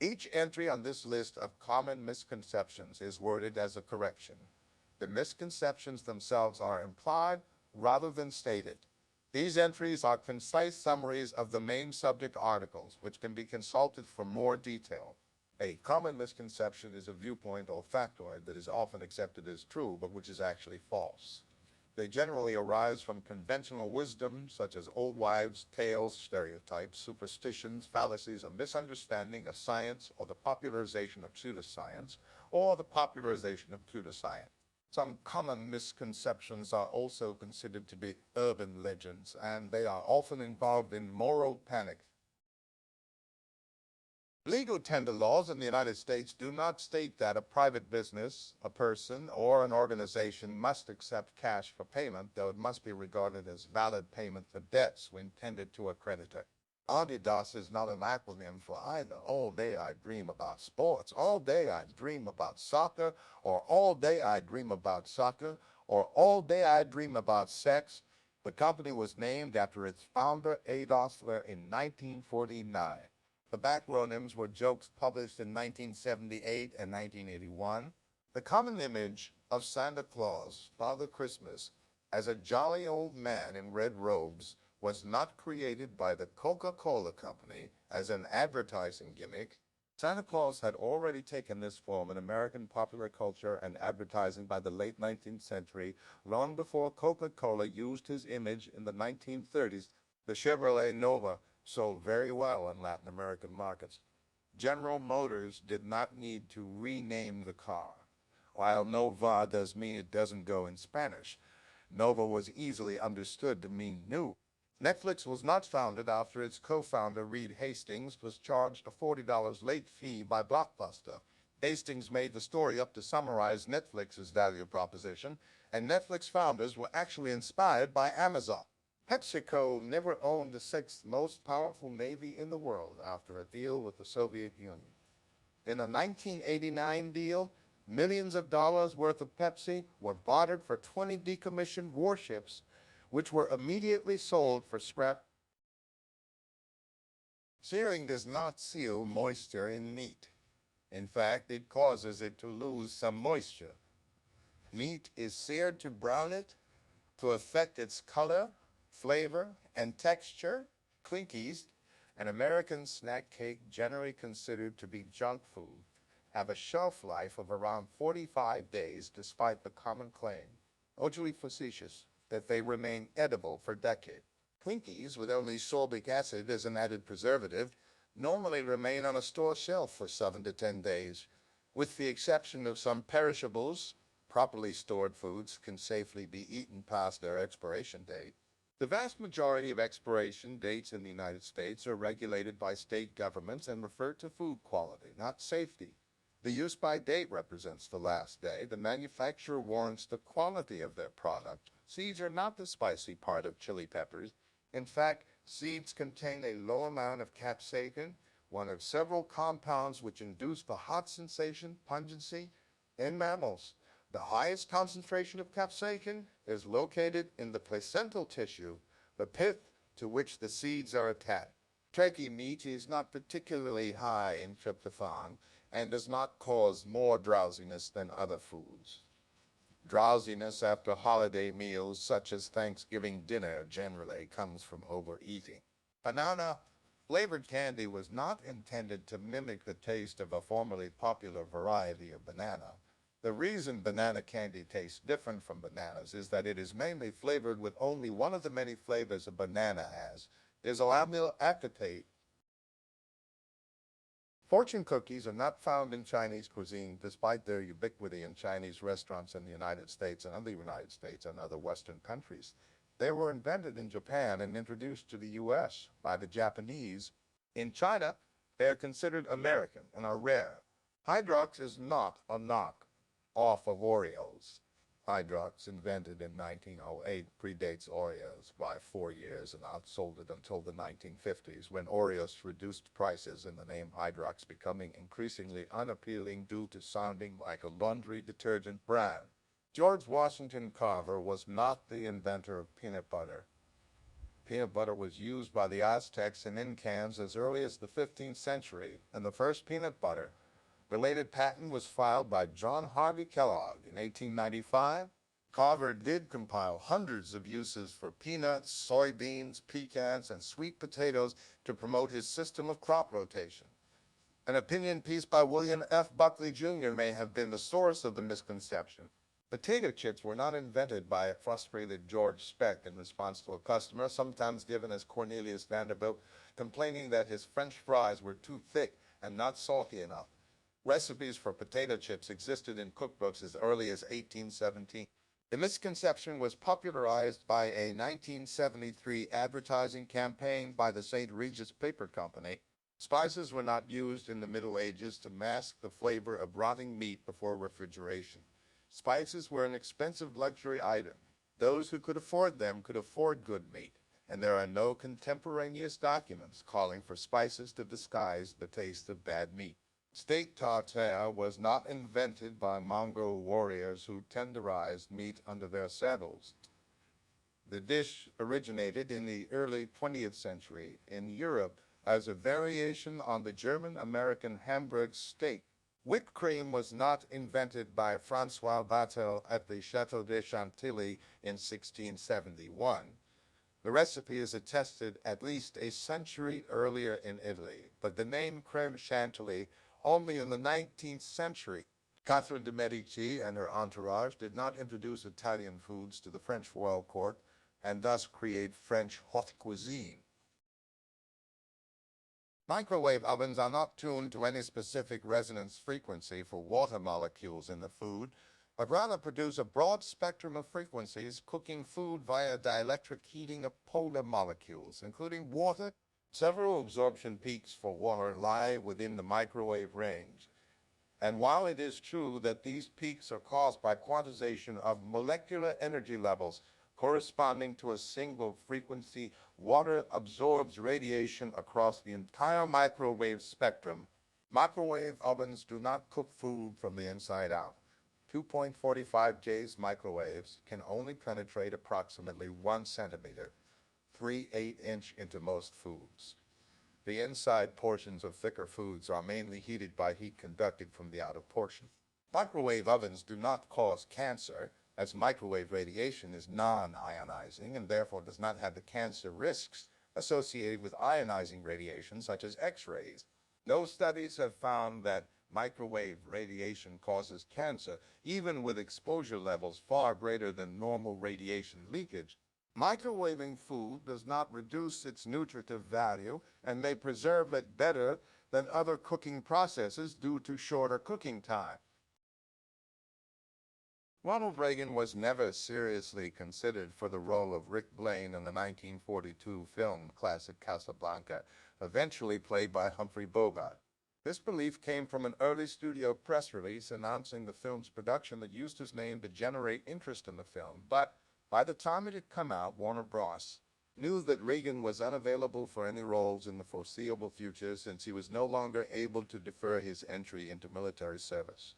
Each entry on this list of common misconceptions is worded as a correction. The misconceptions themselves are implied rather than stated. These entries are concise summaries of the main subject articles, which can be consulted for more detail. A common misconception is a viewpoint or factoid that is often accepted as true, but which is actually false. They generally arise from conventional wisdom, such as old wives' tales, stereotypes, superstitions, fallacies, a misunderstanding of science, or the popularization of pseudoscience, or the popularization of pseudoscience. Some common misconceptions are also considered to be urban legends, and they are often involved in moral panic. Legal tender laws in the United States do not state that a private business, a person, or an organization must accept cash for payment, though it must be regarded as valid payment for debts when tendered to a creditor. Adidas is not an acronym for either all day I dream about sports, all day I dream about soccer, or all day I dream about soccer, or all day I dream about sex. The company was named after its founder, Adolf Hitler, in 1949. The backronyms were jokes published in 1978 and 1981. The common image of Santa Claus, Father Christmas, as a jolly old man in red robes was not created by the Coca-Cola Company as an advertising gimmick. Santa Claus had already taken this form in American popular culture and advertising by the late 19th century, long before Coca-Cola used his image in the 1930s. The Chevrolet Nova sold very well in Latin American markets. General Motors did not need to rename the car. While Nova does mean it doesn't go in Spanish, Nova was easily understood to mean new. Netflix was not founded after its co-founder, Reed Hastings, was charged a $40 late fee by Blockbuster. Hastings made the story up to summarize Netflix's value proposition, and Netflix founders were actually inspired by Amazon. PepsiCo never owned the sixth most powerful navy in the world after a deal with the Soviet Union. In a 1989 deal, millions of dollars worth of Pepsi were bartered for 20 decommissioned warships, which were immediately sold for scrap. Searing does not seal moisture in meat. In fact, it causes it to lose some moisture. Meat is seared to brown it, to affect its color, flavor, and texture. Clinkies, an American snack cake generally considered to be junk food, have a shelf life of around 45 days despite the common claim, ojally facetious, that they remain edible for decades. Twinkies, with only sorbic acid as an added preservative, normally remain on a store shelf for 7 to 10 days. With the exception of some perishables, properly stored foods can safely be eaten past their expiration date. The vast majority of expiration dates in the United States are regulated by state governments and refer to food quality, not safety. The use-by date represents the last day. The manufacturer warrants the quality of their product. Seeds are not the spicy part of chili peppers. In fact, seeds contain a low amount of capsaicin, one of several compounds which induce the hot sensation, pungency, in mammals. The highest concentration of capsaicin is located in the placental tissue, the pith to which the seeds are attached. Turkey meat is not particularly high in tryptophan and does not cause more drowsiness than other foods. Drowsiness after holiday meals such as Thanksgiving dinner generally comes from overeating. Banana flavored candy was not intended to mimic the taste of a formerly popular variety of banana. The reason banana candy tastes different from bananas is that it is mainly flavored with only one of the many flavors a banana has, amyl acetate. Fortune cookies are not found in Chinese cuisine despite their ubiquity in Chinese restaurants in the United States and other Western countries. They were invented in Japan and introduced to the U.S. by the Japanese. In China, they are considered American and are rare. Hydrox is not a knock off of Oreos. Hydrox, invented in 1908, predates Oreos by 4 years and outsold it until the 1950s, when Oreos reduced prices and the name Hydrox becoming increasingly unappealing due to sounding like a laundry detergent brand. George Washington Carver was not the inventor of peanut butter. Peanut butter was used by the Aztecs and Incans as early as the 15th century, and the first peanut butter related patent was filed by John Harvey Kellogg in 1895. Carver did compile hundreds of uses for peanuts, soybeans, pecans, and sweet potatoes to promote his system of crop rotation. An opinion piece by William F. Buckley Jr. may have been the source of the misconception. Potato chips were not invented by a frustrated George Speck in response to a customer, sometimes given as Cornelius Vanderbilt, complaining that his French fries were too thick and not salty enough. Recipes for potato chips existed in cookbooks as early as 1817. The misconception was popularized by a 1973 advertising campaign by the St. Regis Paper Company. Spices were not used in the Middle Ages to mask the flavor of rotting meat before refrigeration. Spices were an expensive luxury item. Those who could afford them could afford good meat, and there are no contemporaneous documents calling for spices to disguise the taste of bad meat. Steak tartare was not invented by Mongol warriors who tenderized meat under their saddles. The dish originated in the early 20th century in Europe as a variation on the German-American Hamburg steak. Whipped cream was not invented by François Vatel at the Château de Chantilly in 1671. The recipe is attested at least a century earlier in Italy, but the name crème chantilly only in the 19th century. Catherine de' Medici and her entourage did not introduce Italian foods to the French royal court and thus create French haute cuisine. Microwave ovens are not tuned to any specific resonance frequency for water molecules in the food, but rather produce a broad spectrum of frequencies, cooking food via dielectric heating of polar molecules, including water. Several absorption peaks for water lie within the microwave range. And while it is true that these peaks are caused by quantization of molecular energy levels corresponding to a single frequency, water absorbs radiation across the entire microwave spectrum. Microwave ovens do not cook food from the inside out. 2.45 Gs microwaves can only penetrate approximately 1 centimeter, 3/8 inch into most foods. The inside portions of thicker foods are mainly heated by heat conducted from the outer portion. Microwave ovens do not cause cancer, as microwave radiation is non-ionizing and therefore does not have the cancer risks associated with ionizing radiation such as X-rays. No studies have found that microwave radiation causes cancer, even with exposure levels far greater than normal radiation leakage. Microwaving food does not reduce its nutritive value and may preserve it better than other cooking processes due to shorter cooking time. Ronald Reagan was never seriously considered for the role of Rick Blaine in the 1942 film classic Casablanca, eventually played by Humphrey Bogart. This belief came from an early studio press release announcing the film's production that used his name to generate interest in the film, but by the time it had come out, Warner Bros. Knew that Reagan was unavailable for any roles in the foreseeable future since he was no longer able to defer his entry into military service.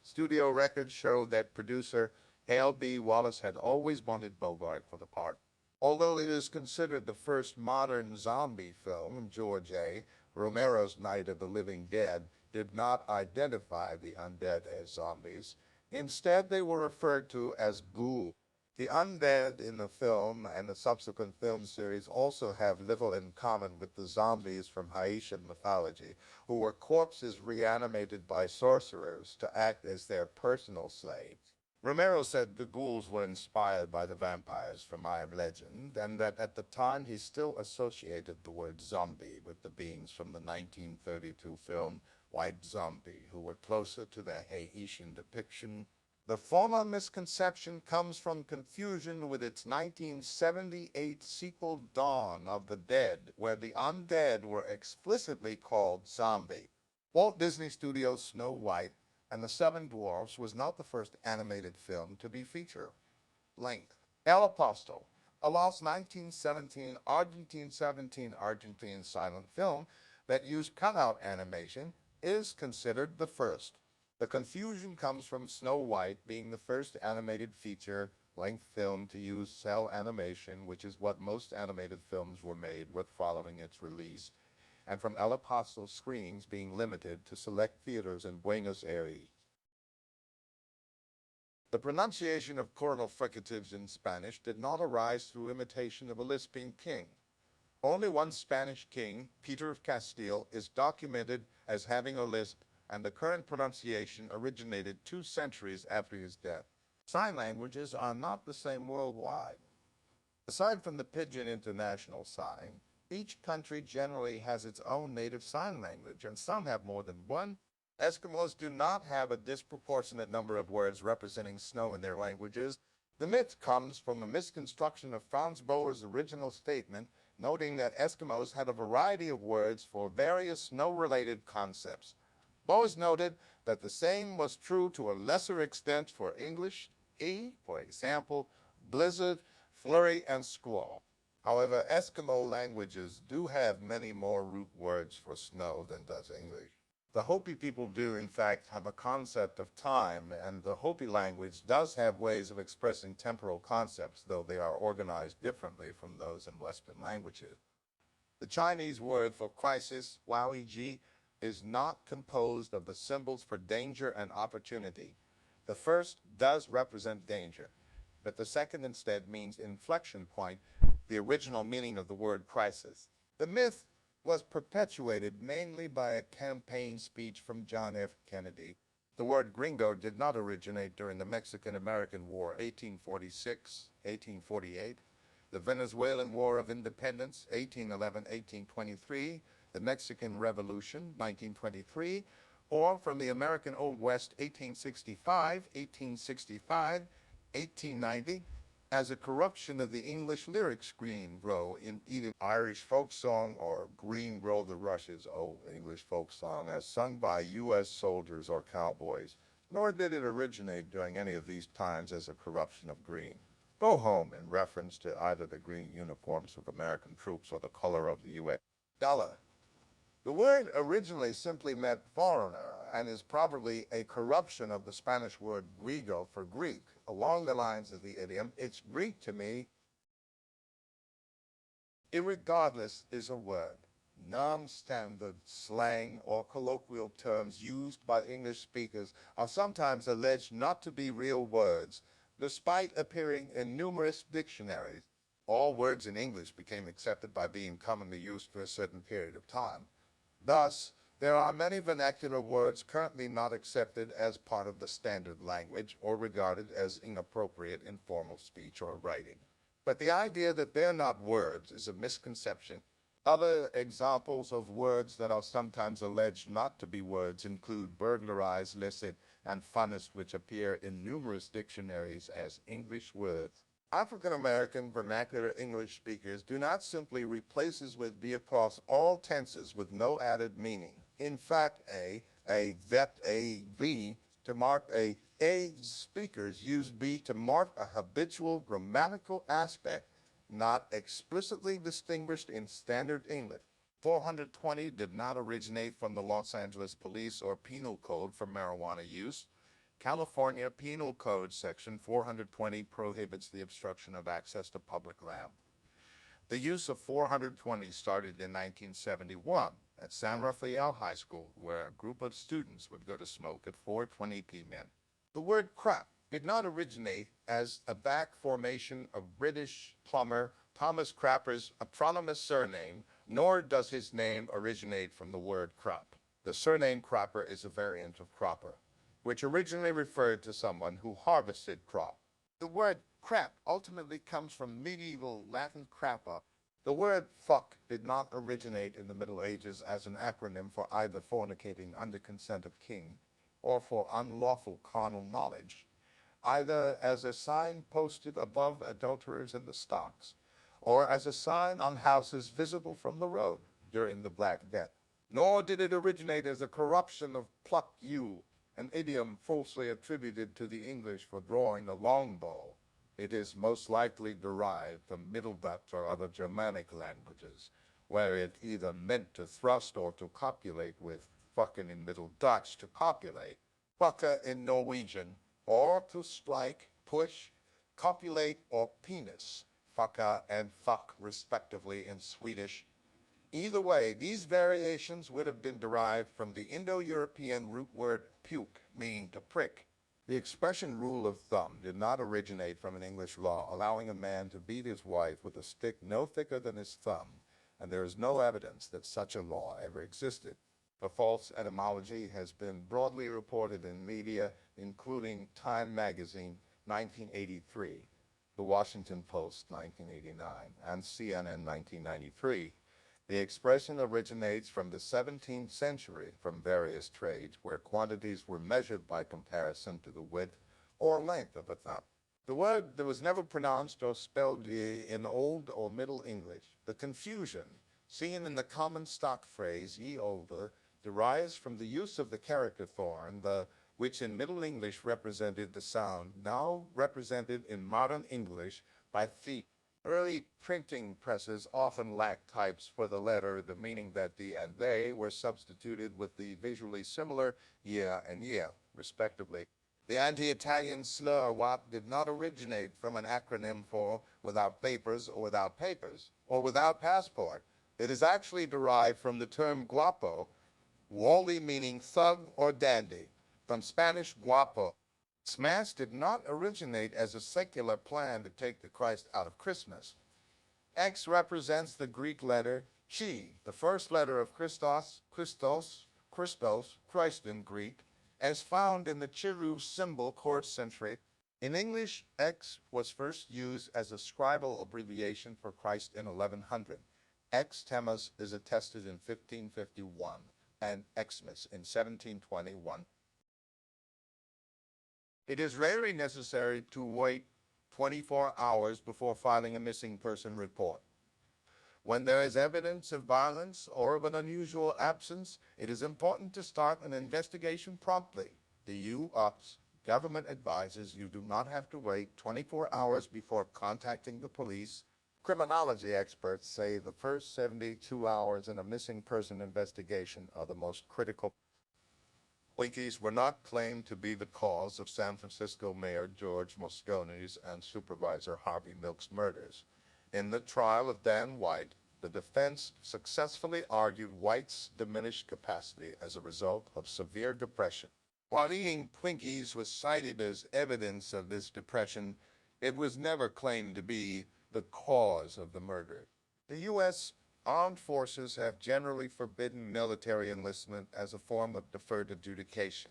Studio records show that producer Hale B. Wallace had always wanted Bogart for the part. Although it is considered the first modern zombie film, George A. Romero's Night of the Living Dead did not identify the undead as zombies. Instead, they were referred to as ghouls. The undead in the film and the subsequent film series also have little in common with the zombies from Haitian mythology, who were corpses reanimated by sorcerers to act as their personal slaves. Romero said the ghouls were inspired by the vampires from I Am Legend, and that at the time he still associated the word zombie with the beings from the 1932 film White Zombie, who were closer to the Haitian depiction. The former misconception comes from confusion with its 1978 sequel Dawn of the Dead, where the undead were explicitly called zombie. Walt Disney Studios' Snow White and the Seven Dwarfs was not the first animated film to be feature-length. El Apostol, a lost 1917 Argentine silent film that used cutout animation, is considered the first. The confusion comes from Snow White being the first animated feature length film to use cell animation, which is what most animated films were made with following its release, and from El Paso screenings being limited to select theaters in Buenos Aires. The pronunciation of coronal fricatives in Spanish did not arise through imitation of a lisping king. Only one Spanish king, Peter of Castile, is documented as having a lisp, and the current pronunciation originated 2 centuries after his death. Sign languages are not the same worldwide. Aside from the Pidgin International Sign, each country generally has its own native sign language, and some have more than one. Eskimos do not have a disproportionate number of words representing snow in their languages. The myth comes from a misconstruction of Franz Bohr's original statement, noting that Eskimos had a variety of words for various snow-related concepts. Bohr noted that the same was true to a lesser extent for English, for example, blizzard, flurry, and squall. However, Eskimo languages do have many more root words for snow than does English. The Hopi people do, in fact, have a concept of time, and the Hopi language does have ways of expressing temporal concepts, though they are organized differently from those in Western languages. The Chinese word for crisis, Wao-ji, is not composed of the symbols for danger and opportunity. The first does represent danger, but the second instead means inflection point, the original meaning of the word crisis. The myth was perpetuated mainly by a campaign speech from John F. Kennedy. The word gringo did not originate during the Mexican-American War, 1846-1848, the Venezuelan War of Independence, 1811-1823, the Mexican Revolution, 1923, or from the American Old West, 1865, 1865, 1890, as a corruption of the English lyrics Green Grow in either Irish folk song or Green Grow the Rushes, old English folk song as sung by U.S. soldiers or cowboys, nor did it originate during any of these times as a corruption of green. Go home in reference to either the green uniforms of American troops or the color of the U.S. dollar. The word originally simply meant foreigner and is probably a corruption of the Spanish word griego for Greek. Along the lines of the idiom, it's Greek to me. Irregardless is a word, non-standard slang or colloquial terms used by English speakers are sometimes alleged not to be real words, despite appearing in numerous dictionaries. All words in English became accepted by being commonly used for a certain period of time. Thus, there are many vernacular words currently not accepted as part of the standard language or regarded as inappropriate in formal speech or writing. But the idea that they're not words is a misconception. Other examples of words that are sometimes alleged not to be words include burglarize, licit, and funnest, which appear in numerous dictionaries as English words. African-American vernacular English speakers do not simply replace with be across all tenses with no added meaning. In fact, vet, be to mark a speakers use be to mark a habitual grammatical aspect not explicitly distinguished in standard English. 420 did not originate from the Los Angeles Police or Penal Code for marijuana use. California Penal Code Section 420 prohibits the obstruction of access to public land. The use of 420 started in 1971 at San Rafael High School, where a group of students would go to smoke at 4:20 p.m. The word crap did not originate as a back formation of British plumber Thomas Crapper's eponymous surname, nor does his name originate from the word crop. The surname Crapper is a variant of cropper, which originally referred to someone who harvested crop. The word crap ultimately comes from medieval Latin crappa. The word fuck did not originate in the Middle Ages as an acronym for either fornicating under consent of king or for unlawful carnal knowledge, either as a sign posted above adulterers in the stocks or as a sign on houses visible from the road during the Black Death. Nor did it originate as a corruption of pluck you, an idiom falsely attributed to the English for drawing the longbow. It is most likely derived from Middle Dutch or other Germanic languages, where it either meant to thrust or to copulate with, fucking in Middle Dutch to copulate, fucker in Norwegian, or to strike, push, copulate or penis, fucka and fuck respectively in Swedish. Either way, these variations would have been derived from the Indo-European root word puke, meaning to prick. The expression rule of thumb did not originate from an English law allowing a man to beat his wife with a stick no thicker than his thumb, and there is no evidence that such a law ever existed. A false etymology has been broadly reported in media, including Time magazine, 1983, The Washington Post, 1989, and CNN, 1993. The expression originates from the 17th century from various trades where quantities were measured by comparison to the width or length of a thumb. The word that was never pronounced or spelled in Old or Middle English. The confusion seen in the common stock phrase ye olde derives from the use of the character thorn, which in Middle English represented the sound, now represented in modern English by the. Early printing presses often lacked types for the letter, the meaning that the and they were substituted with the visually similar yeah and yeah, respectively. The anti-Italian slur WAP did not originate from an acronym for without papers or without papers, or without passport. It is actually derived from the term guapo, wholly meaning thug or dandy, from Spanish guapo. Smash did not originate as a secular plan to take the Christ out of Christmas. X represents the Greek letter chi, the first letter of Christos, Christ in Greek, as found in the Chiru symbol 4th century. In English, X was first used as a scribal abbreviation for Christ in 1100. Ex Temas is attested in 1551 and Xmas in 1721. It is rarely necessary to wait 24 hours before filing a missing person report. When there is evidence of violence or of an unusual absence, it is important to start an investigation promptly. The U.S. government advises you do not have to wait 24 hours before contacting the police. Criminology experts say the first 72 hours in a missing person investigation are the most critical. Twinkies were not claimed to be the cause of San Francisco Mayor George Moscone's and Supervisor Harvey Milk's murders. In the trial of Dan White, the defense successfully argued White's diminished capacity as a result of severe depression. While eating Twinkies was cited as evidence of this depression, it was never claimed to be the cause of the murder. The U.S. Armed forces have generally forbidden military enlistment as a form of deferred adjudication.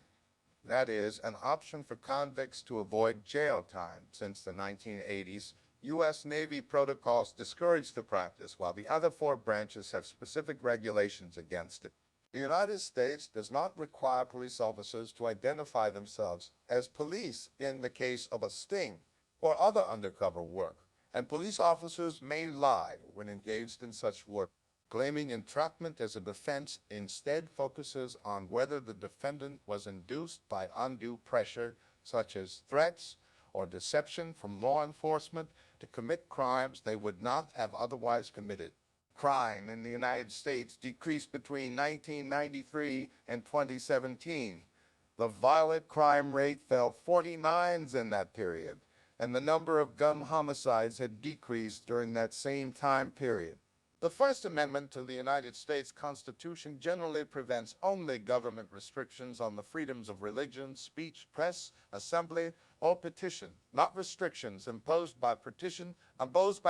That is, an option for convicts to avoid jail time. Since the 1980s, U.S. Navy protocols discourage the practice, while the other 4 branches have specific regulations against it. The United States does not require police officers to identify themselves as police in the case of a sting or other undercover work, and police officers may lie when engaged in such work. Claiming entrapment as a defense instead focuses on whether the defendant was induced by undue pressure, such as threats or deception from law enforcement, to commit crimes they would not have otherwise committed. Crime in the United States decreased between 1993 and 2017. The violent crime rate fell 49s in that period, and the number of gun homicides had decreased during that same time period. The First Amendment to the United States Constitution generally prevents only government restrictions on the freedoms of religion, speech, press, assembly, or petition, not restrictions imposed by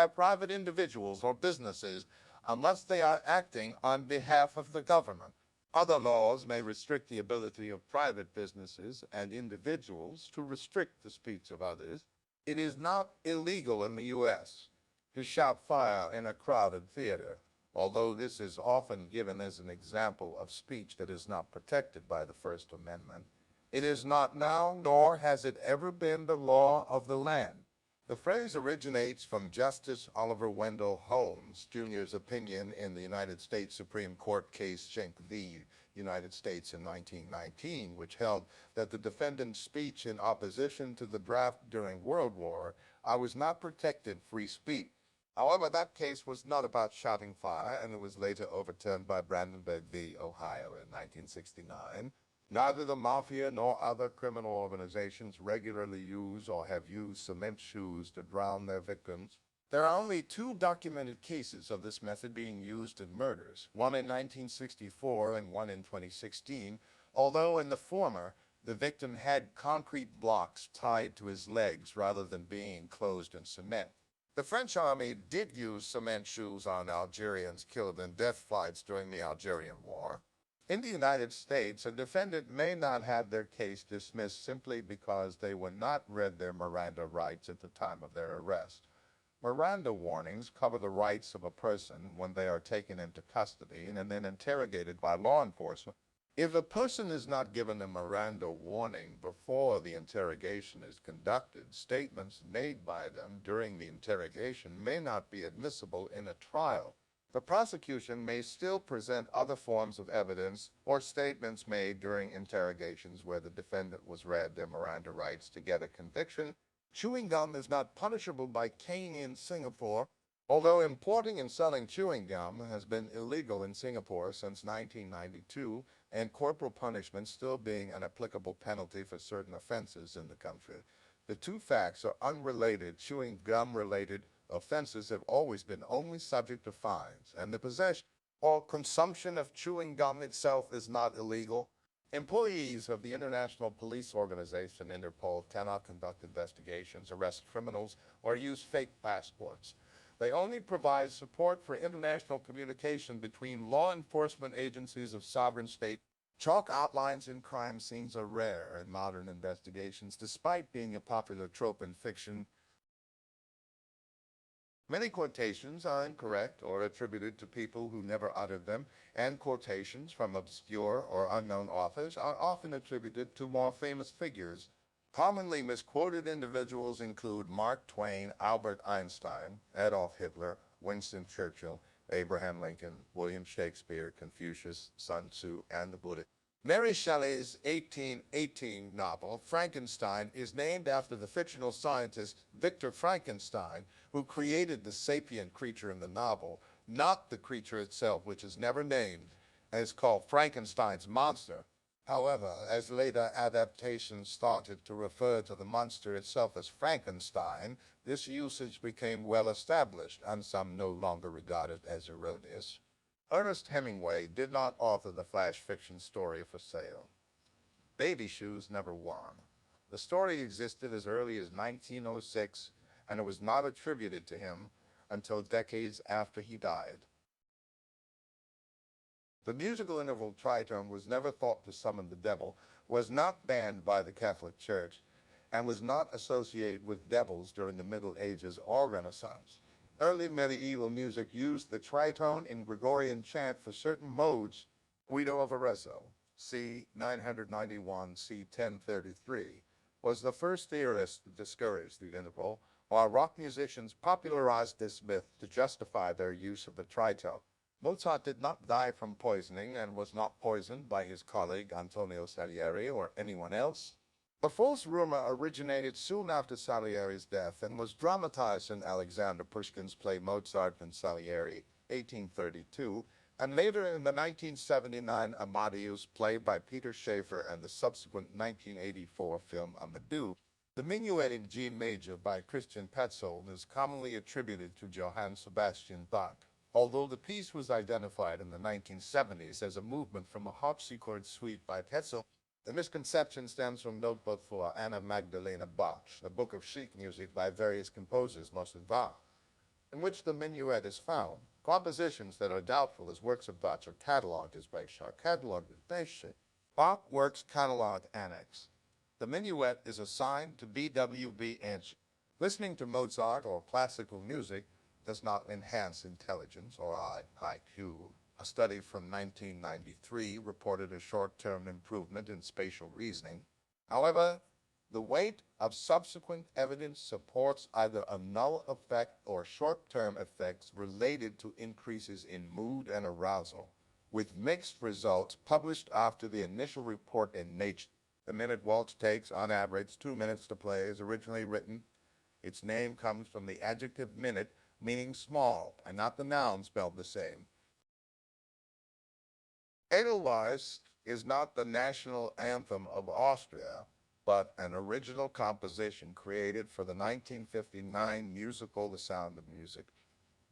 private individuals or businesses unless they are acting on behalf of the government. Other laws may restrict the ability of private businesses and individuals to restrict the speech of others. It is not illegal in the U.S. to shout fire in a crowded theater, although this is often given as an example of speech that is not protected by the First Amendment. It is not now, nor has it ever been, the law of the land. The phrase originates from Justice Oliver Wendell Holmes, Jr.'s opinion in the United States Supreme Court case Schenck v. United States in 1919, which held that the defendant's speech in opposition to the draft during World War was not protected free speech. However, that case was not about shouting fire, and it was later overturned by Brandenburg v. Ohio in 1969. Neither the mafia nor other criminal organizations regularly use or have used cement shoes to drown their victims. There are only two documented cases of this method being used in murders, one in 1964 and one in 2016, although in the former, the victim had concrete blocks tied to his legs rather than being enclosed in cement. The French army did use cement shoes on Algerians killed in death flights during the Algerian War. In the United States, a defendant may not have their case dismissed simply because they were not read their Miranda rights at the time of their arrest. Miranda warnings cover the rights of a person when they are taken into custody and then interrogated by law enforcement. If a person is not given a Miranda warning before the interrogation is conducted, statements made by them during the interrogation may not be admissible in a trial. The prosecution may still present other forms of evidence or statements made during interrogations where the defendant was read their Miranda rights to get a conviction. Chewing gum is not punishable by caning in Singapore, although importing and selling chewing gum has been illegal in Singapore since 1992, and corporal punishment still being an applicable penalty for certain offenses in the country. The two facts are unrelated. Chewing gum-related offenses have always been only subject to fines, and the possession or consumption of chewing gum itself is not illegal. Employees of the International Police Organization, Interpol, cannot conduct investigations, arrest criminals, or use fake passports. They only provide support for international communication between law enforcement agencies of sovereign states. Chalk outlines in crime scenes are rare in modern investigations, despite being a popular trope in fiction. Many quotations are incorrect or attributed to people who never uttered them, and quotations from obscure or unknown authors are often attributed to more famous figures. Commonly misquoted individuals include Mark Twain, Albert Einstein, Adolf Hitler, Winston Churchill, Abraham Lincoln, William Shakespeare, Confucius, Sun Tzu, and the Buddha. Mary Shelley's 1818 novel, Frankenstein, is named after the fictional scientist Victor Frankenstein, who created the sapient creature in the novel, not the creature itself, which is never named, and is called Frankenstein's monster. However, as later adaptations started to refer to the monster itself as Frankenstein, this usage became well established, and some no longer regard it as erroneous. Ernest Hemingway did not author the flash fiction story For Sale. Baby Shoes Never Won. The story existed as early as 1906, and it was not attributed to him until decades after he died. The musical interval tritone was never thought to summon the devil, was not banned by the Catholic Church, and was not associated with devils during the Middle Ages or Renaissance. Early medieval music used the tritone in Gregorian chant for certain modes. Guido of Arezzo, c. 991 c. 1033, was the first theorist to discourage the interval, while rock musicians popularized this myth to justify their use of the tritone. Mozart did not die from poisoning and was not poisoned by his colleague Antonio Salieri or anyone else. The false rumor originated soon after Salieri's death and was dramatized in Alexander Pushkin's play Mozart and Salieri, 1832, and later in the 1979 Amadeus play by Peter Shaffer and the subsequent 1984 film Amadou. The Minuet in G major by Christian Petzold is commonly attributed to Johann Sebastian Bach, although the piece was identified in the 1970s as a movement from a harpsichord suite by Petzold. The misconception stems from Notebook for Anna Magdalena Bach, a book of sheet music by various composers, mostly Bach, in which the minuet is found. Compositions that are doubtful as works of Bach are catalogued as Bach are catalogued as Bach. Bach Works Catalog Annex. The minuet is assigned to BWB. Listening to Mozart or classical music does not enhance intelligence or IQ. A study from 1993 reported a short-term improvement in spatial reasoning. However, the weight of subsequent evidence supports either a null effect or short-term effects related to increases in mood and arousal, with mixed results published after the initial report in Nature. The minute waltz takes, on average, 2 minutes to play is originally written. Its name comes from the adjective minute, meaning small, and not the noun spelled the same. Edelweiss is not the national anthem of Austria, but an original composition created for the 1959 musical The Sound of Music.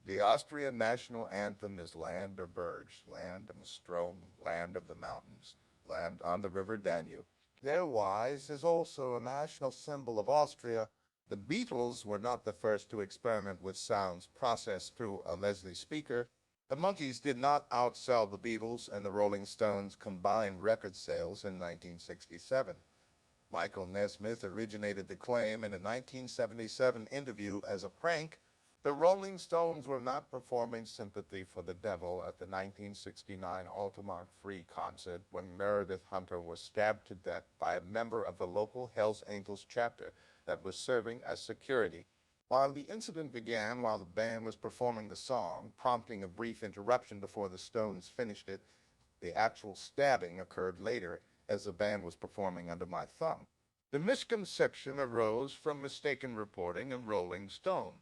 The Austrian national anthem is Land der Berge, Land of the Strom, Land of the Mountains, Land on the River Danube. Their wise is also a national symbol of Austria. The Beatles were not the first to experiment with sounds processed through a Leslie speaker. The Monkees did not outsell the Beatles, and the Rolling Stones' combined record sales in 1967. Michael Nesmith originated the claim in a 1977 interview as a prank. The Rolling Stones were not performing Sympathy for the Devil at the 1969 Altamont Free concert when Meredith Hunter was stabbed to death by a member of the local Hells Angels chapter that was serving as security. While the incident began while the band was performing the song, prompting a brief interruption before the Stones finished it, the actual stabbing occurred later as the band was performing Under My Thumb. The misconception arose from mistaken reporting of Rolling Stone.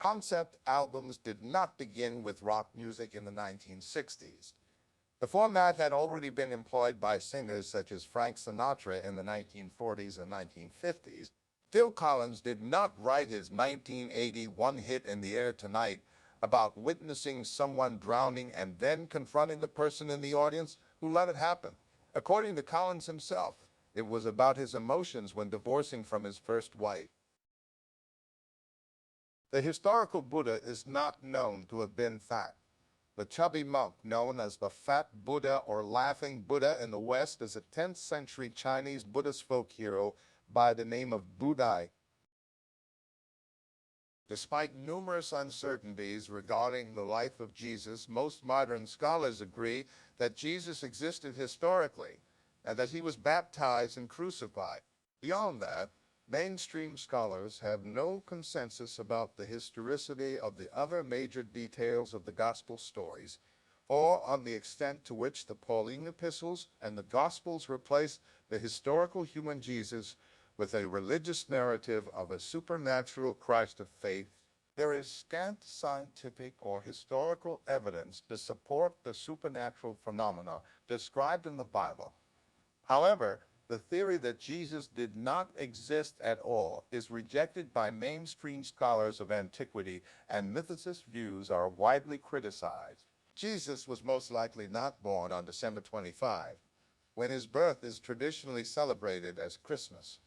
Concept albums did not begin with rock music in the 1960s. The format had already been employed by singers such as Frank Sinatra in the 1940s and 1950s. Phil Collins did not write his 1981 hit In the Air Tonight about witnessing someone drowning and then confronting the person in the audience who let it happen. According to Collins himself, it was about his emotions when divorcing from his first wife. The historical Buddha is not known to have been fat. The chubby monk known as the Fat Buddha or Laughing Buddha in the West is a 10th century Chinese Buddhist folk hero by the name of Budai. Despite numerous uncertainties regarding the life of Jesus, most modern scholars agree that Jesus existed historically and that he was baptized and crucified. Beyond that, mainstream scholars have no consensus about the historicity of the other major details of the gospel stories, or on the extent to which the Pauline epistles and the gospels replace the historical human Jesus with a religious narrative of a supernatural Christ of faith. There is scant scientific or historical evidence to support the supernatural phenomena described in the Bible. However, the theory that Jesus did not exist at all is rejected by mainstream scholars of antiquity, and mythicist views are widely criticized. Jesus was most likely not born on December 25, when his birth is traditionally celebrated as Christmas.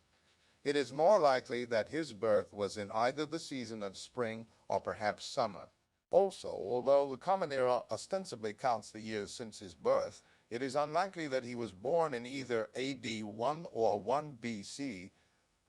It is more likely that his birth was in either the season of spring or perhaps summer. Also, although the Common Era ostensibly counts the years since his birth, it is unlikely that he was born in either AD 1 or 1 BC,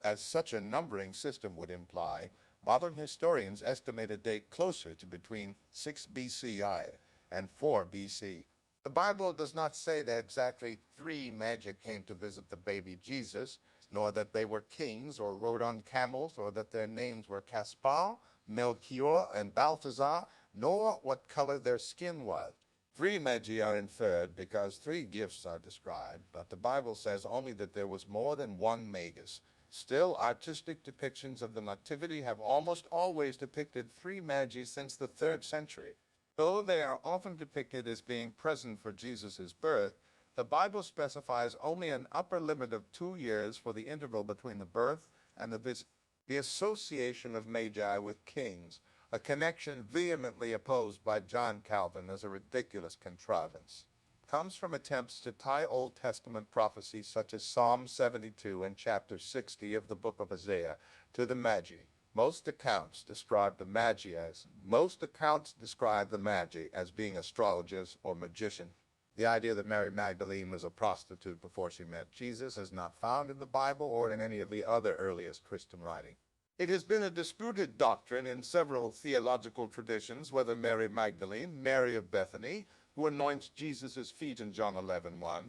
as such a numbering system would imply. Modern historians estimate a date closer to between 6 BCI and 4 BC. The Bible does not say that exactly 3 magi came to visit the baby Jesus, nor that they were kings or rode on camels, or that their names were Caspar, Melchior, and Balthazar, nor what color their skin was. 3 magi are inferred because 3 gifts are described, but the Bible says only that there was more than 1 magus. Still, artistic depictions of the Nativity have almost always depicted 3 magi since the 3rd century. Though they are often depicted as being present for Jesus' birth, the Bible specifies only an upper limit of 2 years for the interval between the birth and the visit. The association of magi with kings, a connection vehemently opposed by John Calvin as a ridiculous contrivance, comes from attempts to tie Old Testament prophecies such as Psalm 72 and chapter 60 of the book of Isaiah to the Magi. Most accounts describe the Magi as being astrologers or magicians. The idea that Mary Magdalene was a prostitute before she met Jesus is not found in the Bible or in any of the other earliest Christian writing. It has been a disputed doctrine in several theological traditions whether Mary Magdalene, Mary of Bethany, who anoints Jesus' feet in John 11:1,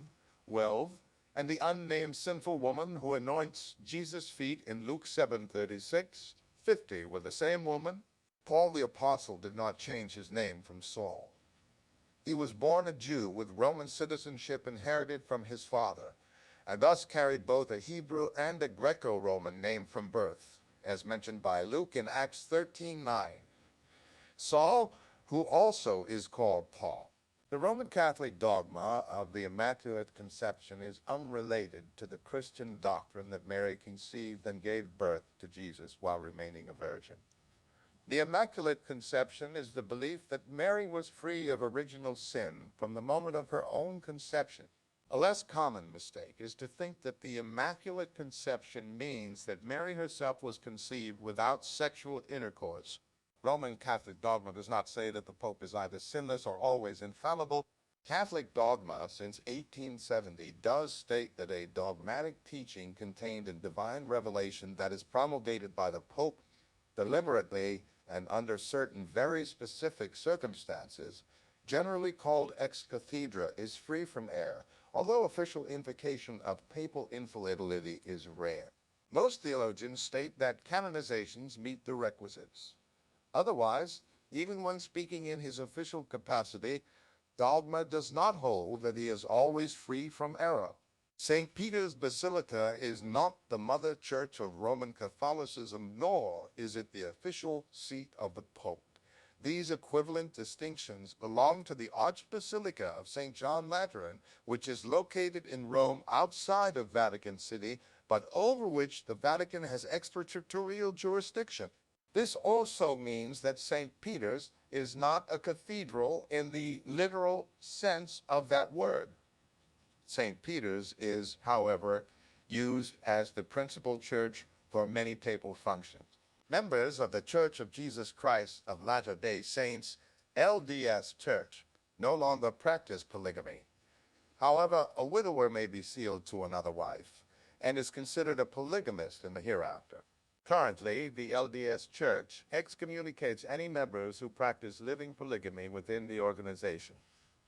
12, and the unnamed sinful woman who anoints Jesus' feet in Luke 7:36, 50 were the same woman. Paul the Apostle did not change his name from Saul. He was born a Jew with Roman citizenship inherited from his father, and thus carried both a Hebrew and a Greco-Roman name from birth, as mentioned by Luke in Acts 13:9. Saul, who also is called Paul, The Roman Catholic dogma of the Immaculate Conception is unrelated to the Christian doctrine that Mary conceived and gave birth to Jesus while remaining a virgin. The Immaculate Conception is the belief that Mary was free of original sin from the moment of her own conception. A less common mistake is to think that the Immaculate Conception means that Mary herself was conceived without sexual intercourse. Roman Catholic dogma does not say that the Pope is either sinless or always infallible. Catholic dogma since 1870 does state that a dogmatic teaching contained in divine revelation that is promulgated by the Pope deliberately and under certain very specific circumstances, generally called ex cathedra, is free from error, although official invocation of papal infallibility is rare. Most theologians state that canonizations meet the requisites. Otherwise, even when speaking in his official capacity, dogma does not hold that he is always free from error. St. Peter's Basilica is not the mother church of Roman Catholicism, nor is it the official seat of the Pope. These equivalent distinctions belong to the Archbasilica of St. John Lateran, which is located in Rome outside of Vatican City, but over which the Vatican has extraterritorial jurisdiction. This also means that St. Peter's is not a cathedral in the literal sense of that word. St. Peter's is, however, used as the principal church for many papal functions. Members of the Church of Jesus Christ of Latter-day Saints, LDS Church, no longer practice polygamy. However, a widower may be sealed to another wife and is considered a polygamist in the hereafter. Currently, the LDS Church excommunicates any members who practice living polygamy within the organization.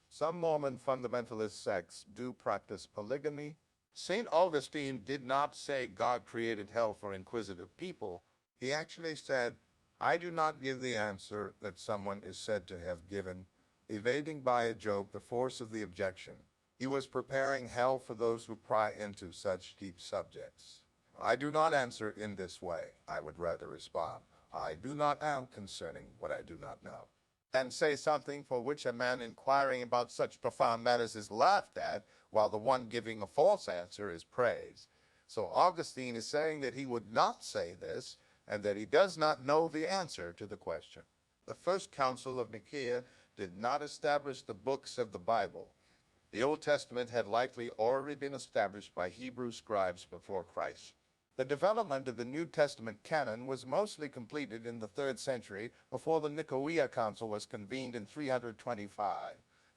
Some Mormon fundamentalist sects do practice polygamy. St. Augustine did not say God created hell for inquisitive people. He actually said, I do not give the answer that someone is said to have given, evading by a joke the force of the objection. He was preparing hell for those who pry into such deep subjects. I do not answer in this way. I would rather respond, I do not know concerning what I do not know, and say something for which a man inquiring about such profound matters is laughed at, while the one giving a false answer is praised. So Augustine is saying that he would not say this, and that he does not know the answer to the question. The First Council of Nicaea did not establish the books of the Bible. The Old Testament had likely already been established by Hebrew scribes before Christ. The development of the New Testament canon was mostly completed in the 3rd century before the Nicaea Council was convened in 325.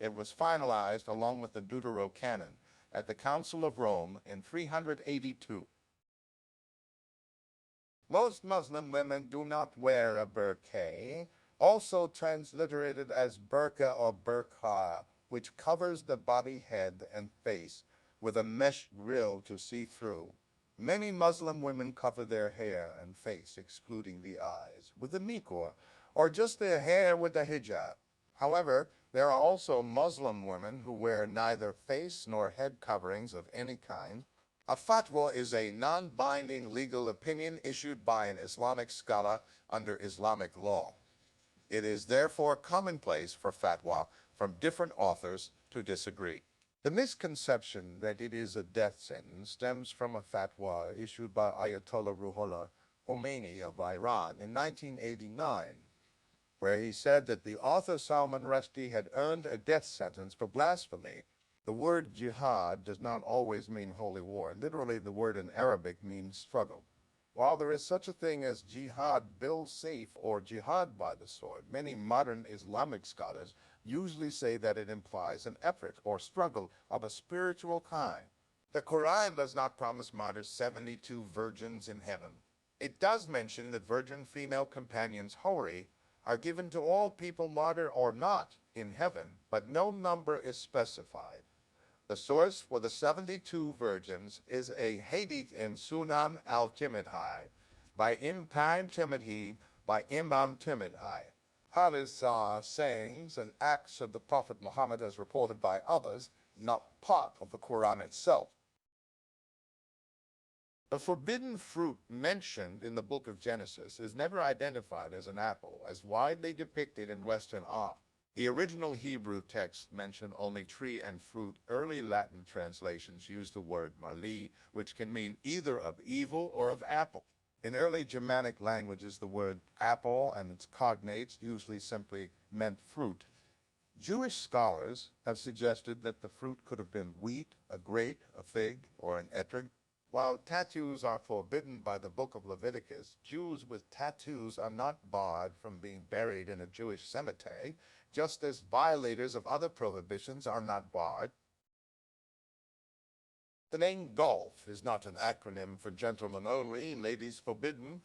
It was finalized along with the Deuterocanon at the Council of Rome in 382. Most Muslim women do not wear a burqa, also transliterated as burqa or burqa, which covers the body, head, and face with a mesh grill to see through. Many Muslim women cover their hair and face, excluding the eyes, with a mikor, or just their hair with a hijab. However, there are also Muslim women who wear neither face nor head coverings of any kind. A fatwa is a non-binding legal opinion issued by an Islamic scholar under Islamic law. It is therefore commonplace for fatwa from different authors to disagree. The misconception that it is a death sentence stems from a fatwa issued by Ayatollah Ruhollah Khomeini of Iran in 1989, where he said that the author Salman Rushdie had earned a death sentence for blasphemy. The word jihad does not always mean holy war. Literally, the word in Arabic means struggle. While there is such a thing as jihad bil sayf or jihad by the sword, many modern Islamic scholars usually say that it implies an effort or struggle of a spiritual kind. The Quran does not promise martyrs 72 virgins in heaven. It does mention that virgin female companions, houri, are given to all people, martyr or not, in heaven, but no number is specified. The source for the 72 virgins is a hadith in Sunan al-Tirmidhi by Imam Tirmidhi. Hadiths are sayings and acts of the Prophet Muhammad as reported by others, not part of the Quran itself. The forbidden fruit mentioned in the book of Genesis is never identified as an apple, as widely depicted in Western art. The original Hebrew text mentioned only tree and fruit. Early Latin translations used the word mali, which can mean either of evil or of apple. In early Germanic languages, the word apple and its cognates usually simply meant fruit. Jewish scholars have suggested that the fruit could have been wheat, a grape, a fig, or an etrog. While tattoos are forbidden by the Book of Leviticus, Jews with tattoos are not barred from being buried in a Jewish cemetery, just as violators of other prohibitions are not barred. The name golf is not an acronym for gentlemen only, ladies forbidden.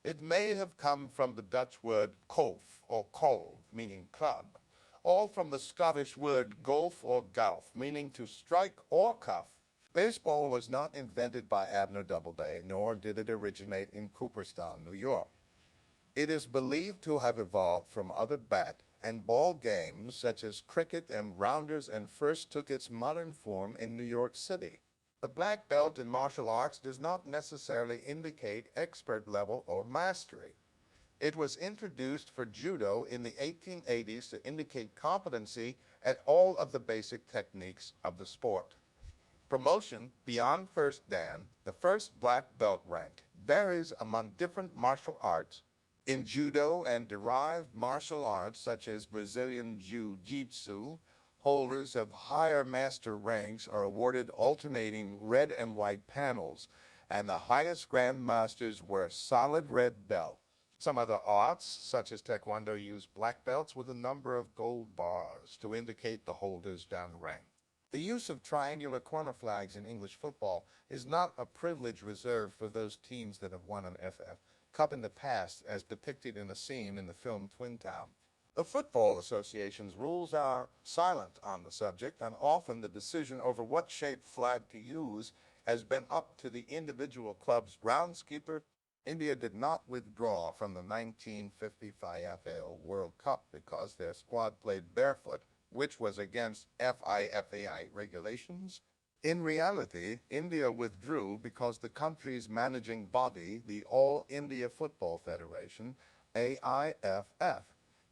It may have come from the Dutch word kolf or kolf, meaning club, or from the Scottish word golf or golf, meaning to strike or cuff. Baseball was not invented by Abner Doubleday, nor did it originate in Cooperstown, New York. It is believed to have evolved from other bat and ball games such as cricket and rounders, and first took its modern form in New York City. The black belt in martial arts does not necessarily indicate expert level or mastery. It was introduced for judo in the 1880s to indicate competency at all of the basic techniques of the sport. Promotion beyond first dan, the first black belt rank, varies among different martial arts. In judo and derived martial arts such as Brazilian jiu-jitsu, holders of higher master ranks are awarded alternating red and white panels, and the highest grandmasters wear solid red belt. Some other arts, such as taekwondo, use black belts with a number of gold bars to indicate the holders down rank. The use of triangular corner flags in English football is not a privilege reserved for those teams that have won an FF Cup in the past, as depicted in a scene in the film Twin Town. The Football Association's rules are silent on the subject, and often the decision over what shaped flag to use has been up to the individual club's groundskeeper. India did not withdraw from the 1955 FAO World Cup because their squad played barefoot, which was against FIFAI regulations. In reality, India withdrew because the country's managing body, the All India Football Federation, AIFF,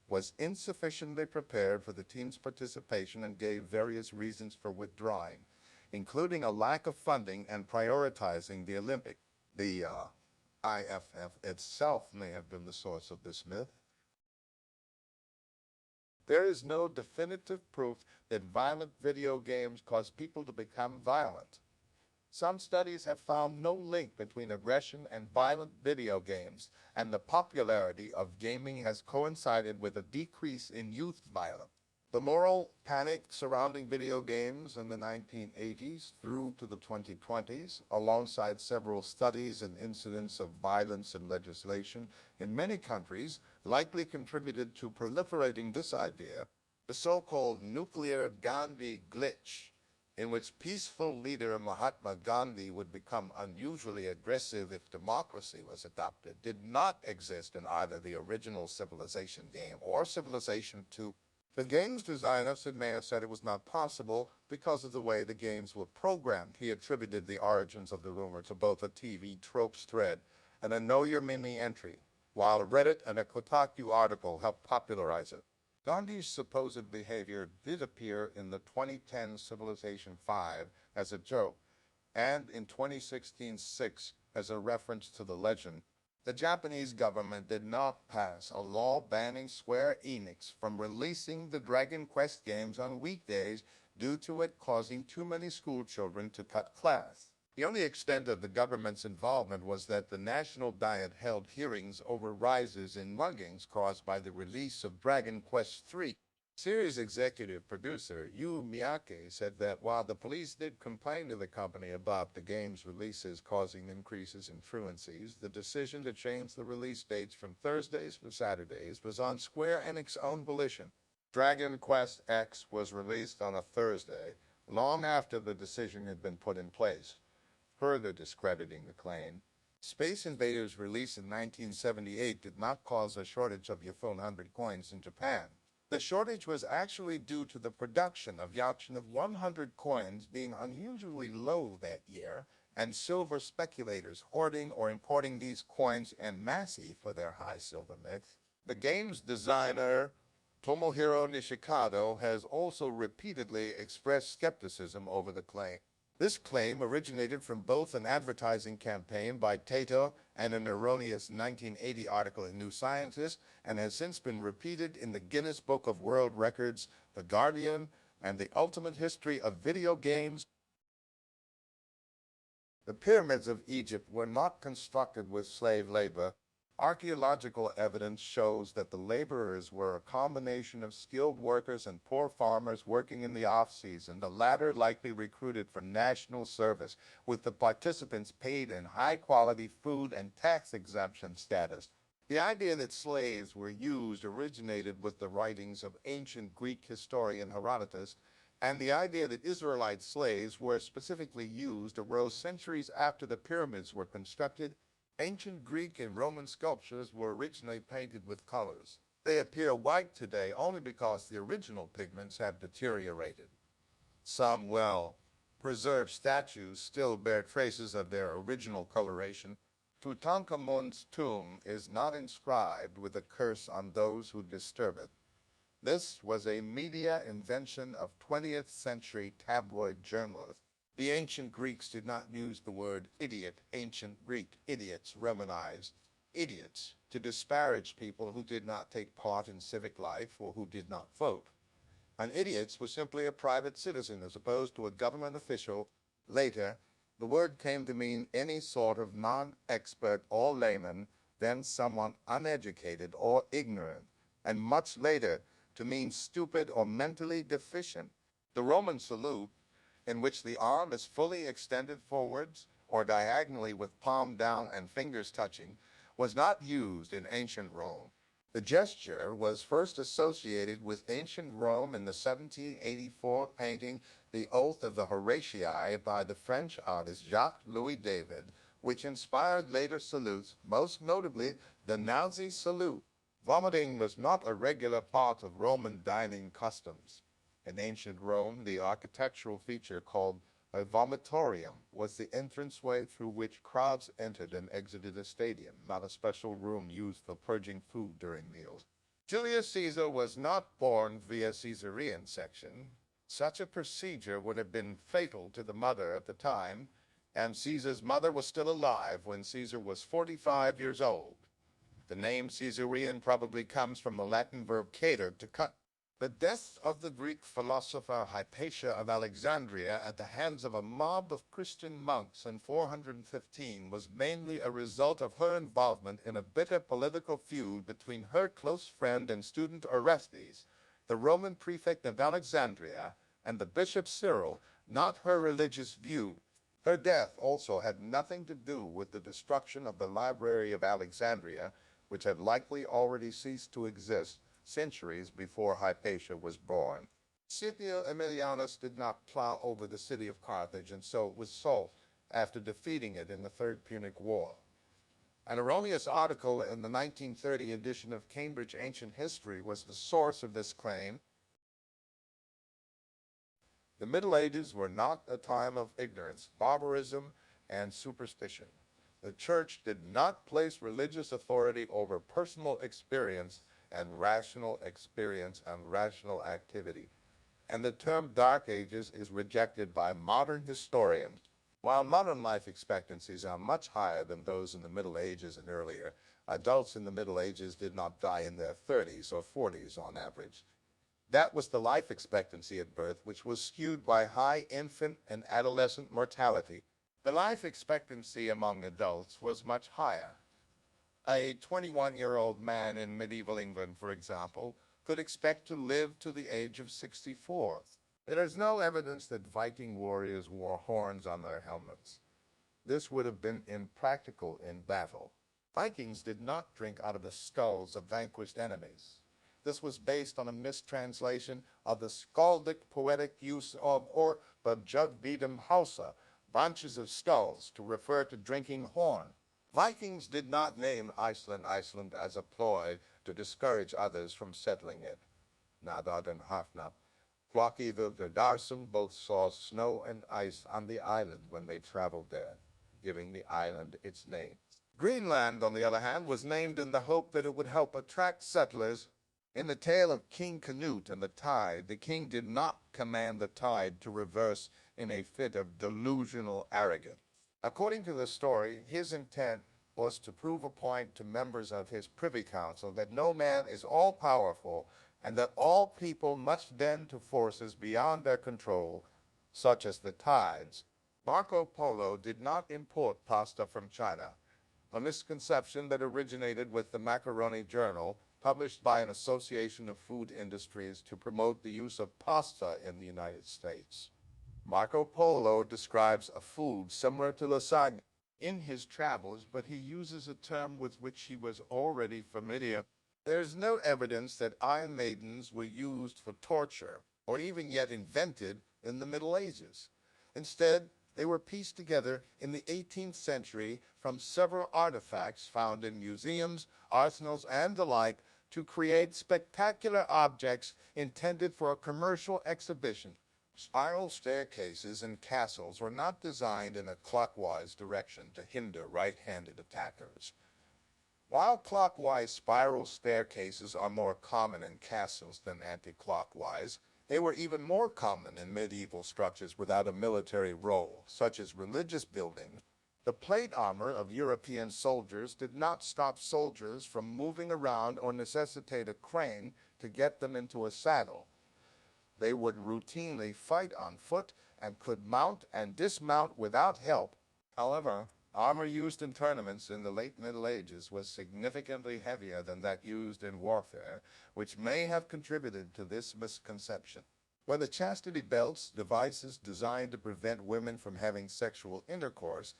was insufficiently prepared for the team's participation and gave various reasons for withdrawing, including a lack of funding and prioritizing the Olympics. The IFF itself may have been the source of this myth. There is no definitive proof that violent video games cause people to become violent. Some studies have found no link between aggression and violent video games, and the popularity of gaming has coincided with a decrease in youth violence. The moral panic surrounding video games in the 1980s through to the 2020s, alongside several studies and incidents of violence and legislation in many countries, likely contributed to proliferating this idea, the so-called nuclear Gandhi glitch, in which peaceful leader Mahatma Gandhi would become unusually aggressive if democracy was adopted, did not exist in either the original Civilization game or Civilization 2. The game's designer may have said it was not possible because of the way the games were programmed. He attributed the origins of the rumor to both a TV tropes thread and a Know Your Mini entry, while Reddit and a Kotaku article helped popularize it. Gandhi's supposed behavior did appear in the 2010 Civilization 5 as a joke, and in 2016-6 as a reference to the legend. The Japanese government did not pass a law banning Square Enix from releasing the Dragon Quest games on weekdays due to it causing too many school children to cut class. The only extent of the government's involvement was that the National Diet held hearings over rises in muggings caused by the release of Dragon Quest III. Series executive producer Yu Miyake said that while the police did complain to the company about the game's releases causing increases in truancies, the decision to change the release dates from Thursdays to Saturdays was on Square Enix's own volition. Dragon Quest X was released on a Thursday, long after the decision had been put in place, further discrediting the claim. Space Invaders, released in 1978, did not cause a shortage of Yafone 100 coins in Japan. The shortage was actually due to the production of Yachin of 100 coins being unusually low that year, and silver speculators hoarding or importing these coins en masse for their high silver mix. The game's designer, Tomohiro Nishikado has also repeatedly expressed skepticism over the claim. This claim originated from both an advertising campaign by Tato and an erroneous 1980 article in New Scientist, and has since been repeated in the Guinness Book of World Records, The Guardian, and The Ultimate History of Video Games. The pyramids of Egypt were not constructed with slave labor. Archaeological evidence shows that the laborers were a combination of skilled workers and poor farmers working in the off-season, the latter likely recruited for national service, with the participants paid in high-quality food and tax exemption status. The idea that slaves were used originated with the writings of ancient Greek historian Herodotus, and the idea that Israelite slaves were specifically used arose centuries after the pyramids were constructed. Ancient Greek and Roman sculptures were originally painted with colors. They appear white today only because the original pigments have deteriorated. Some well-preserved statues still bear traces of their original coloration. Tutankhamun's tomb is not inscribed with a curse on those who disturb it. This was a media invention of 20th century tabloid journalists. The ancient Greeks did not use the word idiot. Ancient Greek idiots, Romanized idiots, to disparage people who did not take part in civic life or who did not vote. An idiot was simply a private citizen as opposed to a government official. Later, the word came to mean any sort of non-expert or layman, then someone uneducated or ignorant, and much later to mean stupid or mentally deficient. The Roman salute, in which the arm is fully extended forwards or diagonally with palm down and fingers touching, was not used in ancient Rome. The gesture was first associated with ancient Rome in the 1784 painting The Oath of the Horatii by the French artist Jacques-Louis David, which inspired later salutes, most notably the Nazi salute. Vomiting was not a regular part of Roman dining customs. In ancient Rome, the architectural feature called a vomitorium was the entranceway through which crowds entered and exited a stadium, not a special room used for purging food during meals. Julius Caesar was not born via Caesarean section. Such a procedure would have been fatal to the mother at the time, and Caesar's mother was still alive when Caesar was 45 years old. The name Caesarean probably comes from the Latin verb cater, to cut. The death of the Greek philosopher Hypatia of Alexandria at the hands of a mob of Christian monks in 415 was mainly a result of her involvement in a bitter political feud between her close friend and student Orestes, the Roman prefect of Alexandria, and the bishop Cyril, not her religious view. Her death also had nothing to do with the destruction of the Library of Alexandria, which had likely already ceased to exist centuries before Hypatia was born. Scipio Aemilianus did not plow over the city of Carthage, and so it was sold after defeating it in the Third Punic War. An erroneous article in the 1930 edition of Cambridge Ancient History was the source of this claim. The Middle Ages were not a time of ignorance, barbarism, and superstition. The Church did not place religious authority over personal experience and rational activity. And the term Dark Ages is rejected by modern historians. While modern life expectancies are much higher than those in the Middle Ages and earlier, adults in the Middle Ages did not die in their 30s or 40s on average. That was the life expectancy at birth, which was skewed by high infant and adolescent mortality. The life expectancy among adults was much higher. A 21-year-old man in medieval England, for example, could expect to live to the age of 64. There is no evidence that Viking warriors wore horns on their helmets. This would have been impractical in battle. Vikings did not drink out of the skulls of vanquished enemies. This was based on a mistranslation of the skaldic poetic use of Jugvidum Hausa, bunches of skulls, to refer to drinking horn. Vikings did not name Iceland as a ploy to discourage others from settling it. Nadad and Hafnap, Quakiva the Darsum both saw snow and ice on the island when they traveled there, giving the island its name. Greenland, on the other hand, was named in the hope that it would help attract settlers. In the tale of King Canute and the tide, the king did not command the tide to reverse in a fit of delusional arrogance. According to the story, his intent was to prove a point to members of his privy council that no man is all-powerful and that all people must bend to forces beyond their control, such as the tides. Marco Polo did not import pasta from China, a misconception that originated with the Macaroni Journal, published by an association of food industries to promote the use of pasta in the United States. Marco Polo describes a food similar to lasagna in his travels, but he uses a term with which he was already familiar. There's no evidence that Iron Maidens were used for torture or even yet invented in the Middle Ages. Instead, they were pieced together in the 18th century from several artifacts found in museums, arsenals, and the like to create spectacular objects intended for a commercial exhibition. Spiral staircases and castles were not designed in a clockwise direction to hinder right-handed attackers. While clockwise spiral staircases are more common in castles than anti-clockwise, they were even more common in medieval structures without a military role, such as religious buildings. The plate armor of European soldiers did not stop soldiers from moving around or necessitate a crane to get them into a saddle. They would routinely fight on foot and could mount and dismount without help. However, armor used in tournaments in the late Middle Ages was significantly heavier than that used in warfare, which may have contributed to this misconception. Whether chastity belts, devices designed to prevent women from having sexual intercourse,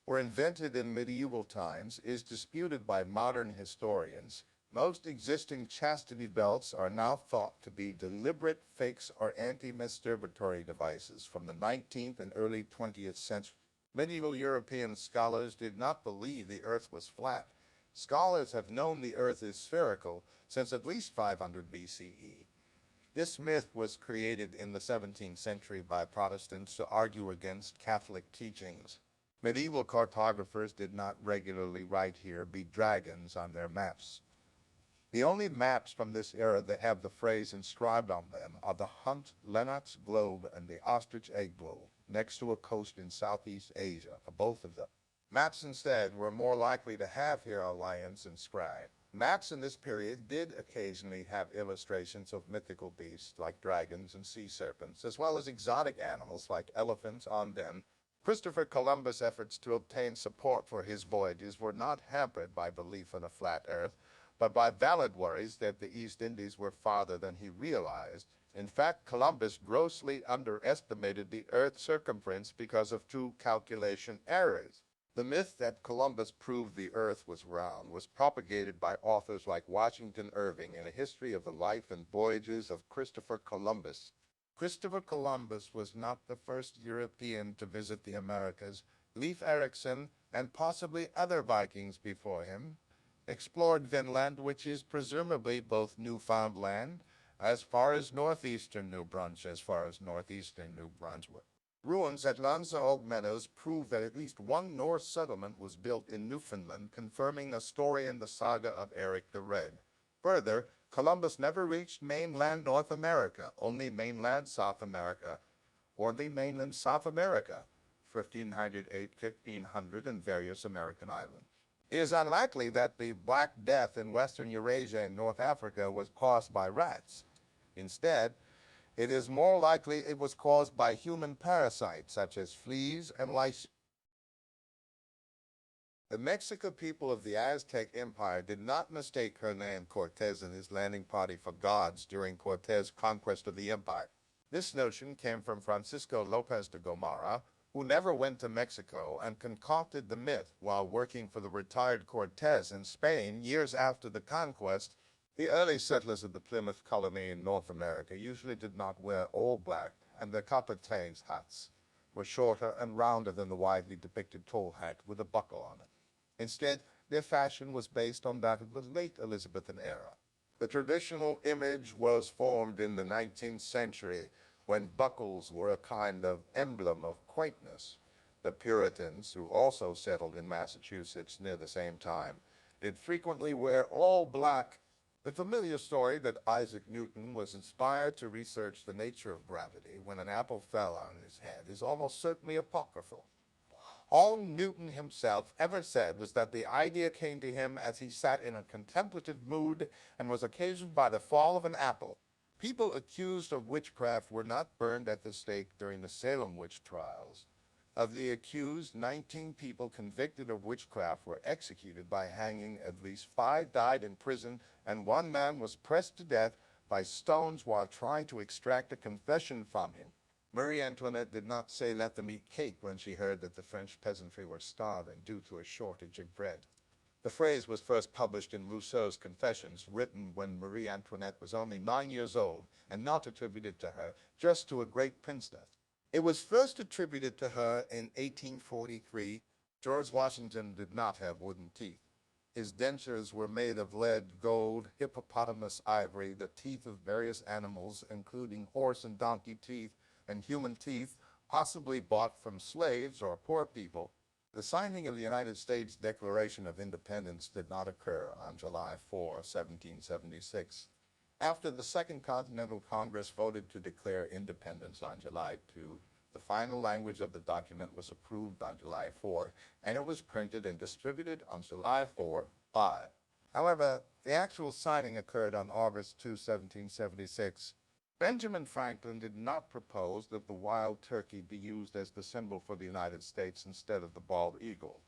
were invented in medieval times is disputed by modern historians. Most existing chastity belts are now thought to be deliberate fakes or anti-masturbatory devices from the 19th and early 20th century. Medieval European scholars did not believe the Earth was flat. Scholars have known the Earth is spherical since at least 500 BCE. This myth was created in the 17th century by Protestants to argue against Catholic teachings. Medieval cartographers did not regularly write "here be dragons" on their maps. The only maps from this era that have the phrase inscribed on them are the Hunt Lennox globe and the Ostrich egg globe, next to a coast in Southeast Asia, both of them. Maps instead were more likely to have hero lions inscribed. Maps in this period did occasionally have illustrations of mythical beasts like dragons and sea serpents, as well as exotic animals like elephants on them. Christopher Columbus' efforts to obtain support for his voyages were not hampered by belief in a flat Earth, but by valid worries that the East Indies were farther than he realized. In fact, Columbus grossly underestimated the Earth's circumference because of two calculation errors. The myth that Columbus proved the Earth was round was propagated by authors like Washington Irving in A History of the Life and Voyages of Christopher Columbus. Christopher Columbus was not the first European to visit the Americas. Leif Erikson, and possibly other Vikings before him, explored Vinland, which is presumably both Newfoundland, as far as northeastern New Brunswick. Ruins at Lanzarote Meadows prove that at least one Norse settlement was built in Newfoundland, confirming a story in the saga of Eric the Red. Further, Columbus never reached mainland North America, only mainland South America, or the mainland South America, 1500 and various American islands. It is unlikely that the Black Death in Western Eurasia and North Africa was caused by rats. Instead, it is more likely it was caused by human parasites such as fleas and lice. The Mexican people of the Aztec Empire did not mistake Hernan Cortés and his landing party for gods during Cortés' conquest of the empire. This notion came from Francisco López de Gomara, who never went to Mexico and concocted the myth while working for the retired Cortés in Spain years after the conquest. The early settlers of the Plymouth colony in North America usually did not wear all black, and their Capitane's hats were shorter and rounder than the widely depicted tall hat with a buckle on it. Instead, their fashion was based on that of the late Elizabethan era. The traditional image was formed in the 19th century, when buckles were a kind of emblem of quaintness. The Puritans, who also settled in Massachusetts near the same time, did frequently wear all black. The familiar story that Isaac Newton was inspired to research the nature of gravity when an apple fell on his head is almost certainly apocryphal. All Newton himself ever said was that the idea came to him as he sat in a contemplative mood and was occasioned by the fall of an apple. People accused of witchcraft were not burned at the stake during the Salem witch trials. Of the accused, 19 people convicted of witchcraft were executed by hanging, at least 5 died in prison, and 1 man was pressed to death by stones while trying to extract a confession from him. Marie Antoinette did not say let them eat cake when she heard that the French peasantry were starving due to a shortage of bread. The phrase was first published in Rousseau's Confessions, written when Marie Antoinette was only 9 years old, and not attributed to her, just to a great princess. It was first attributed to her in 1843. George Washington did not have wooden teeth. His dentures were made of lead, gold, hippopotamus ivory, the teeth of various animals, including horse and donkey teeth, and human teeth, possibly bought from slaves or poor people. The signing of the United States Declaration of Independence did not occur on July 4, 1776. After the Second Continental Congress voted to declare independence on July 2, the final language of the document was approved on July 4, and it was printed and distributed on July 4, 5. However, the actual signing occurred on August 2, 1776. Benjamin Franklin did not propose that the wild turkey be used as the symbol for the United States instead of the bald eagle.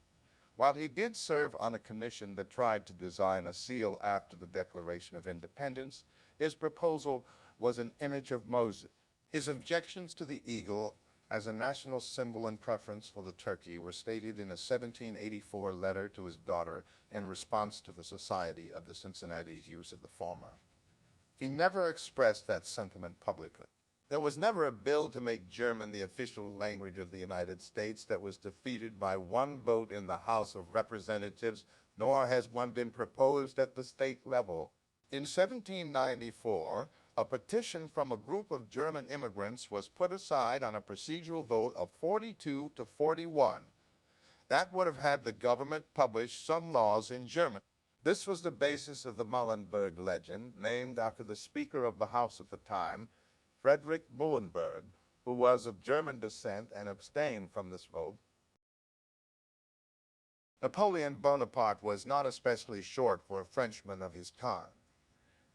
While he did serve on a commission that tried to design a seal after the Declaration of Independence, his proposal was an image of Moses. His objections to the eagle as a national symbol and preference for the turkey were stated in a 1784 letter to his daughter in response to the Society of the Cincinnati's use of the former. He never expressed that sentiment publicly. There was never a bill to make German the official language of the United States that was defeated by 1 vote in the House of Representatives, nor has one been proposed at the state level. In 1794, a petition from a group of German immigrants was put aside on a procedural vote of 42 to 41. That would have had the government publish some laws in German. This was the basis of the Muhlenberg legend, named after the Speaker of the House at the time, Friedrich Muhlenberg, who was of German descent and abstained from this vote. Napoleon Bonaparte was not especially short for a Frenchman of his time.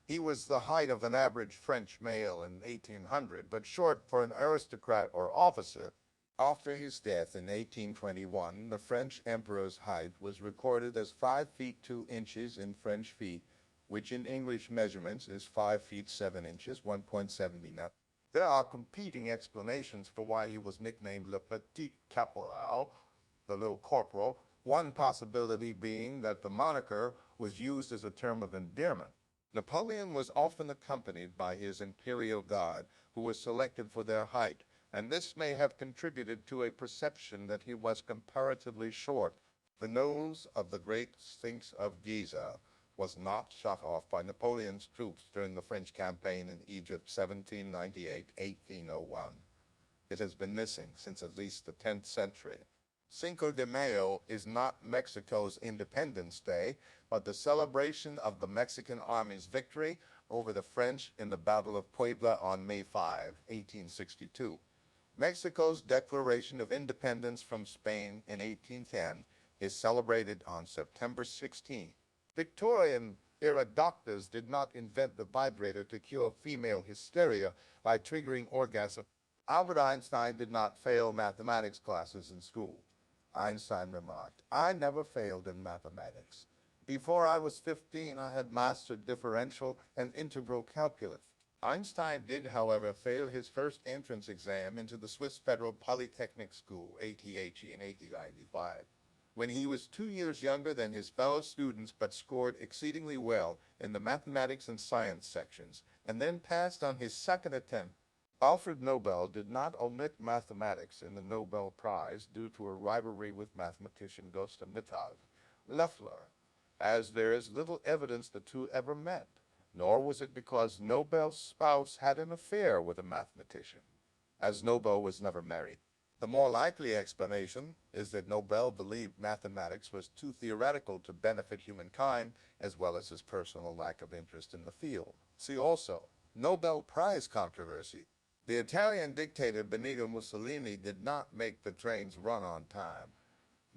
He was the height of an average French male in 1800, but short for an aristocrat or officer. After his death in 1821, the French emperor's height was recorded as 5 feet 2 inches in French feet, which in English measurements is 5 feet 7 inches, 1.7 meters. There are competing explanations for why he was nicknamed Le Petit Caporal, the Little Corporal, one possibility being that the moniker was used as a term of endearment. Napoleon was often accompanied by his imperial guard, who was selected for their height, and this may have contributed to a perception that he was comparatively short. The nose of the great Sphinx of Giza was not shot off by Napoleon's troops during the French campaign in Egypt 1798-1801. It has been missing since at least the 10th century. Cinco de Mayo is not Mexico's Independence Day, but the celebration of the Mexican Army's victory over the French in the Battle of Puebla on May 5, 1862. Mexico's declaration of independence from Spain in 1810 is celebrated on September 16. Victorian-era doctors did not invent the vibrator to cure female hysteria by triggering orgasm. Albert Einstein did not fail mathematics classes in school. Einstein remarked, "I never failed in mathematics. Before I was 15, I had mastered differential and integral calculus." Einstein did, however, fail his first entrance exam into the Swiss Federal Polytechnic School, ATHE, in 1895, when he was 2 years younger than his fellow students but scored exceedingly well in the mathematics and science sections, and then passed on his second attempt. Alfred Nobel did not omit mathematics in the Nobel Prize due to a rivalry with mathematician Gustav Leffler, as there is little evidence the two ever met, nor was it because Nobel's spouse had an affair with a mathematician, as Nobel was never married. The more likely explanation is that Nobel believed mathematics was too theoretical to benefit humankind, as well as his personal lack of interest in the field. See also, Nobel Prize controversy. The Italian dictator Benito Mussolini did not make the trains run on time.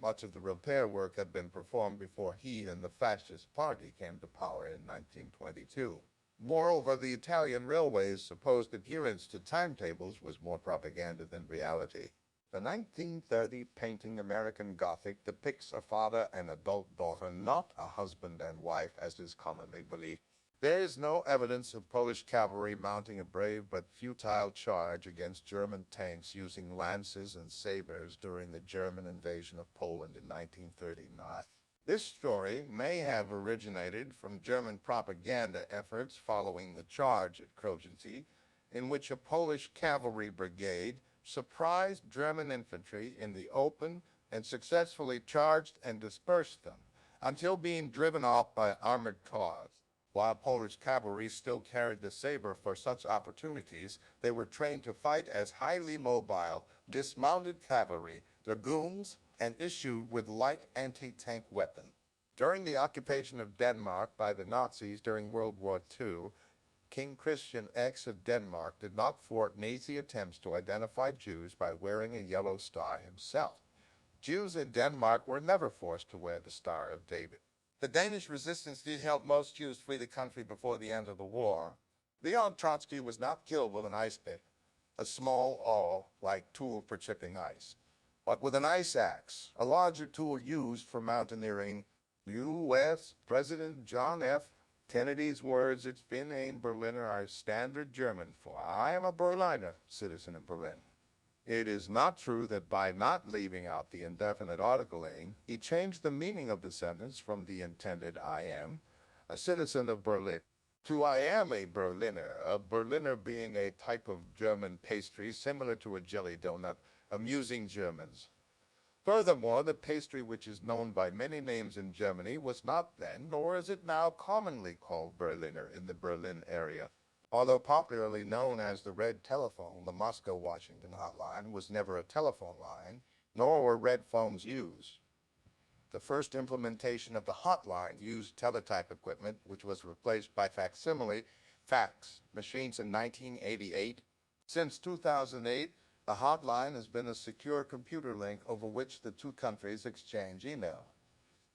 Much of the repair work had been performed before he and the Fascist Party came to power in 1922. Moreover, the Italian railways' supposed adherence to timetables was more propaganda than reality. The 1930 painting American Gothic depicts a father and adult daughter, not a husband and wife, as is commonly believed. There is no evidence of Polish cavalry mounting a brave but futile charge against German tanks using lances and sabers during the German invasion of Poland in 1939. This story may have originated from German propaganda efforts following the charge at Krojanci, in which a Polish cavalry brigade surprised German infantry in the open and successfully charged and dispersed them, until being driven off by armored cars. While Polish cavalry still carried the saber for such opportunities, they were trained to fight as highly mobile, dismounted cavalry, dragoons, and issued with light anti-tank weapons. During the occupation of Denmark by the Nazis during World War II, King Christian X of Denmark did not thwart Nazi attempts to identify Jews by wearing a yellow star himself. Jews in Denmark were never forced to wear the Star of David. The Danish resistance did help most Jews flee the country before the end of the war. Leon Trotsky was not killed with an ice pick, a small awl-like tool for chipping ice, but with an ice axe, a larger tool used for mountaineering. U.S. President John F. Kennedy's words, "Ich bin ein Berliner," are standard German for "I am a Berliner, citizen of Berlin." It is not true that by not leaving out the indefinite article "ein," he changed the meaning of the sentence from the intended "I am a citizen of Berlin" to "I am a Berliner being a type of German pastry similar to a jelly donut, amusing Germans. Furthermore, the pastry, which is known by many names in Germany, was not then, nor is it now, commonly called Berliner in the Berlin area. Although popularly known as the Red Telephone, the Moscow-Washington hotline was never a telephone line, nor were red phones used. The first implementation of the hotline used teletype equipment, which was replaced by facsimile fax machines in 1988. Since 2008, the hotline has been a secure computer link over which the two countries exchange email.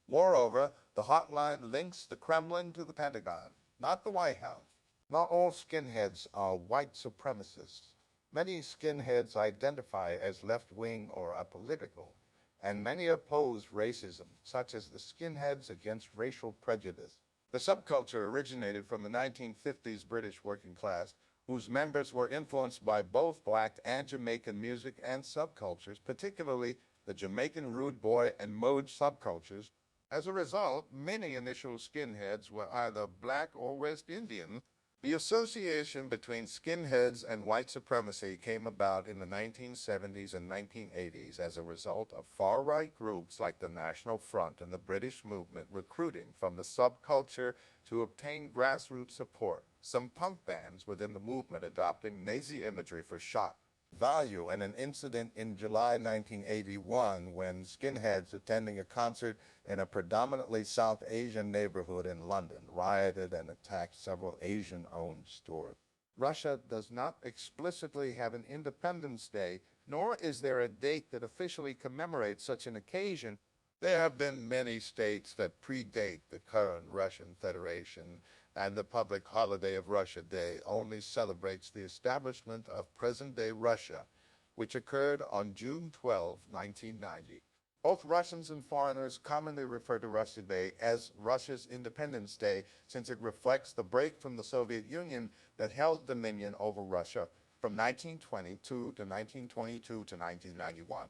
Moreover, the hotline links the Kremlin to the Pentagon, not the White House. Not all skinheads are white supremacists. Many skinheads identify as left-wing or apolitical, and many oppose racism, such as the Skinheads Against Racial Prejudice. The subculture originated from the 1950s British working class, whose members were influenced by both black and Jamaican music and subcultures, particularly the Jamaican rude boy and mode subcultures. As a result, many initial skinheads were either black or West Indian. The association between skinheads and white supremacy came about in the 1970s and 1980s as a result of far-right groups like the National Front and the British movement recruiting from the subculture to obtain grassroots support. Some punk bands within the movement adopting Nazi imagery for shock value, and an incident in July 1981 when skinheads attending a concert in a predominantly South Asian neighborhood in London rioted and attacked several Asian-owned stores. Russia does not explicitly have an Independence Day, nor is there a date that officially commemorates such an occasion. There have been many states that predate the current Russian Federation, and the public holiday of Russia Day only celebrates the establishment of present-day Russia, which occurred on June 12, 1990. Both Russians and foreigners commonly refer to Russia Day as Russia's Independence Day, since it reflects the break from the Soviet Union that held dominion over Russia from 1922 to 1922 to 1991.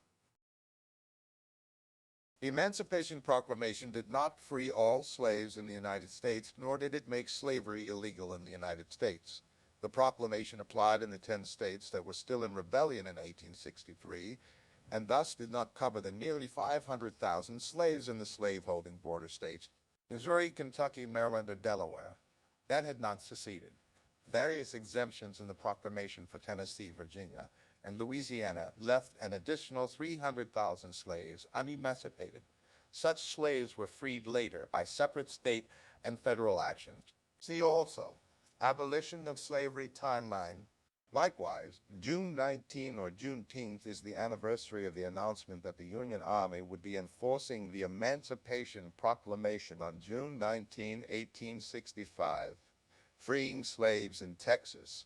The Emancipation Proclamation did not free all slaves in the United States, nor did it make slavery illegal in the United States. The proclamation applied in the 10 states that were still in rebellion in 1863, and thus did not cover the nearly 500,000 slaves in the slave-holding border states, Missouri, Kentucky, Maryland, or Delaware, that had not seceded. Various exemptions in the proclamation for Tennessee, Virginia, and Louisiana left an additional 300,000 slaves unemancipated. Such slaves were freed later by separate state and federal actions. See also, abolition of slavery timeline. Likewise, June 19 or Juneteenth is the anniversary of the announcement that the Union Army would be enforcing the Emancipation Proclamation on June 19, 1865, freeing slaves in Texas,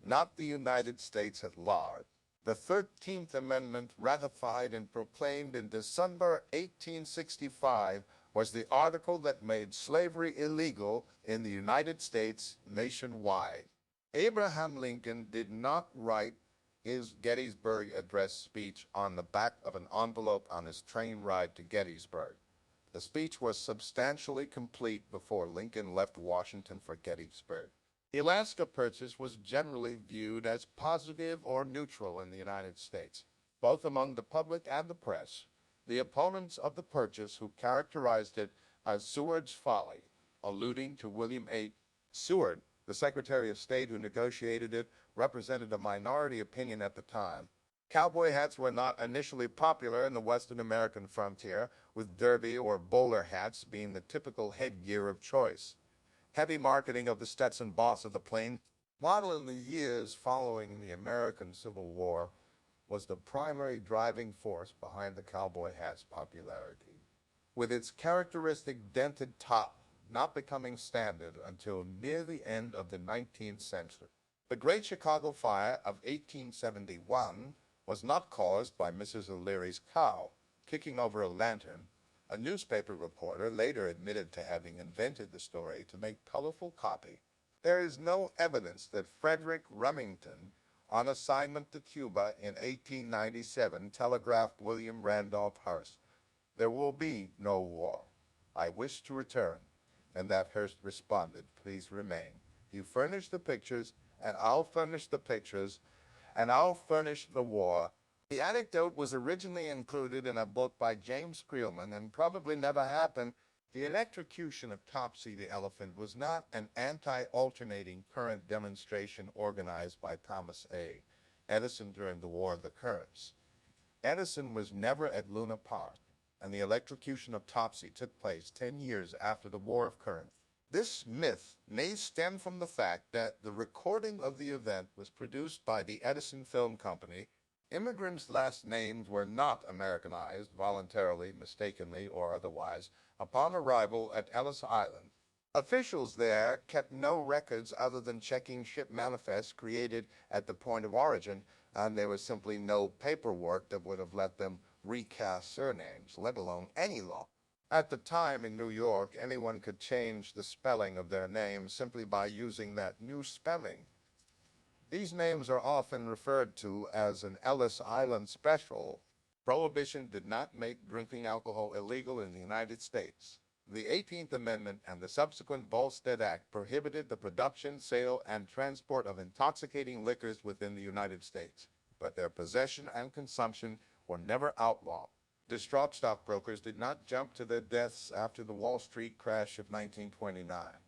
not the United States at large. The 13th Amendment, ratified and proclaimed in December 1865, was the article that made slavery illegal in the United States nationwide. Abraham Lincoln did not write his Gettysburg Address speech on the back of an envelope on his train ride to Gettysburg. The speech was substantially complete before Lincoln left Washington for Gettysburg. The Alaska Purchase was generally viewed as positive or neutral in the United States, both among the public and the press. The opponents of the purchase who characterized it as Seward's folly, alluding to William A. Seward, the Secretary of State who negotiated it, represented a minority opinion at the time. Cowboy hats were not initially popular in the Western American frontier, with derby or bowler hats being the typical headgear of choice. Heavy marketing of the Stetson boss of the plane model in the years following the American Civil War was the primary driving force behind the cowboy hat's popularity, with its characteristic dented top not becoming standard until near the end of the 19th century. The Great Chicago Fire of 1871 was not caused by Mrs. O'Leary's cow kicking over a lantern. A newspaper reporter later admitted to having invented the story to make colorful copy. There is no evidence that Frederick Remington, on assignment to Cuba in 1897, telegraphed William Randolph Hearst, "There will be no war. I wish to return." And that Hearst responded, "Please remain. You furnish the pictures, and I'll furnish the pictures, and I'll furnish the war." The anecdote was originally included in a book by James Creelman and probably never happened. The electrocution of Topsy the elephant was not an anti-alternating current demonstration organized by Thomas A. Edison during the War of the Currents. Edison was never at Luna Park, and the electrocution of Topsy took place 10 years after the War of Currents. This myth may stem from the fact that the recording of the event was produced by the Edison Film Company. Immigrants' last names were not Americanized voluntarily, mistakenly, or otherwise upon arrival at Ellis Island. Officials there kept no records other than checking ship manifests created at the point of origin, and there was simply no paperwork that would have let them recast surnames, let alone any law. At the time in New York, anyone could change the spelling of their name simply by using that new spelling. These names are often referred to as an Ellis Island special. Prohibition did not make drinking alcohol illegal in the United States. The 18th Amendment and the subsequent Volstead Act prohibited the production, sale, and transport of intoxicating liquors within the United States, but their possession and consumption were never outlawed. Distraught stockbrokers did not jump to their deaths after the Wall Street crash of 1929.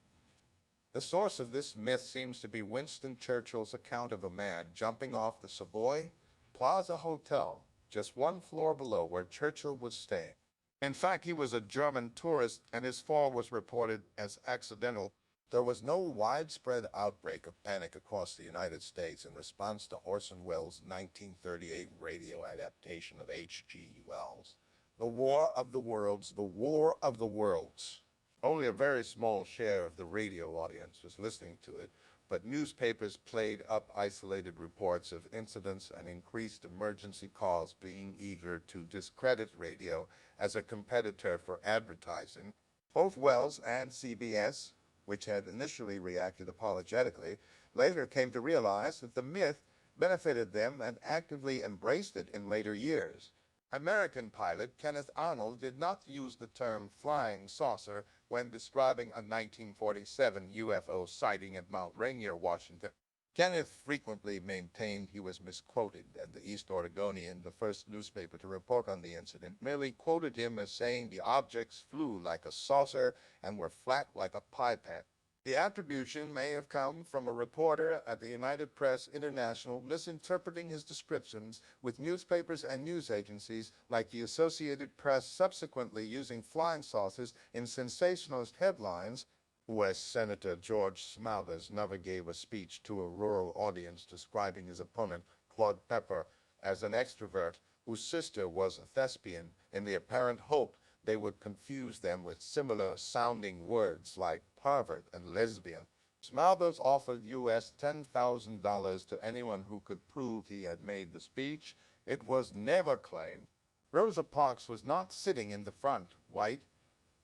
The source of this myth seems to be Winston Churchill's account of a man jumping off the Savoy Plaza Hotel, just one floor below where Churchill was staying. In fact, he was a German tourist, and his fall was reported as accidental. There was no widespread outbreak of panic across the United States in response to Orson Welles' 1938 radio adaptation of H.G. Wells' The War of the Worlds, The War of the Worlds. Only a very small share of the radio audience was listening to it, but newspapers played up isolated reports of incidents and increased emergency calls, being eager to discredit radio as a competitor for advertising. Both Wells and CBS, which had initially reacted apologetically, later came to realize that the myth benefited them and actively embraced it in later years. American pilot Kenneth Arnold did not use the term flying saucer when describing a 1947 UFO sighting at Mount Rainier, Washington. Kenneth frequently maintained he was misquoted, and the East Oregonian, the first newspaper to report on the incident, merely quoted him as saying the objects flew like a saucer and were flat like a pie pan. The attribution may have come from a reporter at the United Press International misinterpreting his descriptions, with newspapers and news agencies like the Associated Press subsequently using flying saucers in sensationalist headlines. U.S. Senator George Smathers never gave a speech to a rural audience describing his opponent, Claude Pepper, as an extrovert whose sister was a thespian, in the apparent hope they would confuse them with similar sounding words like pervert and lesbian. Smathers offered U.S. $10,000 to anyone who could prove he had made the speech. It was never claimed. Rosa Parks was not sitting in the front, white,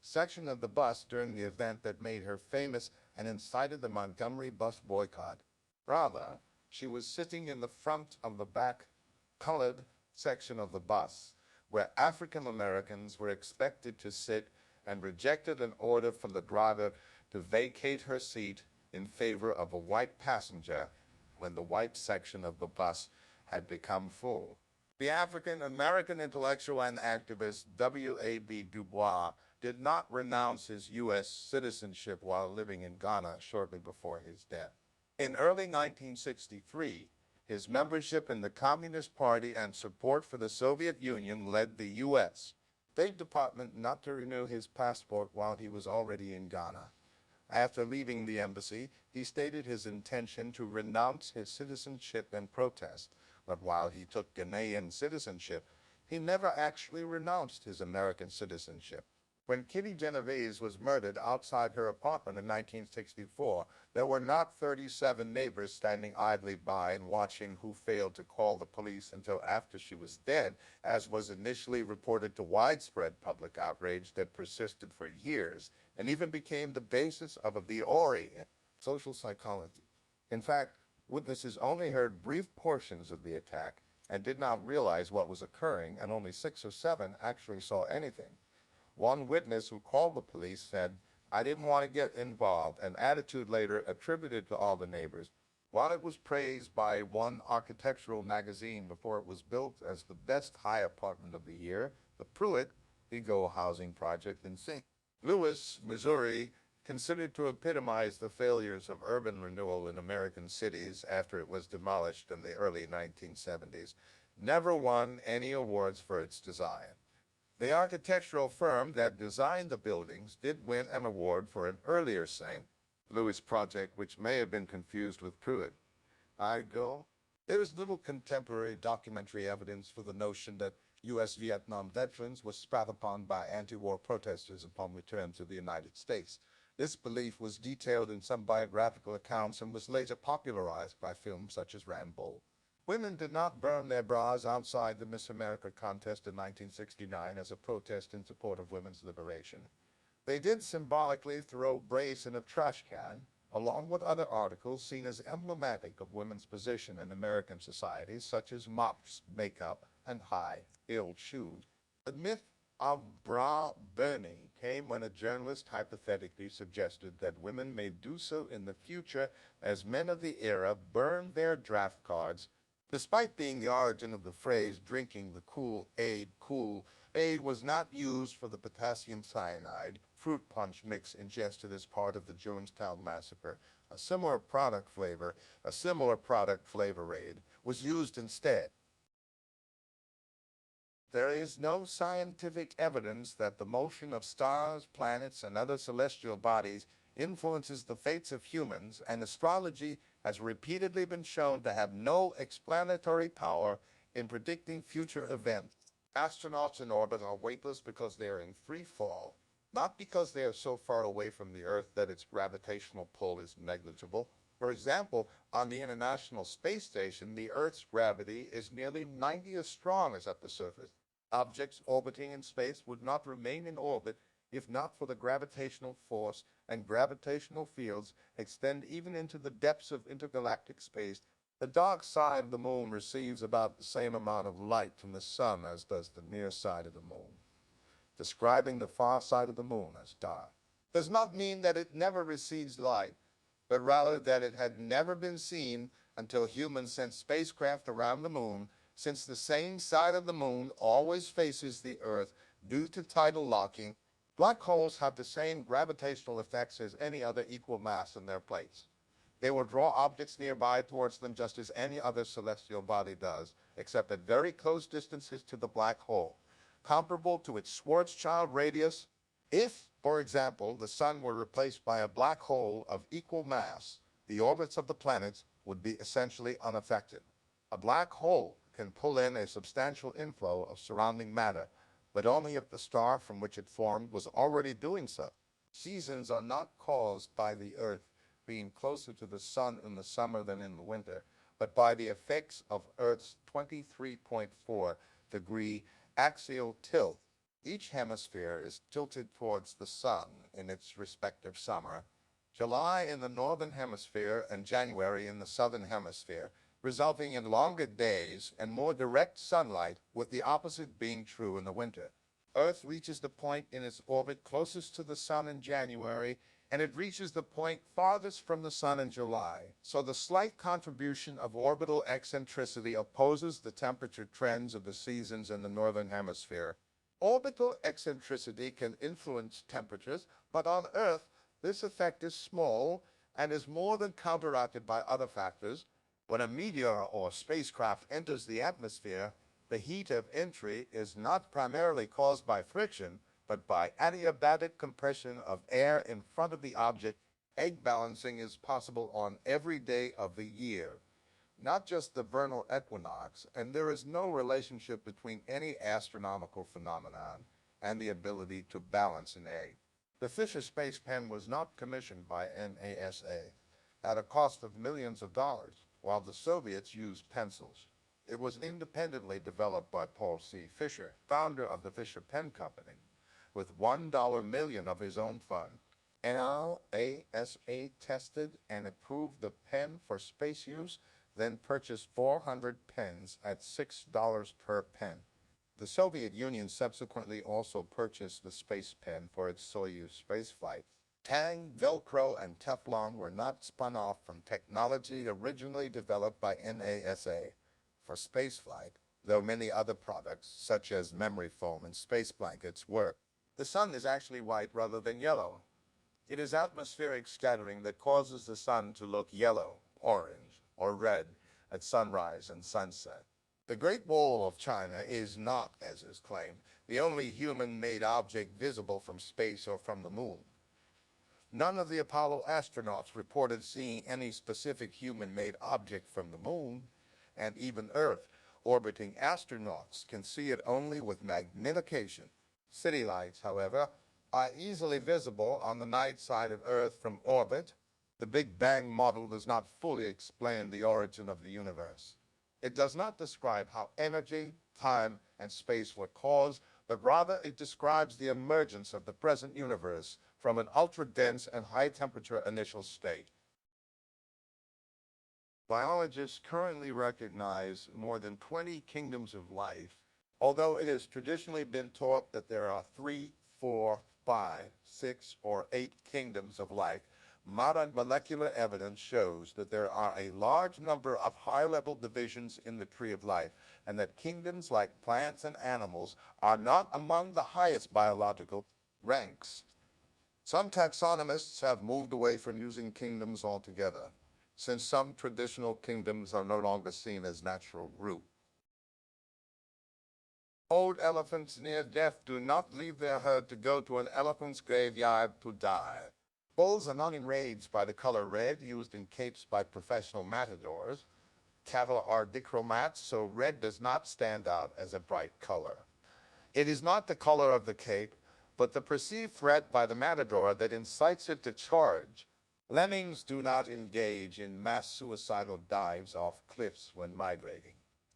section of the bus during the event that made her famous and incited the Montgomery bus boycott. Rather, she was sitting in the front of the back, colored section of the bus, where African Americans were expected to sit, and rejected an order from the driver to vacate her seat in favor of a white passenger when the white section of the bus had become full. The African American intellectual and activist W.A.B. Du Bois did not renounce his U.S. citizenship while living in Ghana shortly before his death. In early 1963, his membership in the Communist Party and support for the Soviet Union led the U.S. State Department not to renew his passport while he was already in Ghana. After leaving the embassy, he stated his intention to renounce his citizenship in protest, but while he took Ghanaian citizenship, he never actually renounced his American citizenship. When Kitty Genovese was murdered outside her apartment in 1964, there were not 37 neighbors standing idly by and watching who failed to call the police until after she was dead, as was initially reported to widespread public outrage that persisted for years and even became the basis of a theory in social psychology. In fact, witnesses only heard brief portions of the attack and did not realize what was occurring, and only 6 or 7 actually saw anything. One witness who called the police said, "I didn't want to get involved," an attitude later attributed to all the neighbors. While it was praised by one architectural magazine before it was built as the best high apartment of the year, the Pruitt Ego Housing Project in St. Louis, Missouri, considered to epitomize the failures of urban renewal in American cities after it was demolished in the early 1970s, never won any awards for its design. The architectural firm that designed the buildings did win an award for an earlier St. Louis project, which may have been confused with Pruitt. There is little contemporary documentary evidence for the notion that U.S. Vietnam veterans were spat upon by anti-war protesters upon return to the United States. This belief was detailed in some biographical accounts and was later popularized by films such as Rambo. Women did not burn their bras outside the Miss America contest in 1969 as a protest in support of women's liberation. They did symbolically throw Brace in a trash can, along with other articles seen as emblematic of women's position in American society, such as mops, makeup, and high-heeled shoes. The myth of bra burning came when a journalist hypothetically suggested that women may do so in the future as men of the era burned their draft cards. Despite being the origin of the phrase drinking the Kool-Aid was not used for the potassium cyanide fruit punch mix ingested as part of the Jonestown Massacre. A similar product flavorade, was used instead. There is no scientific evidence that the motion of stars, planets, and other celestial bodies influences the fates of humans, and astrology has repeatedly been shown to have no explanatory power in predicting future events. Astronauts in orbit are weightless because they are in free fall, not because they are so far away from the Earth that its gravitational pull is negligible. For example, on the International Space Station, the Earth's gravity is nearly 90 as strong as at the surface. Objects orbiting in space would not remain in orbit if not for the gravitational force, and gravitational fields extend even into the depths of intergalactic space. The dark side of the moon receives about the same amount of light from the sun as does the near side of the moon. Describing the far side of the moon as dark does not mean that it never receives light, but rather that it had never been seen until humans sent spacecraft around the moon, since the same side of the moon always faces the Earth due to tidal locking. Black holes have the same gravitational effects as any other equal mass in their place. They will draw objects nearby towards them just as any other celestial body does, except at very close distances to the black hole, comparable to its Schwarzschild radius. If, for example, the sun were replaced by a black hole of equal mass, the orbits of the planets would be essentially unaffected. A black hole can pull in a substantial inflow of surrounding matter, but only if the star from which it formed was already doing so. Seasons are not caused by the Earth being closer to the sun in the summer than in the winter, but by the effects of Earth's 23.4-degree axial tilt. Each hemisphere is tilted towards the sun in its respective summer. July in the northern hemisphere and January in the southern hemisphere, resulting in longer days and more direct sunlight, with the opposite being true in the winter. Earth reaches the point in its orbit closest to the sun in January, and it reaches the point farthest from the sun in July. So the slight contribution of orbital eccentricity opposes the temperature trends of the seasons in the northern hemisphere. Orbital eccentricity can influence temperatures, but on Earth, this effect is small and is more than counteracted by other factors. When a meteor or spacecraft enters the atmosphere, the heat of entry is not primarily caused by friction, but by adiabatic compression of air in front of the object. Egg balancing is possible on every day of the year, not just the vernal equinox, and there is no relationship between any astronomical phenomenon and the ability to balance an egg. The Fisher space pen was not commissioned by NASA at a cost of millions of dollars, while the Soviets used pencils. It was independently developed by Paul C. Fisher, founder of the Fisher Pen Company, with $1 million of his own funds. NASA tested and approved the pen for space use, then purchased 400 pens at $6 per pen. The Soviet Union subsequently also purchased the space pen for its Soyuz spaceflight. Tang, Velcro, and Teflon were not spun off from technology originally developed by NASA for spaceflight, though many other products, such as memory foam and space blankets, were. The sun is actually white rather than yellow. It is atmospheric scattering that causes the sun to look yellow, orange, or red at sunrise and sunset. The Great Wall of China is not, as is claimed, the only human-made object visible from space or from the moon. None of the Apollo astronauts reported seeing any specific human-made object from the moon, and even Earth-orbiting astronauts can see it only with magnification. City lights, however, are easily visible on the night side of Earth from orbit. The Big Bang model does not fully explain the origin of the universe. It does not describe how energy, time, and space were caused, but rather it describes the emergence of the present universe from an ultra-dense and high-temperature initial state. Biologists currently recognize more than 20 kingdoms of life, although it has traditionally been taught that there are 3, 4, 5, 6, or 8 kingdoms of life. Modern molecular evidence shows that there are a large number of high-level divisions in the tree of life, and that kingdoms like plants and animals are not among the highest biological ranks. Some taxonomists have moved away from using kingdoms altogether, since some traditional kingdoms are no longer seen as natural groups. Old elephants near death do not leave their herd to go to an elephant's graveyard to die. Bulls are not enraged by the color red used in capes by professional matadors. Cattle are dichromats, so red does not stand out as a bright color. It is not the color of the cape, but the perceived threat by the matador that incites it to charge. Lemmings do not engage in mass suicidal dives off cliffs when migrating.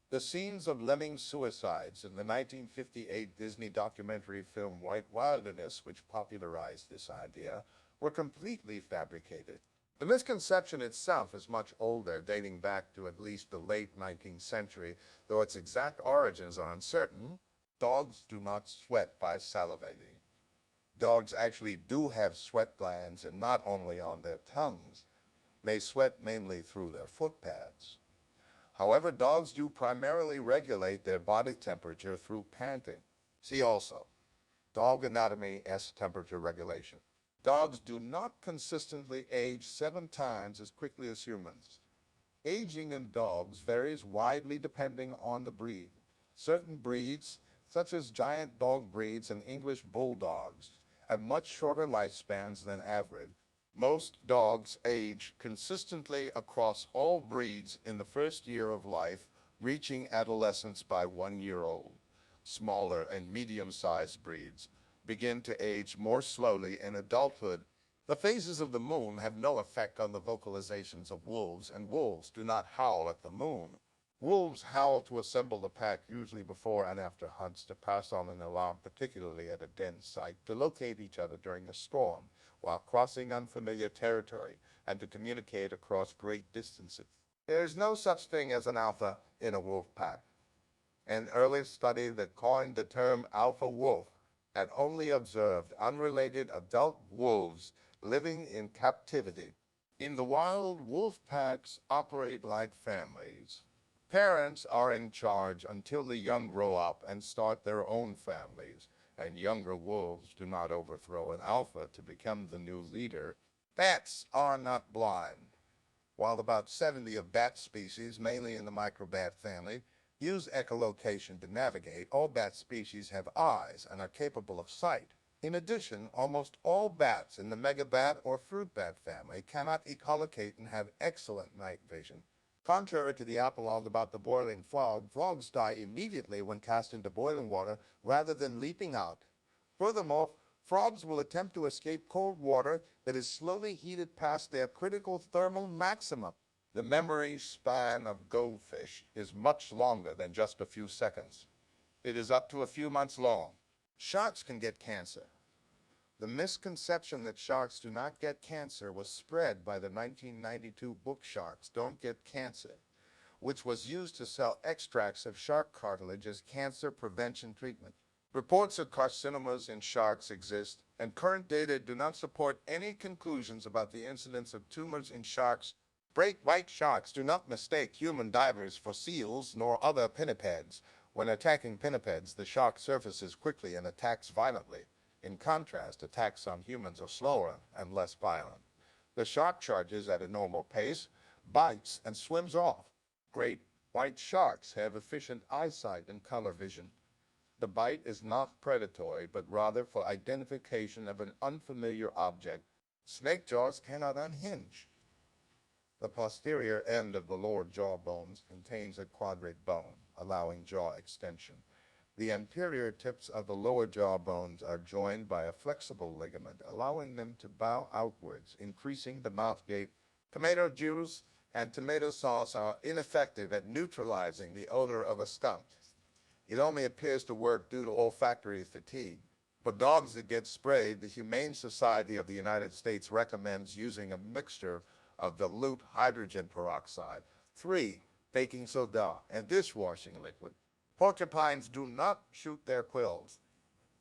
The scenes of lemming suicides in the 1958 Disney documentary film White Wilderness, which popularized this idea, were completely fabricated. The misconception itself is much older, dating back to at least the late 19th century, though its exact origins are uncertain. Dogs do not sweat by salivating. Dogs actually do have sweat glands, and not only on their tongues. They sweat mainly through their foot pads. However, dogs do primarily regulate their body temperature through panting. See also Dog anatomy S temperature regulation. Dogs do not consistently age 7 times as quickly as humans. Aging in dogs varies widely depending on the breed. Certain breeds, such as giant dog breeds and English bulldogs, have much shorter lifespans than average. Most dogs age consistently across all breeds in the first year of life, reaching adolescence by 1 year old. Smaller and medium-sized breeds begin to age more slowly in adulthood. The phases of the moon have no effect on the vocalizations of wolves, and wolves do not howl at the moon. Wolves howl to assemble the pack, usually before and after hunts, to pass on an alarm, particularly at a dense site, to locate each other during a storm while crossing unfamiliar territory, and to communicate across great distances. There is no such thing as an alpha in a wolf pack. An early study that coined the term alpha wolf had only observed unrelated adult wolves living in captivity. In the wild, wolf packs operate like families. Parents are in charge until the young grow up and start their own families, and younger wolves do not overthrow an alpha to become the new leader. Bats are not blind. While about 70 of bat species, mainly in the microbat family, use echolocation to navigate, all bat species have eyes and are capable of sight. In addition, almost all bats in the megabat or fruit bat family cannot echolocate and have excellent night vision. Contrary to the apologue about the boiling frog, frogs die immediately when cast into boiling water rather than leaping out. Furthermore, frogs will attempt to escape cold water that is slowly heated past their critical thermal maximum. The memory span of goldfish is much longer than just a few seconds. It is up to a few months long. Sharks can get cancer. The misconception that sharks do not get cancer was spread by the 1992 book Sharks Don't Get Cancer, which was used to sell extracts of shark cartilage as cancer prevention treatment. Reports of carcinomas in sharks exist, and current data do not support any conclusions about the incidence of tumors in sharks. Great white sharks do not mistake human divers for seals nor other pinnipeds. When attacking pinnipeds, the shark surfaces quickly and attacks violently. In contrast, attacks on humans are slower and less violent. The shark charges at a normal pace, bites, and swims off. Great white sharks have efficient eyesight and color vision. The bite is not predatory, but rather for identification of an unfamiliar object. Snake jaws cannot unhinge. The posterior end of the lower jaw bones contains a quadrate bone, allowing jaw extension. The anterior tips of the lower jaw bones are joined by a flexible ligament, allowing them to bow outwards, increasing the mouth gape. Tomato juice and tomato sauce are ineffective at neutralizing the odor of a skunk. It only appears to work due to olfactory fatigue. For dogs that get sprayed, the Humane Society of the United States recommends using a mixture of dilute hydrogen peroxide, 3 baking soda, and dishwashing liquid. Porcupines do not shoot their quills.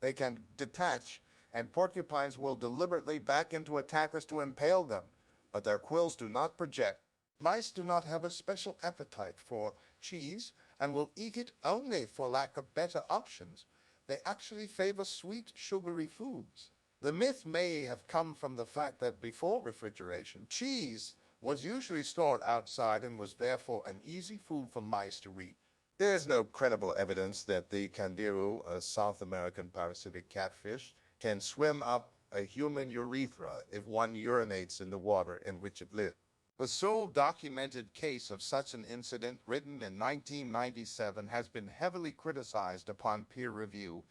They can detach, and porcupines will deliberately back into attackers to impale them, but their quills do not project. Mice do not have a special appetite for cheese and will eat it only for lack of better options. They actually favor sweet, sugary foods. The myth may have come from the fact that before refrigeration, cheese was usually stored outside and was therefore an easy food for mice to eat. There is no credible evidence that the candiru, a South American parasitic catfish, can swim up a human urethra if one urinates in the water in which it lives. The sole documented case of such an incident, written in 1997, has been heavily criticized upon peer review,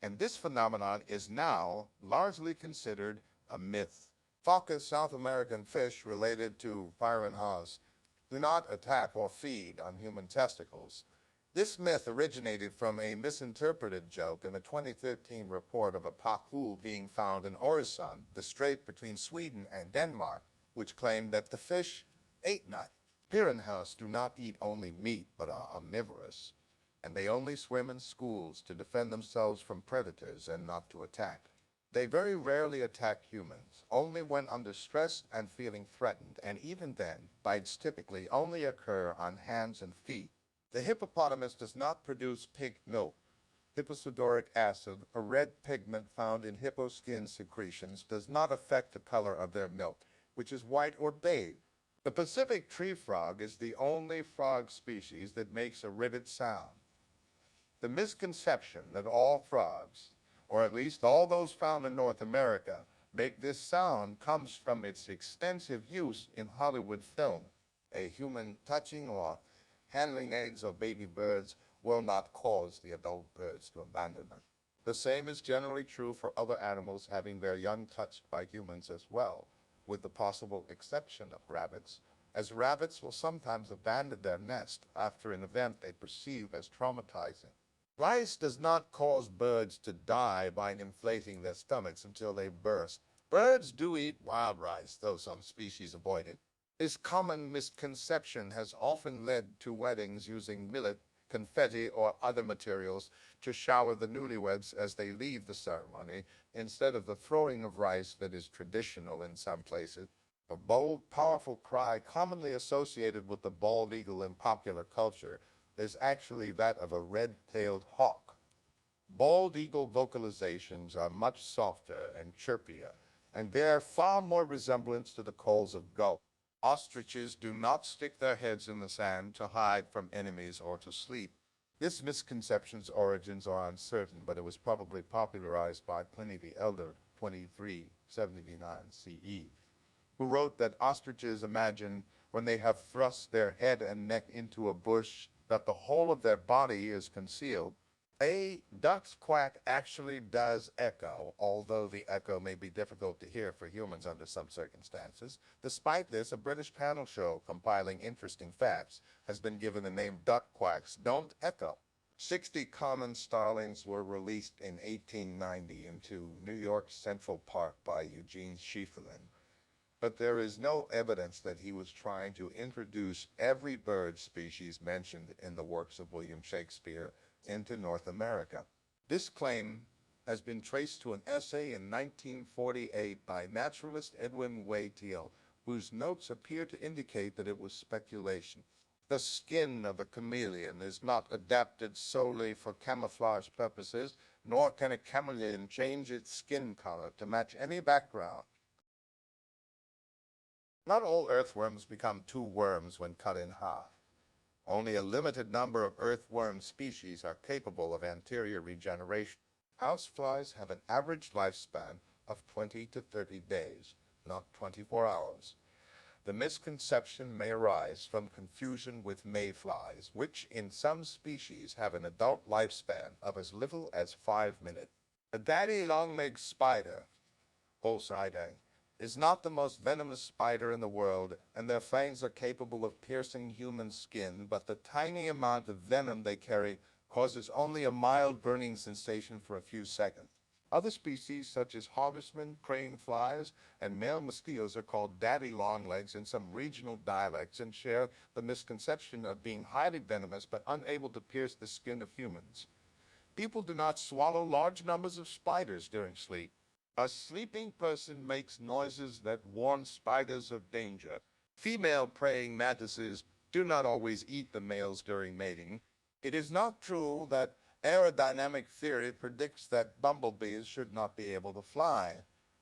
and this phenomenon is now largely considered a myth. Focus South American fish related to piranhas do not attack or feed on human testicles. This myth originated from a misinterpreted joke in a 2013 report of a pacu being found in Öresund, the strait between Sweden and Denmark, which claimed that the fish ate nut. Piranhas do not eat only meat, but are omnivorous, and they only swim in schools to defend themselves from predators and not to attack. They very rarely attack humans, only when under stress and feeling threatened, and even then, bites typically only occur on hands and feet. The hippopotamus does not produce pig milk. Hipposudoric acid, a red pigment found in hippo skin secretions, does not affect the color of their milk, which is white or beige. The Pacific tree frog is the only frog species that makes a rivet sound. The misconception that all frogs, or at least all those found in North America, make this sound comes from its extensive use in Hollywood film. A human touching or handling eggs of baby birds will not cause the adult birds to abandon them. The same is generally true for other animals having their young touched by humans as well, with the possible exception of rabbits, as rabbits will sometimes abandon their nest after an event they perceive as traumatizing. Rice does not cause birds to die by inflating their stomachs until they burst. Birds do eat wild rice, though some species avoid it. This common misconception has often led to weddings using millet, confetti, or other materials to shower the newlyweds as they leave the ceremony, instead of the throwing of rice that is traditional in some places. A bold, powerful cry commonly associated with the bald eagle in popular culture is actually that of a red-tailed hawk. Bald eagle vocalizations are much softer and chirpier, and bear far more resemblance to the calls of gulp. Ostriches do not stick their heads in the sand to hide from enemies or to sleep. This misconception's origins are uncertain, but it was probably popularized by Pliny the Elder, 2379 CE, who wrote that ostriches imagine when they have thrust their head and neck into a bush that the whole of their body is concealed. A duck's quack actually does echo, although the echo may be difficult to hear for humans under some circumstances. Despite this, a British panel show compiling interesting facts has been given the name Duck Quacks Don't Echo. 60 common starlings were released in 1890 into New York's Central Park by Eugene Schieffelin, but there is no evidence that he was trying to introduce every bird species mentioned in the works of William Shakespeare into North America. This claim has been traced to an essay in 1948 by naturalist Edwin Whatiel, whose notes appear to indicate that it was speculation. The skin of a chameleon is not adapted solely for camouflage purposes, nor can a chameleon change its skin color to match any background. Not all earthworms become two worms when cut in half. Only a limited number of earthworm species are capable of anterior regeneration. Houseflies have an average lifespan of 20 to 30 days, not 24 hours. The misconception may arise from confusion with mayflies, which in some species have an adult lifespan of as little as 5 minutes. The daddy long-legged spider, Pulsidae, is not the most venomous spider in the world, and their fangs are capable of piercing human skin, but the tiny amount of venom they carry causes only a mild burning sensation for a few seconds. Other species, such as harvestmen, crane flies, and male mosquitoes, are called daddy longlegs in some regional dialects and share the misconception of being highly venomous but unable to pierce the skin of humans. People do not swallow large numbers of spiders during sleep. A sleeping person makes noises that warn spiders of danger. Female praying mantises do not always eat the males during mating. It is not true that aerodynamic theory predicts that bumblebees should not be able to fly.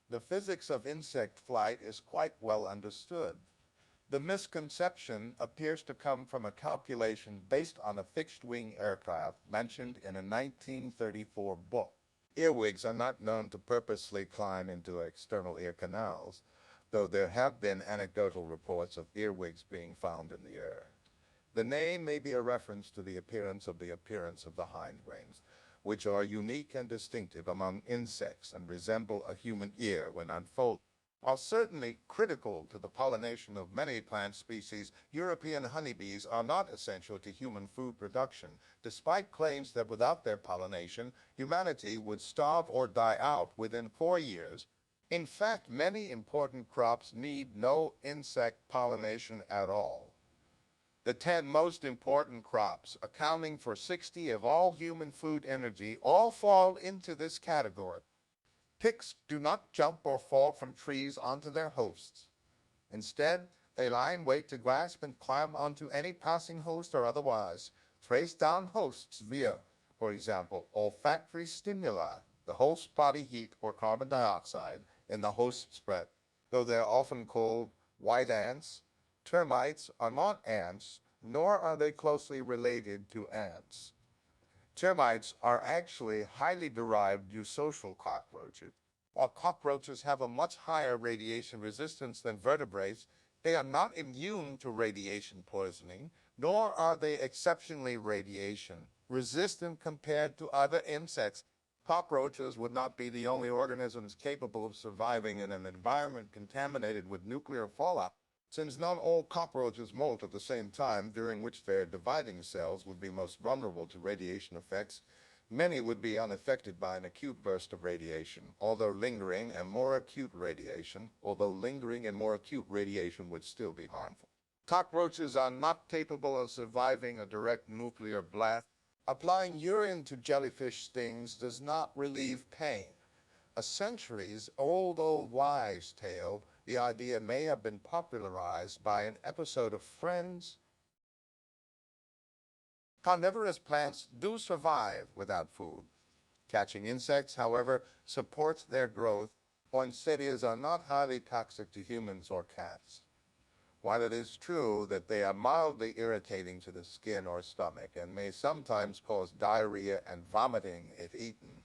The physics of insect flight is quite well understood. The misconception appears to come from a calculation based on a fixed-wing aircraft mentioned in a 1934 book. Earwigs are not known to purposely climb into external ear canals, though there have been anecdotal reports of earwigs being found in the air. The name may be a reference to the appearance of the hindbrains, which are unique and distinctive among insects and resemble a human ear when unfolded. While certainly critical to the pollination of many plant species, European honeybees are not essential to human food production, despite claims that without their pollination, humanity would starve or die out within 4 years. In fact, many important crops need no insect pollination at all. The 10 most important crops, accounting for 60% of all human food energy, all fall into this category. Ticks do not jump or fall from trees onto their hosts. Instead, they lie in wait to grasp and climb onto any passing host or otherwise trace down hosts via For example, olfactory stimuli, the host body heat or carbon dioxide in the host's breath. Though they are often called white ants, termites are not ants, nor are they closely related to ants. Termites are actually highly derived eusocial cockroaches. While cockroaches have a much higher radiation resistance than vertebrates, they are not immune to radiation poisoning, nor are they exceptionally radiation resistant compared to other insects. Cockroaches would not be the only organisms capable of surviving in an environment contaminated with nuclear fallout, since not all cockroaches molt at the same time, during which their dividing cells would be most vulnerable to radiation effects. Many would be unaffected by an acute burst of radiation, although lingering and more acute radiation would still be harmful. Cockroaches are not capable of surviving a direct nuclear blast. Applying urine to jellyfish stings does not relieve pain. A centuries-old wives' tale, the idea may have been popularized by an episode of Friends. Carnivorous plants do survive without food. Catching insects, however, supports their growth. Poinsettias are not highly toxic to humans or cats. While it is true that they are mildly irritating to the skin or stomach and may sometimes cause diarrhea and vomiting if eaten,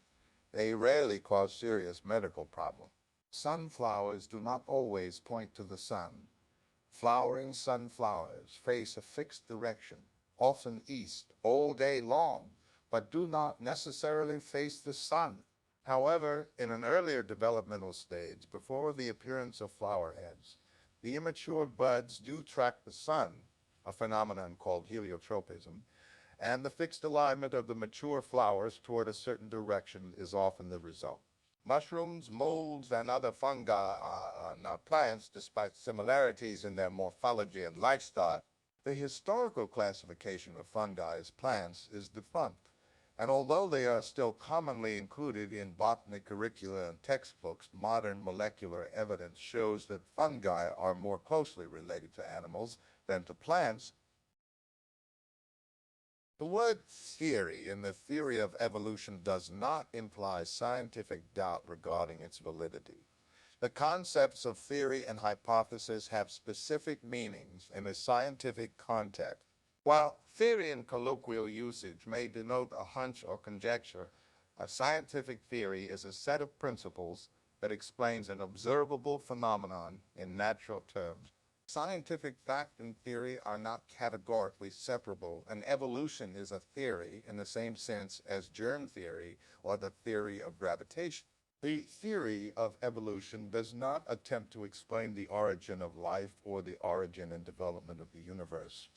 they rarely cause serious medical problems. Sunflowers do not always point to the sun. Flowering sunflowers face a fixed direction, often east, all day long, but do not necessarily face the sun. However, in an earlier developmental stage, before the appearance of flower heads, the immature buds do track the sun, a phenomenon called heliotropism, and the fixed alignment of the mature flowers toward a certain direction is often the result. Mushrooms, molds, and other fungi are not plants, despite similarities in their morphology and lifestyle. The historical classification of fungi as plants is defunct, and although they are still commonly included in botany curricula and textbooks, modern molecular evidence shows that fungi are more closely related to animals than to plants. The word theory in the theory of evolution does not imply scientific doubt regarding its validity. The concepts of theory and hypothesis have specific meanings in a scientific context. While theory in colloquial usage may denote a hunch or conjecture, a scientific theory is a set of principles that explains an observable phenomenon in natural terms. Scientific fact and theory are not categorically separable, and evolution is a theory in the same sense as germ theory or the theory of gravitation. The theory of evolution does not attempt to explain the origin of life or the origin and development of the universe.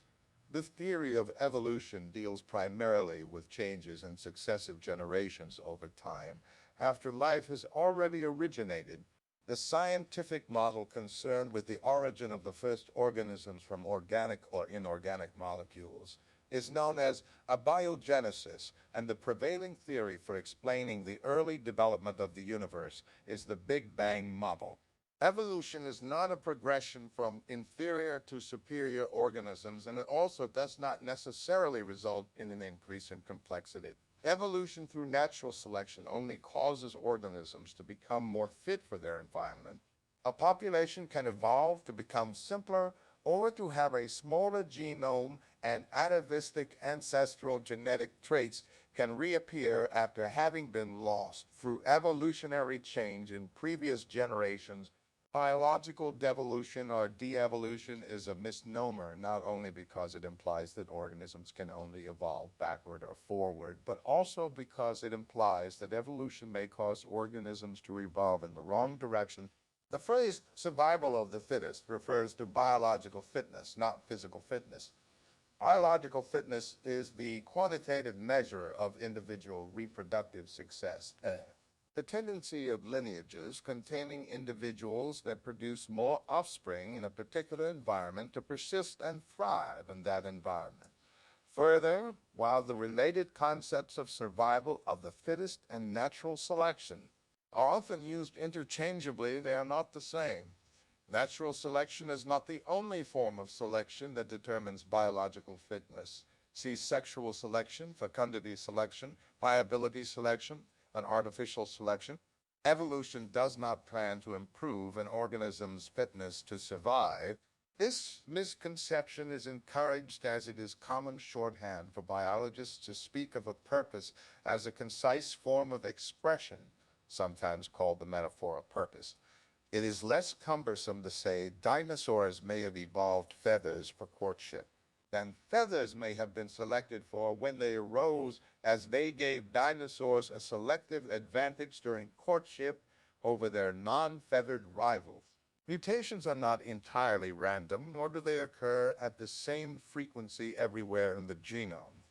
The theory of evolution deals primarily with changes in successive generations over time, after life has already originated. The scientific model concerned with the origin of the first organisms from organic or inorganic molecules is known as abiogenesis, and the prevailing theory for explaining the early development of the universe is the Big Bang model. Evolution is not a progression from inferior to superior organisms, and it also does not necessarily result in an increase in complexity. Evolution through natural selection only causes organisms to become more fit for their environment. A population can evolve to become simpler or to have a smaller genome, and atavistic ancestral genetic traits can reappear after having been lost through evolutionary change in previous generations. Biological devolution or de-evolution is a misnomer, not only because it implies that organisms can only evolve backward or forward, but also because it implies that evolution may cause organisms to evolve in the wrong direction. The phrase survival of the fittest refers to biological fitness, not physical fitness. Biological fitness is the quantitative measure of individual reproductive success. The tendency of lineages containing individuals that produce more offspring in a particular environment to persist and thrive in that environment. Further, while the related concepts of survival of the fittest and natural selection are often used interchangeably, they are not the same. Natural selection is not the only form of selection that determines biological fitness. See sexual selection, fecundity selection, viability selection, and artificial selection. Evolution does not plan to improve an organism's fitness to survive. This misconception is encouraged as it is common shorthand for biologists to speak of a purpose as a concise form of expression, sometimes called the metaphor of purpose. It is less cumbersome to say dinosaurs may have evolved feathers for courtship than feathers may have been selected for when they arose, as they gave dinosaurs a selective advantage during courtship over their non-feathered rivals. Mutations are not entirely random, nor do they occur at the same frequency everywhere in the genome.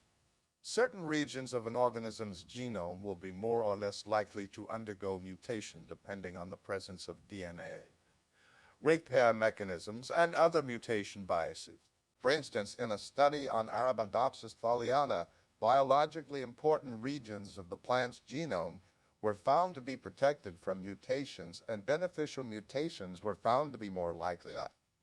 Certain regions of an organism's genome will be more or less likely to undergo mutation depending on the presence of DNA, repair mechanisms, and other mutation biases. For instance, in a study on Arabidopsis thaliana, biologically important regions of the plant's genome were found to be protected from mutations, and beneficial mutations were found to be more likely.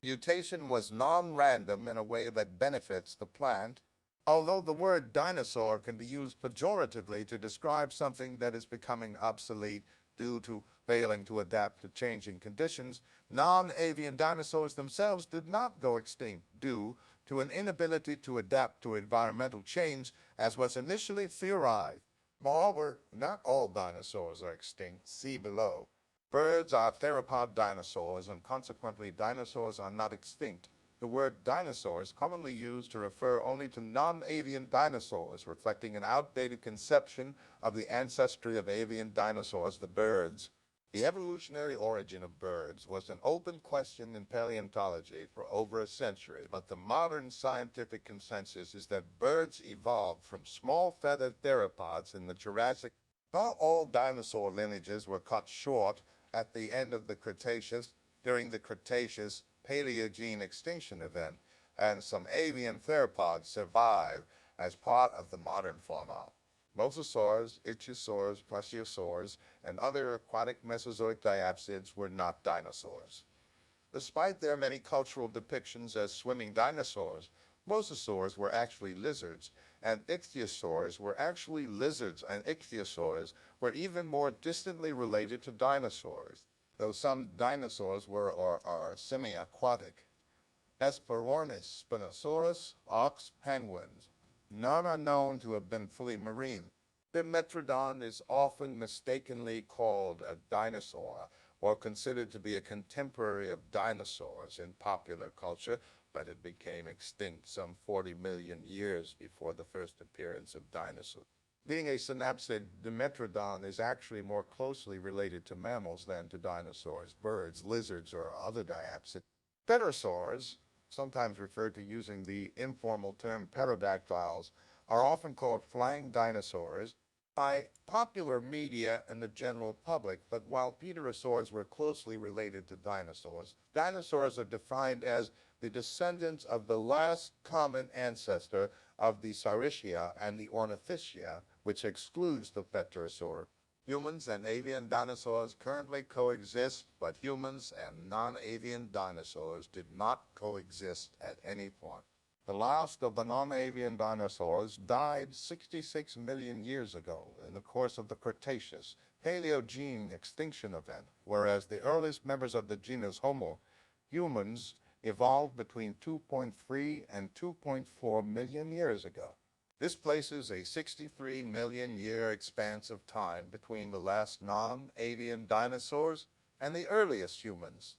Mutation was non-random in a way that benefits the plant. Although the word dinosaur can be used pejoratively to describe something that is becoming obsolete due to failing to adapt to changing conditions, non-avian dinosaurs themselves did not go extinct due to an inability to adapt to environmental change, as was initially theorized. Moreover, not all dinosaurs are extinct. See below. Birds are theropod dinosaurs, and consequently dinosaurs are not extinct. The word dinosaur is commonly used to refer only to non-avian dinosaurs, reflecting an outdated conception of the ancestry of avian dinosaurs, the birds. The evolutionary origin of birds was an open question in paleontology for over a century, but the modern scientific consensus is that birds evolved from small feathered theropods in the Jurassic. Not all dinosaur lineages were cut short at the end of the Cretaceous during the Cretaceous Paleogene extinction event, and some avian theropods survive as part of the modern fauna. Mosasaurs, ichthyosaurs, plesiosaurs, and other aquatic Mesozoic diapsids were not dinosaurs. Despite their many cultural depictions as swimming dinosaurs, mosasaurs were actually lizards, and ichthyosaurs were actually lizards, and ichthyosaurs were even more distantly related to dinosaurs, though some dinosaurs were or are semi-aquatic. Hesperornis, Spinosaurus, ox, penguins. None are known to have been fully marine. Dimetrodon is often mistakenly called a dinosaur or considered to be a contemporary of dinosaurs in popular culture, but it became extinct some 40 million years before the first appearance of dinosaurs. Being a synapsid, Dimetrodon is actually more closely related to mammals than to dinosaurs, birds, lizards, or other diapsids. Pterosaurs, sometimes referred to using the informal term pterodactyls, are often called flying dinosaurs by popular media and the general public, but while pterosaurs were closely related to dinosaurs, dinosaurs are defined as the descendants of the last common ancestor of the Saurischia and the Ornithischia, which excludes the pterosaur. Humans and avian dinosaurs currently coexist, but humans and non-avian dinosaurs did not coexist at any point. The last of the non-avian dinosaurs died 66 million years ago in the course of the Cretaceous Paleogene extinction event, whereas the earliest members of the genus Homo, humans, evolved between 2.3 and 2.4 million years ago. This places a 63 million year expanse of time between the last non-avian dinosaurs and the earliest humans.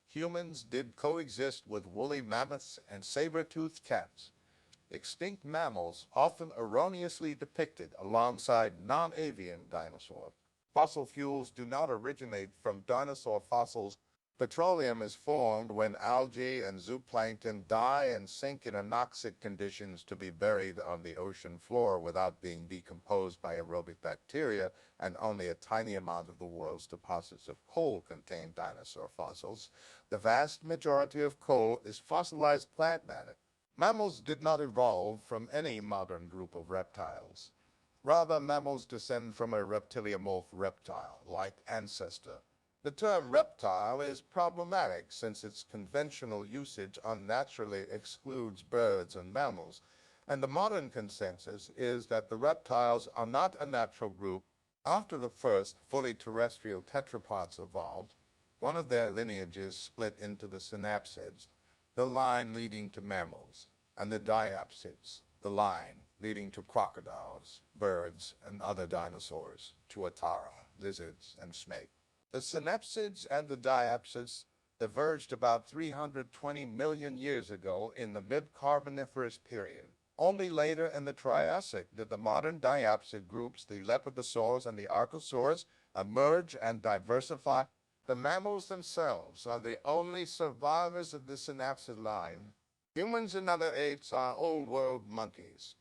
Humans did coexist with woolly mammoths and saber-toothed cats. Extinct mammals often erroneously depicted alongside non-avian dinosaurs. Fossil fuels do not originate from dinosaur fossils. Petroleum is formed when algae and zooplankton die and sink in anoxic conditions to be buried on the ocean floor without being decomposed by aerobic bacteria, and only a tiny amount of the world's deposits of coal contain dinosaur fossils. The vast majority of coal is fossilized plant matter. Mammals did not evolve from any modern group of reptiles. Rather, mammals descend from a reptiliomorph reptile-like ancestor. The term reptile is problematic since its conventional usage unnaturally excludes birds and mammals, And the modern consensus is that the reptiles are not a natural group. After the first fully terrestrial tetrapods evolved, one of their lineages split into the synapsids, the line leading to mammals, and the diapsids, the line leading to crocodiles, birds, and other dinosaurs, tuatara, lizards, and snakes. The synapsids and the diapsids diverged about 320 million years ago in the mid-Carboniferous period. Only later in the Triassic did the modern diapsid groups, the lepidosaurs and the archosaurs, emerge and diversify. The mammals themselves are the only survivors of the synapsid line. Humans and other apes are old-world monkeys.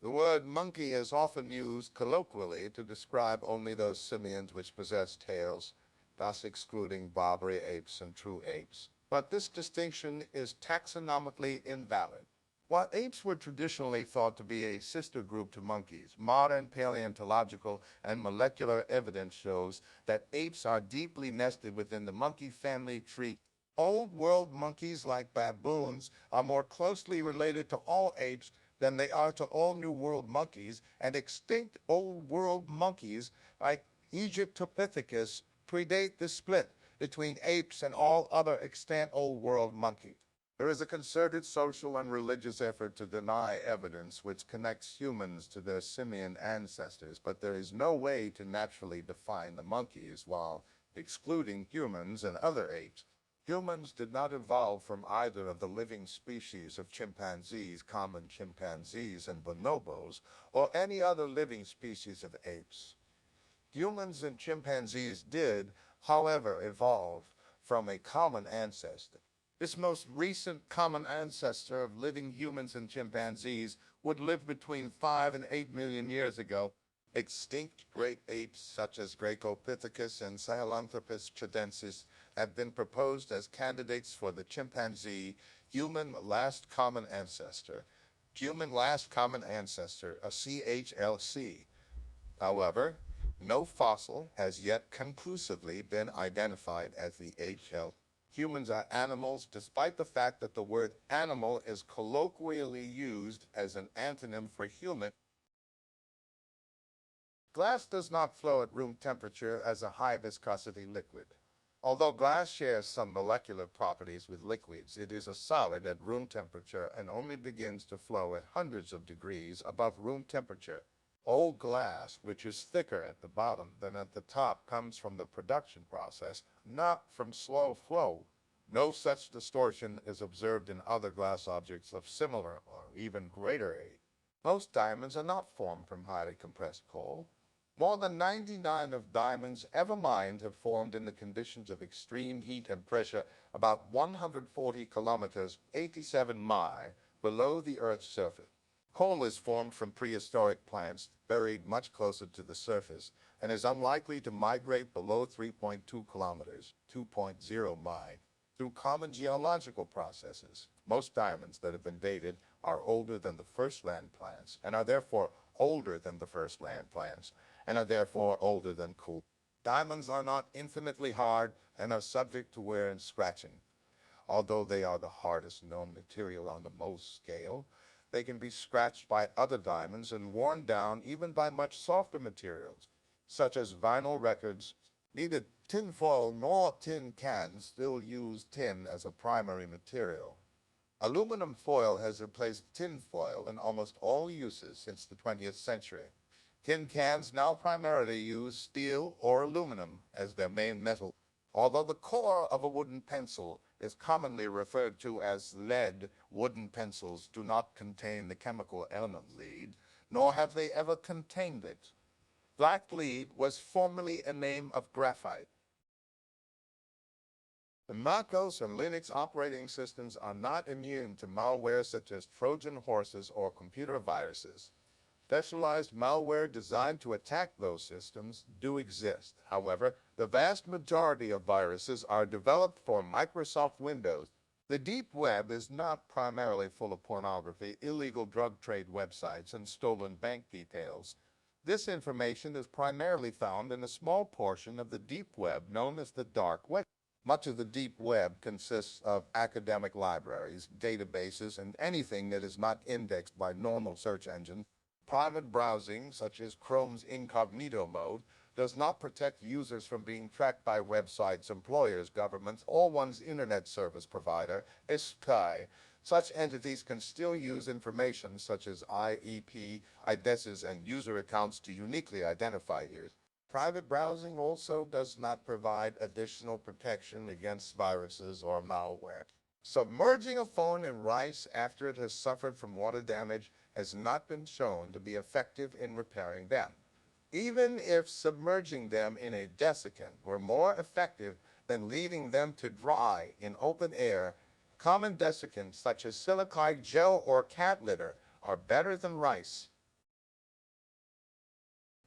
The word monkey is often used colloquially to describe only those simians which possess tails, thus excluding Barbary apes and true apes. But this distinction is taxonomically invalid. While apes were traditionally thought to be a sister group to monkeys, modern paleontological and molecular evidence shows that apes are deeply nested within the monkey family tree. Old world monkeys like baboons are more closely related to all apes than they are to all New World monkeys, and extinct Old World monkeys like Egyptopithecus predate the split between apes and all other extant Old World monkeys. There is a concerted social and religious effort to deny evidence which connects humans to their simian ancestors, but there is no way to naturally define the monkeys while excluding humans and other apes. Humans did not evolve from either of the living species of chimpanzees, common chimpanzees and bonobos, or any other living species of apes. Humans and chimpanzees did, however, evolve from a common ancestor. This most recent common ancestor of living humans and chimpanzees would live between 5 and 8 million years ago. Extinct great apes such as Dracopithecus and Sahelanthropus chidensis have been proposed as candidates for the chimpanzee human last common ancestor, a CHLC. However, no fossil has yet conclusively been identified as the HL. Humans are animals, despite the fact that the word animal is colloquially used as an antonym for human. Glass does not flow at room temperature as a high viscosity liquid. Although glass shares some molecular properties with liquids, it is a solid at room temperature and only begins to flow at hundreds of degrees above room temperature. Old glass, which is thicker at the bottom than at the top, comes from the production process, not from slow flow. No such distortion is observed in other glass objects of similar or even greater age. Most diamonds are not formed from highly compressed coal. More than 99 of diamonds ever mined have formed in the conditions of extreme heat and pressure about 140 kilometers, 87 miles, below the Earth's surface. Coal is formed from prehistoric plants buried much closer to the surface and is unlikely to migrate below 3.2 kilometers, 2.0 miles, through common geological processes. Most diamonds that have been dated are older than the first land plants and are therefore older than the first land plants and are therefore older than coal. Diamonds are not infinitely hard and are subject to wear and scratching. Although they are the hardest known material on the Mohs scale, they can be scratched by other diamonds and worn down even by much softer materials, such as vinyl records. Neither tinfoil nor tin cans still use tin as a primary material. Aluminum foil has replaced tin foil in almost all uses since the 20th century. Tin cans now primarily use steel or aluminum as their main metal. Although the core of a wooden pencil is commonly referred to as lead, wooden pencils do not contain the chemical element lead, nor have they ever contained it. Black lead was formerly a name of graphite. The MacOS and Linux operating systems are not immune to malware such as Trojan horses or computer viruses. Specialized malware designed to attack those systems do exist. However, the vast majority of viruses are developed for Microsoft Windows. The deep web is not primarily full of pornography, illegal drug trade websites, and stolen bank details. This information is primarily found in a small portion of the deep web known as the dark web. Much of the deep web consists of academic libraries, databases, and anything that is not indexed by normal search engines. Private browsing, such as Chrome's incognito mode, does not protect users from being tracked by websites, employers, governments, or one's internet service provider, SPI. Such entities can still use information such as IEP, IDESs, and user accounts to uniquely identify users. Private browsing also does not provide additional protection against viruses or malware. Submerging a phone in rice after it has suffered from water damage has not been shown to be effective in repairing them. Even if submerging them in a desiccant were more effective than leaving them to dry in open air, common desiccants such as silicate gel or cat litter are better than rice.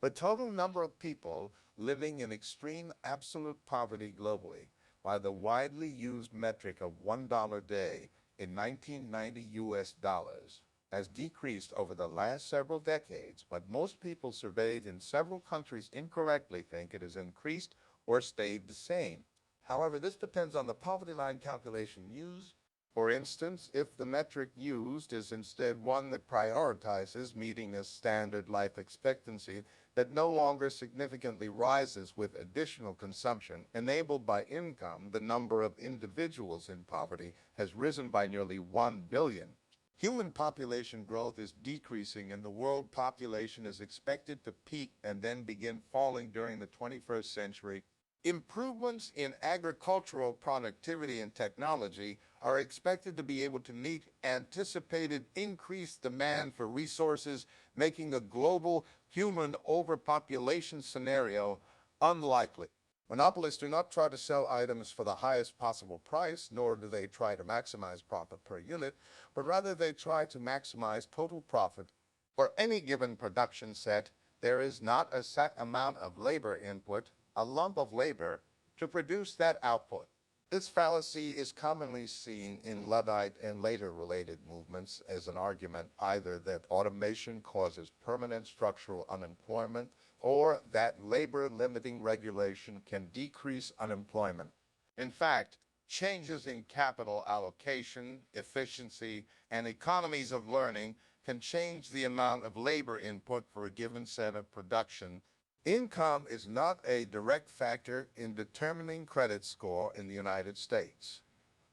The total number of people living in extreme absolute poverty globally, by the widely used metric of $1 a day in 1990 US dollars, has decreased over the last several decades, but most people surveyed in several countries incorrectly think it has increased or stayed the same. However, this depends on the poverty line calculation used. For instance, if the metric used is instead one that prioritizes meeting a standard life expectancy that no longer significantly rises with additional consumption enabled by income, the number of individuals in poverty has risen by nearly 1 billion. Human population growth is decreasing and the world population is expected to peak and then begin falling during the 21st century. Improvements in agricultural productivity and technology are expected to be able to meet anticipated increased demand for resources, making a global human overpopulation scenario unlikely. Monopolists do not try to sell items for the highest possible price, nor do they try to maximize profit per unit, but rather they try to maximize total profit. For any given production set, there is not a set amount of labor input, a lump of labor, to produce that output. This fallacy is commonly seen in Luddite and later related movements as an argument either that automation causes permanent structural unemployment or that labor-limiting regulation can decrease unemployment. In fact, changes in capital allocation, efficiency, and economies of learning can change the amount of labor input for a given set of production. Income is not a direct factor in determining credit score in the United States.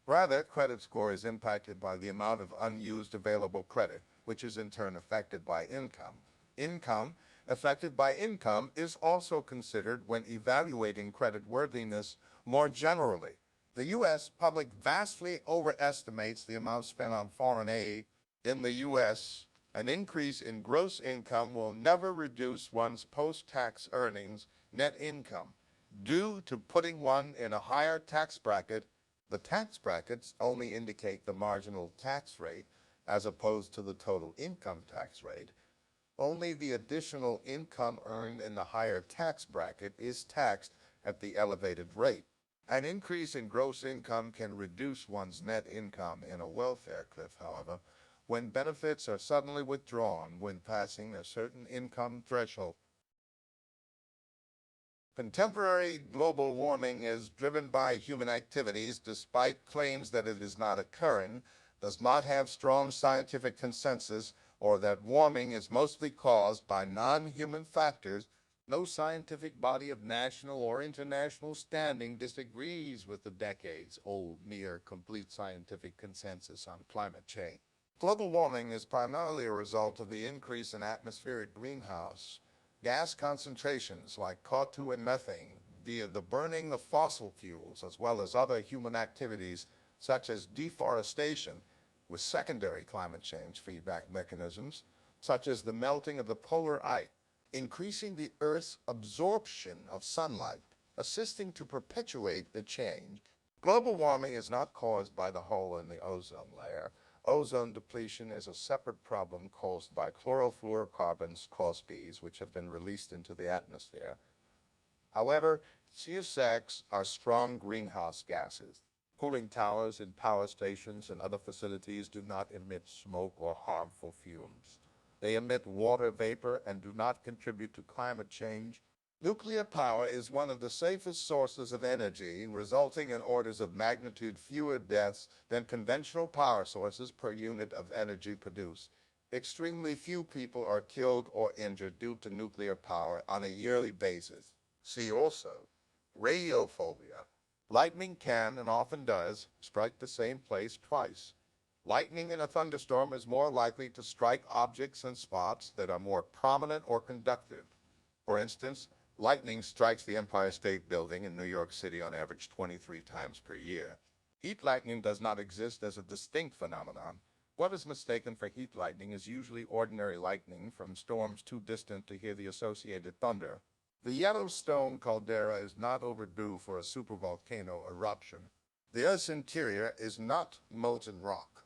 Rather, credit score is impacted by the amount of unused available credit, which is in turn affected by income. Income affected by income is also considered when evaluating creditworthiness more generally. The U.S. public vastly overestimates the amount spent on foreign aid. In the U.S., an increase in gross income will never reduce one's post-tax earnings, net income. Due to putting one in a higher tax bracket, the tax brackets only indicate the marginal tax rate as opposed to the total income tax rate. Only the additional income earned in the higher tax bracket is taxed at the elevated rate. An increase in gross income can reduce one's net income in a welfare cliff, however, when benefits are suddenly withdrawn when passing a certain income threshold. Contemporary global warming is driven by human activities despite claims that it is not occurring, does not have strong scientific consensus, or that warming is mostly caused by non-human factors. No scientific body of national or international standing disagrees with the decades-old near-complete scientific consensus on climate change. Global warming is primarily a result of the increase in atmospheric greenhouse gas concentrations like CO2 and methane via the burning of fossil fuels, as well as other human activities such as deforestation, with secondary climate change feedback mechanisms such as the melting of the polar ice, increasing the Earth's absorption of sunlight, assisting to perpetuate the change. Global warming is not caused by the hole in the ozone layer. Ozone depletion is a separate problem caused by chlorofluorocarbons, COSPs, which have been released into the atmosphere. However, CSX are strong greenhouse gases. Cooling towers in power stations and other facilities do not emit smoke or harmful fumes. They emit water vapor and do not contribute to climate change. Nuclear power is one of the safest sources of energy, resulting in orders of magnitude fewer deaths than conventional power sources per unit of energy produced. Extremely few people are killed or injured due to nuclear power on a yearly basis. See also, radiophobia. Lightning can, and often does, strike the same place twice. Lightning in a thunderstorm is more likely to strike objects and spots that are more prominent or conductive. For instance, lightning strikes the Empire State Building in New York City on average 23 times per year. Heat lightning does not exist as a distinct phenomenon. What is mistaken for heat lightning is usually ordinary lightning from storms too distant to hear the associated thunder. The Yellowstone caldera is not overdue for a supervolcano eruption. The Earth's interior is not molten rock.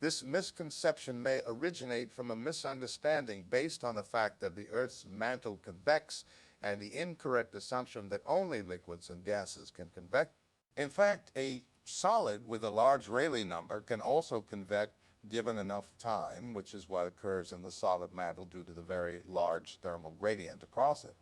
This misconception may originate from a misunderstanding based on the fact that the Earth's mantle convects and the incorrect assumption that only liquids and gases can convect. In fact, a solid with a large Rayleigh number can also convect given enough time, which is what occurs in the solid mantle due to the very large thermal gradient across it.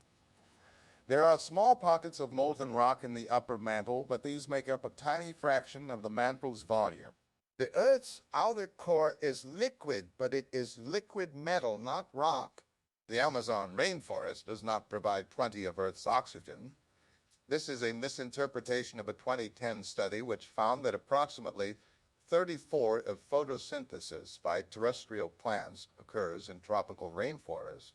There are small pockets of molten rock in the upper mantle, but these make up a tiny fraction of the mantle's volume. The Earth's outer core is liquid, but it is liquid metal, not rock. The Amazon rainforest does not provide plenty of Earth's oxygen. This is a misinterpretation of a 2010 study which found that approximately 34 of photosynthesis by terrestrial plants occurs in tropical rainforests.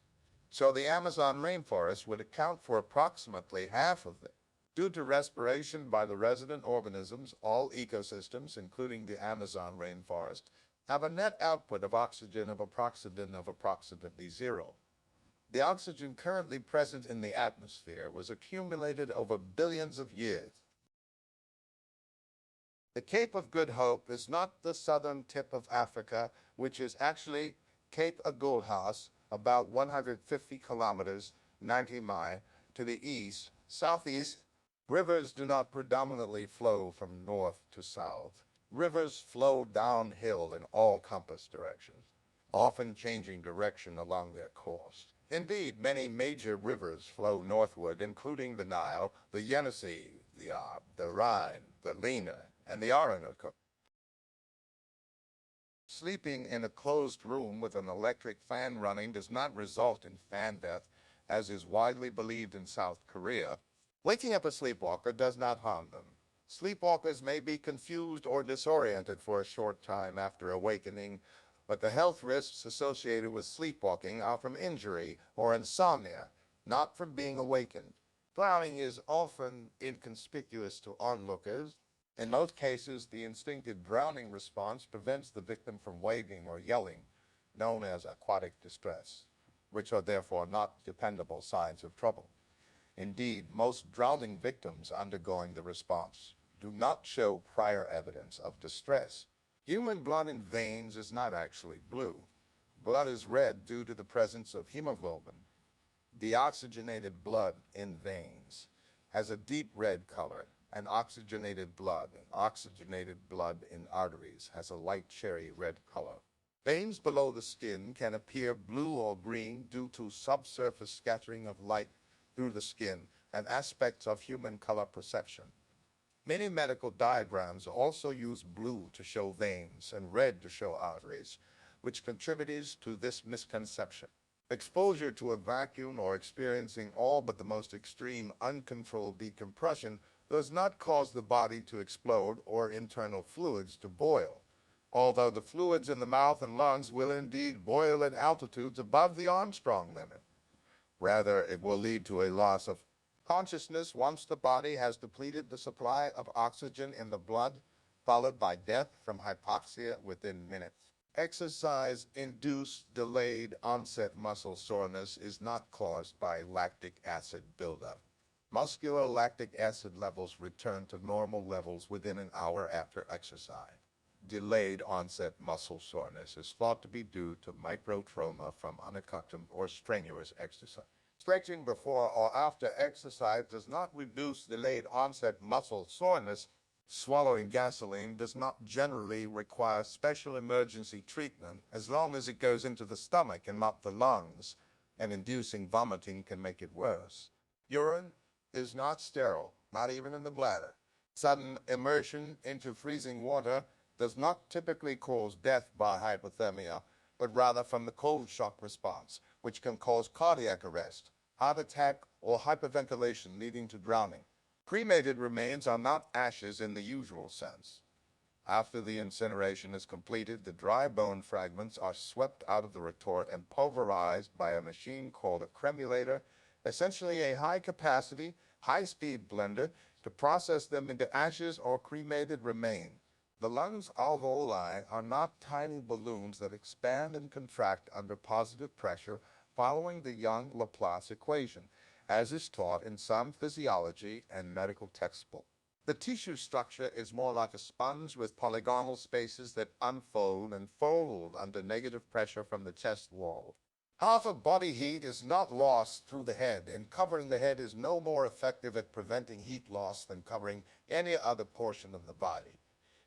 So the Amazon rainforest would account for approximately half of it. Due to respiration by the resident organisms, all ecosystems, including the Amazon rainforest, have a net output of oxygen of approximately zero. The oxygen currently present in the atmosphere was accumulated over billions of years. The Cape of Good Hope is not the southern tip of Africa, which is actually Cape Agulhas, about 150 kilometers, 90 miles, to the east, southeast. Rivers do not predominantly flow from north to south. Rivers flow downhill in all compass directions, often changing direction along their course. Indeed, many major rivers flow northward, including the Nile, the Yenisei, the Ob, the Rhine, the Lena, and the Orinoco. Sleeping in a closed room with an electric fan running does not result in fan death, as is widely believed in South Korea. Waking up a sleepwalker does not harm them. Sleepwalkers may be confused or disoriented for a short time after awakening, but the health risks associated with sleepwalking are from injury or insomnia, not from being awakened. Drowning is often inconspicuous to onlookers. In most cases, the instinctive drowning response prevents the victim from waving or yelling, known as aquatic distress, which are therefore not dependable signs of trouble. Indeed, most drowning victims undergoing the response do not show prior evidence of distress. Human blood in veins is not actually blue. Blood is red due to the presence of hemoglobin. Deoxygenated blood in veins has a deep red color, and oxygenated blood in arteries has a light cherry red color. Veins below the skin can appear blue or green due to subsurface scattering of light through the skin and aspects of human color perception. Many medical diagrams also use blue to show veins and red to show arteries, which contributes to this misconception. Exposure to a vacuum or experiencing all but the most extreme uncontrolled decompression does not cause the body to explode or internal fluids to boil, although the fluids in the mouth and lungs will indeed boil at altitudes above the Armstrong limit. Rather, it will lead to a loss of consciousness once the body has depleted the supply of oxygen in the blood, followed by death from hypoxia within minutes. Exercise-induced delayed onset muscle soreness is not caused by lactic acid buildup. Muscular lactic acid levels return to normal levels within an hour after exercise. Delayed onset muscle soreness is thought to be due to microtrauma from unaccustomed or strenuous exercise. Stretching before or after exercise does not reduce delayed onset muscle soreness. Swallowing gasoline does not generally require special emergency treatment as long as it goes into the stomach and not the lungs, and inducing vomiting can make it worse. Urine is not sterile, not even in the bladder. Sudden immersion into freezing water does not typically cause death by hypothermia, but rather from the cold shock response, which can cause cardiac arrest, heart attack, or hyperventilation leading to drowning. Cremated remains are not ashes in the usual sense. After the incineration is completed, the dry bone fragments are swept out of the retort and pulverized by a machine called a cremulator, essentially a high-capacity, high-speed blender to process them into ashes or cremated remains. The lungs alveoli are not tiny balloons that expand and contract under positive pressure following the Young Laplace equation, as is taught in some physiology and medical textbooks. The tissue structure is more like a sponge with polygonal spaces that unfold and fold under negative pressure from the chest wall. Half of body heat is not lost through the head, and covering the head is no more effective at preventing heat loss than covering any other portion of the body.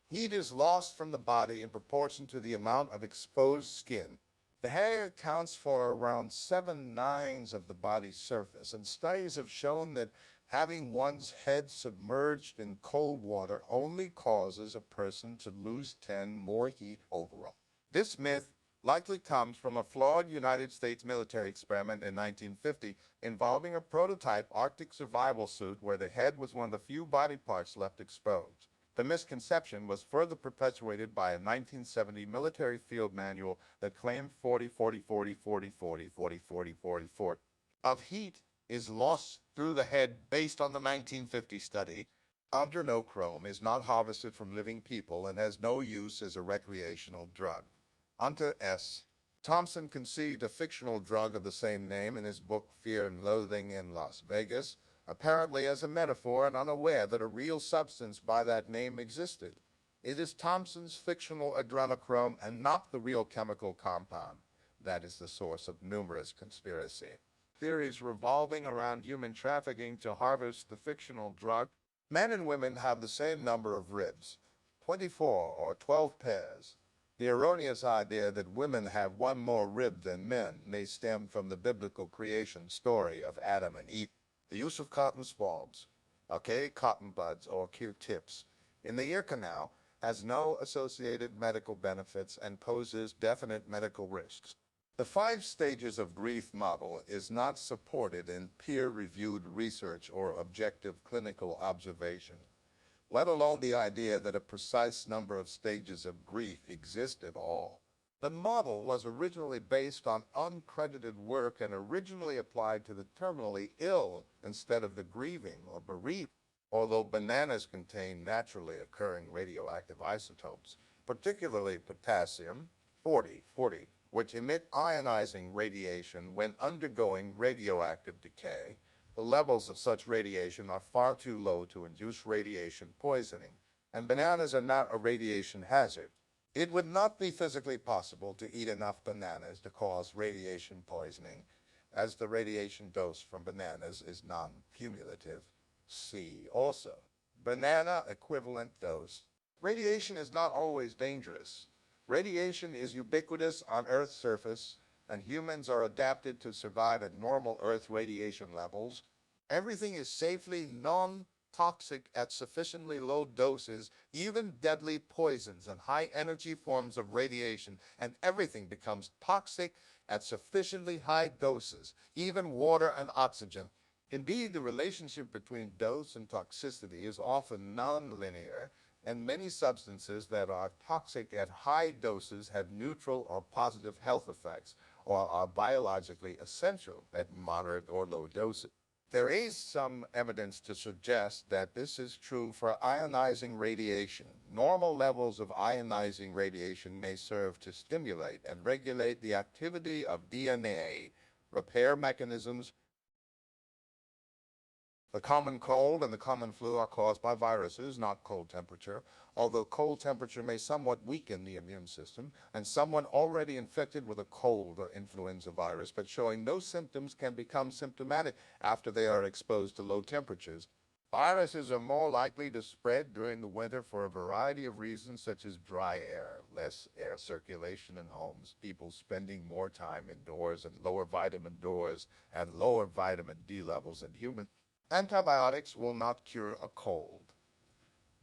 Heat is lost from the body in proportion to the amount of exposed skin. The hair accounts for around 7/9 of the body's surface, and studies have shown that having one's head submerged in cold water only causes a person to lose 10 more heat overall. This myth likely comes from a flawed United States military experiment in 1950 involving a prototype Arctic survival suit where the head was one of the few body parts left exposed. The misconception was further perpetuated by a 1970 military field manual that claimed 40-40-40-40-40-40-40 of heat is lost through the head based on the 1950 study. Adrenochrome is not harvested from living people and has no use as a recreational drug. Hunter S. Thompson conceived a fictional drug of the same name in his book Fear and Loathing in Las Vegas, apparently as a metaphor and unaware that a real substance by that name existed. It is Thompson's fictional adrenochrome and not the real chemical compound that is the source of numerous conspiracy theories revolving around human trafficking to harvest the fictional drug. Men and women have the same number of ribs, 24 or 12 pairs. The erroneous idea that women have one more rib than men may stem from the biblical creation story of Adam and Eve. The use of cotton swabs, archaic cotton buds, or Q-tips in the ear canal has no associated medical benefits and poses definite medical risks. The 5 stages of grief model is not supported in peer-reviewed research or objective clinical observation, let alone the idea that a precise number of stages of grief exist at all. The model was originally based on uncredited work and originally applied to the terminally ill instead of the grieving or bereaved. Although bananas contain naturally occurring radioactive isotopes, particularly potassium 40, which emit ionizing radiation when undergoing radioactive decay, the levels of such radiation are far too low to induce radiation poisoning, and bananas are not a radiation hazard. It would not be physically possible to eat enough bananas to cause radiation poisoning, as the radiation dose from bananas is non-cumulative. See also, banana equivalent dose. Radiation is not always dangerous. Radiation is ubiquitous on Earth's surface, and humans are adapted to survive at normal Earth radiation levels. Everything is safely non-toxic at sufficiently low doses, even deadly poisons and high-energy forms of radiation, and everything becomes toxic at sufficiently high doses, even water and oxygen. Indeed, the relationship between dose and toxicity is often non-linear, and many substances that are toxic at high doses have neutral or positive health effects, or are biologically essential at moderate or low doses. There is some evidence to suggest that this is true for ionizing radiation. Normal levels of ionizing radiation may serve to stimulate and regulate the activity of DNA, repair mechanisms. The common cold and the common flu are caused by viruses, not cold temperature, although cold temperature may somewhat weaken the immune system, and someone already infected with a cold or influenza virus but showing no symptoms can become symptomatic after they are exposed to low temperatures. Viruses are more likely to spread during the winter for a variety of reasons, such as dry air, less air circulation in homes, people spending more time indoors, and lower vitamin doors and lower vitamin D levels in humans. Antibiotics will not cure a cold.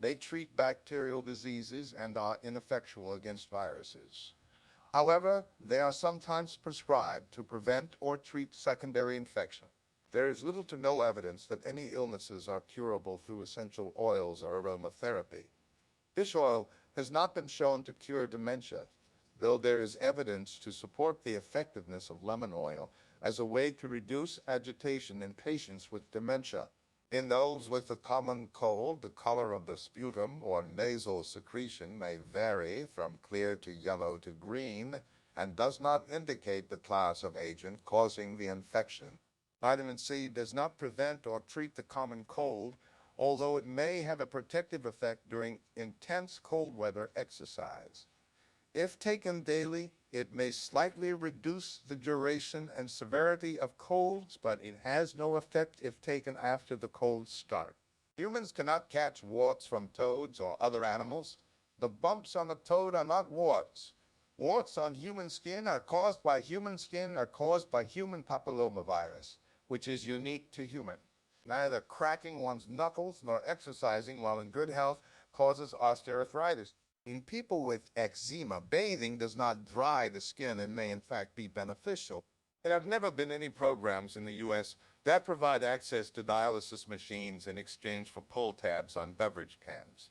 They treat bacterial diseases and are ineffectual against viruses. However, they are sometimes prescribed to prevent or treat secondary infection. There is little to no evidence that any illnesses are curable through essential oils or aromatherapy. Fish oil has not been shown to cure dementia, though there is evidence to support the effectiveness of lemon oil as a way to reduce agitation in patients with dementia. In those with a common cold, the color of the sputum or nasal secretion may vary from clear to yellow to green and does not indicate the class of agent causing the infection. Vitamin C does not prevent or treat the common cold, although it may have a protective effect during intense cold weather exercise. If taken daily, it may slightly reduce the duration and severity of colds, but it has no effect if taken after the colds start. Humans cannot catch warts from toads or other animals. The bumps on the toad are not warts. Warts on human skin are caused by human papillomavirus, which is unique to human. Neither cracking one's knuckles nor exercising while in good health causes osteoarthritis. In people with eczema, bathing does not dry the skin and may in fact be beneficial. There have never been any programs in the U.S. that provide access to dialysis machines in exchange for pull tabs on beverage cans.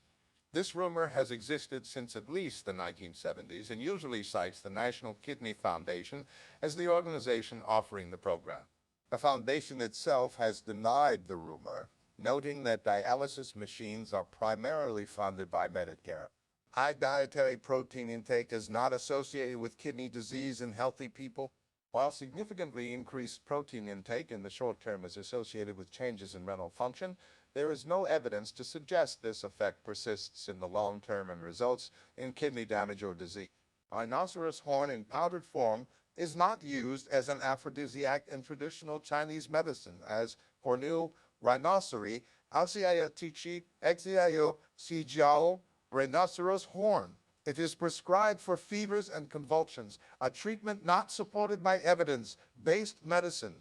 This rumor has existed since at least the 1970s and usually cites the National Kidney Foundation as the organization offering the program. The foundation itself has denied the rumor, noting that dialysis machines are primarily funded by Medicare. High dietary protein intake is not associated with kidney disease in healthy people, while significantly increased protein intake in the short term is associated with changes in renal function. There is no evidence to suggest this effect persists in the long term and results in kidney damage or disease. Rhinoceros horn in powdered form is not used as an aphrodisiac in traditional Chinese medicine, as Hornil rhinoceri, Alciaia tichi, Exiaio sijiao, rhinoceros horn. It is prescribed for fevers and convulsions, a treatment not supported by evidence-based medicine.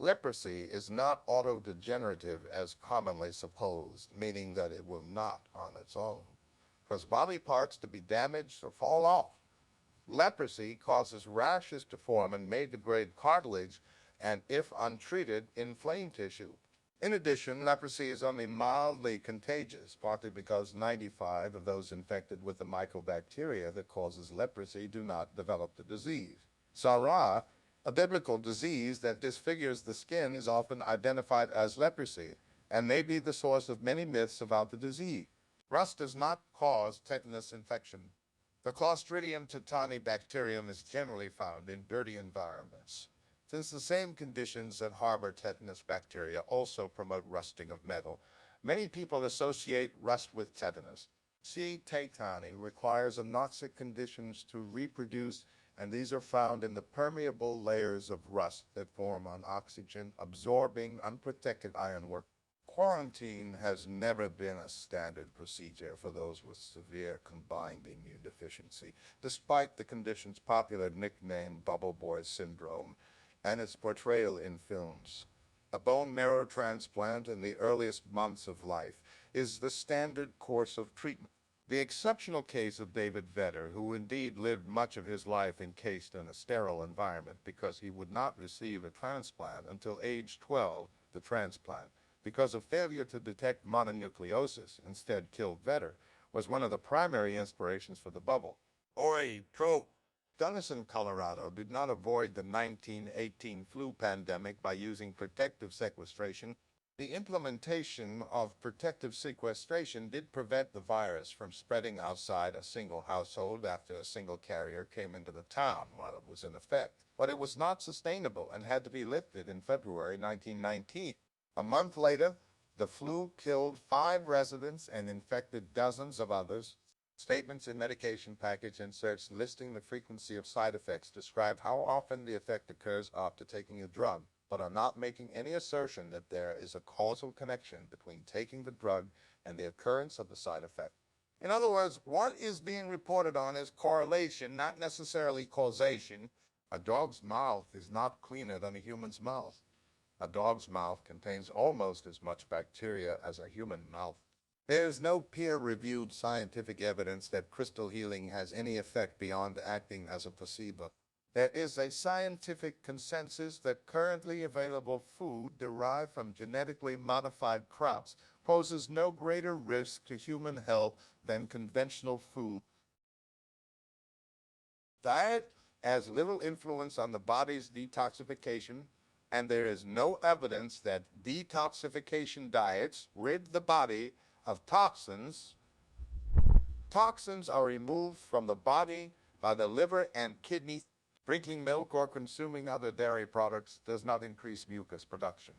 Leprosy is not autodegenerative as commonly supposed, meaning that it will not on its own cause body parts to be damaged or fall off. Leprosy causes rashes to form and may degrade cartilage and, if untreated, inflame tissue. In addition, leprosy is only mildly contagious, partly because 95% of those infected with the mycobacteria that causes leprosy do not develop the disease. Sarah, a biblical disease that disfigures the skin, is often identified as leprosy and may be the source of many myths about the disease. Rust does not cause tetanus infection. The Clostridium tetani bacterium is generally found in dirty environments, since the same conditions that harbor tetanus bacteria also promote rusting of metal. Many people associate rust with tetanus. C. tetani requires anoxic conditions to reproduce, and these are found in the permeable layers of rust that form on oxygen-absorbing, unprotected ironwork. Quarantine has never been a standard procedure for those with severe combined immune deficiency, despite the condition's popular nickname bubble boy syndrome and its portrayal in films. A bone marrow transplant in the earliest months of life is the standard course of treatment. The exceptional case of David Vedder, who indeed lived much of his life encased in a sterile environment because he would not receive a transplant until age 12, the transplant, because of failure to detect mononucleosis, instead killed Vedder, was one of the primary inspirations for the bubble. Oi, trope! Gunnison, Colorado, did not avoid the 1918 flu pandemic by using protective sequestration. The implementation of protective sequestration did prevent the virus from spreading outside a single household after a single carrier came into the town while it was in effect. But it was not sustainable and had to be lifted in February 1919. A month later, the flu killed 5 residents and infected dozens of others. Statements in medication package inserts listing the frequency of side effects describe how often the effect occurs after taking a drug. but are not making any assertion that there is a causal connection between taking the drug and the occurrence of the side effect. In other words, what is being reported on is correlation, not necessarily causation. A dog's mouth is not cleaner than a human's mouth. A dog's mouth contains almost as much bacteria as a human mouth. There is no peer-reviewed scientific evidence that crystal healing has any effect beyond acting as a placebo. There is a scientific consensus that currently available food derived from genetically modified crops poses no greater risk to human health than conventional food. Diet has little influence on the body's detoxification, and there is no evidence that detoxification diets rid the body of toxins. Toxins are removed from the body by the liver and kidney. Drinking milk or consuming other dairy products does not increase mucus production.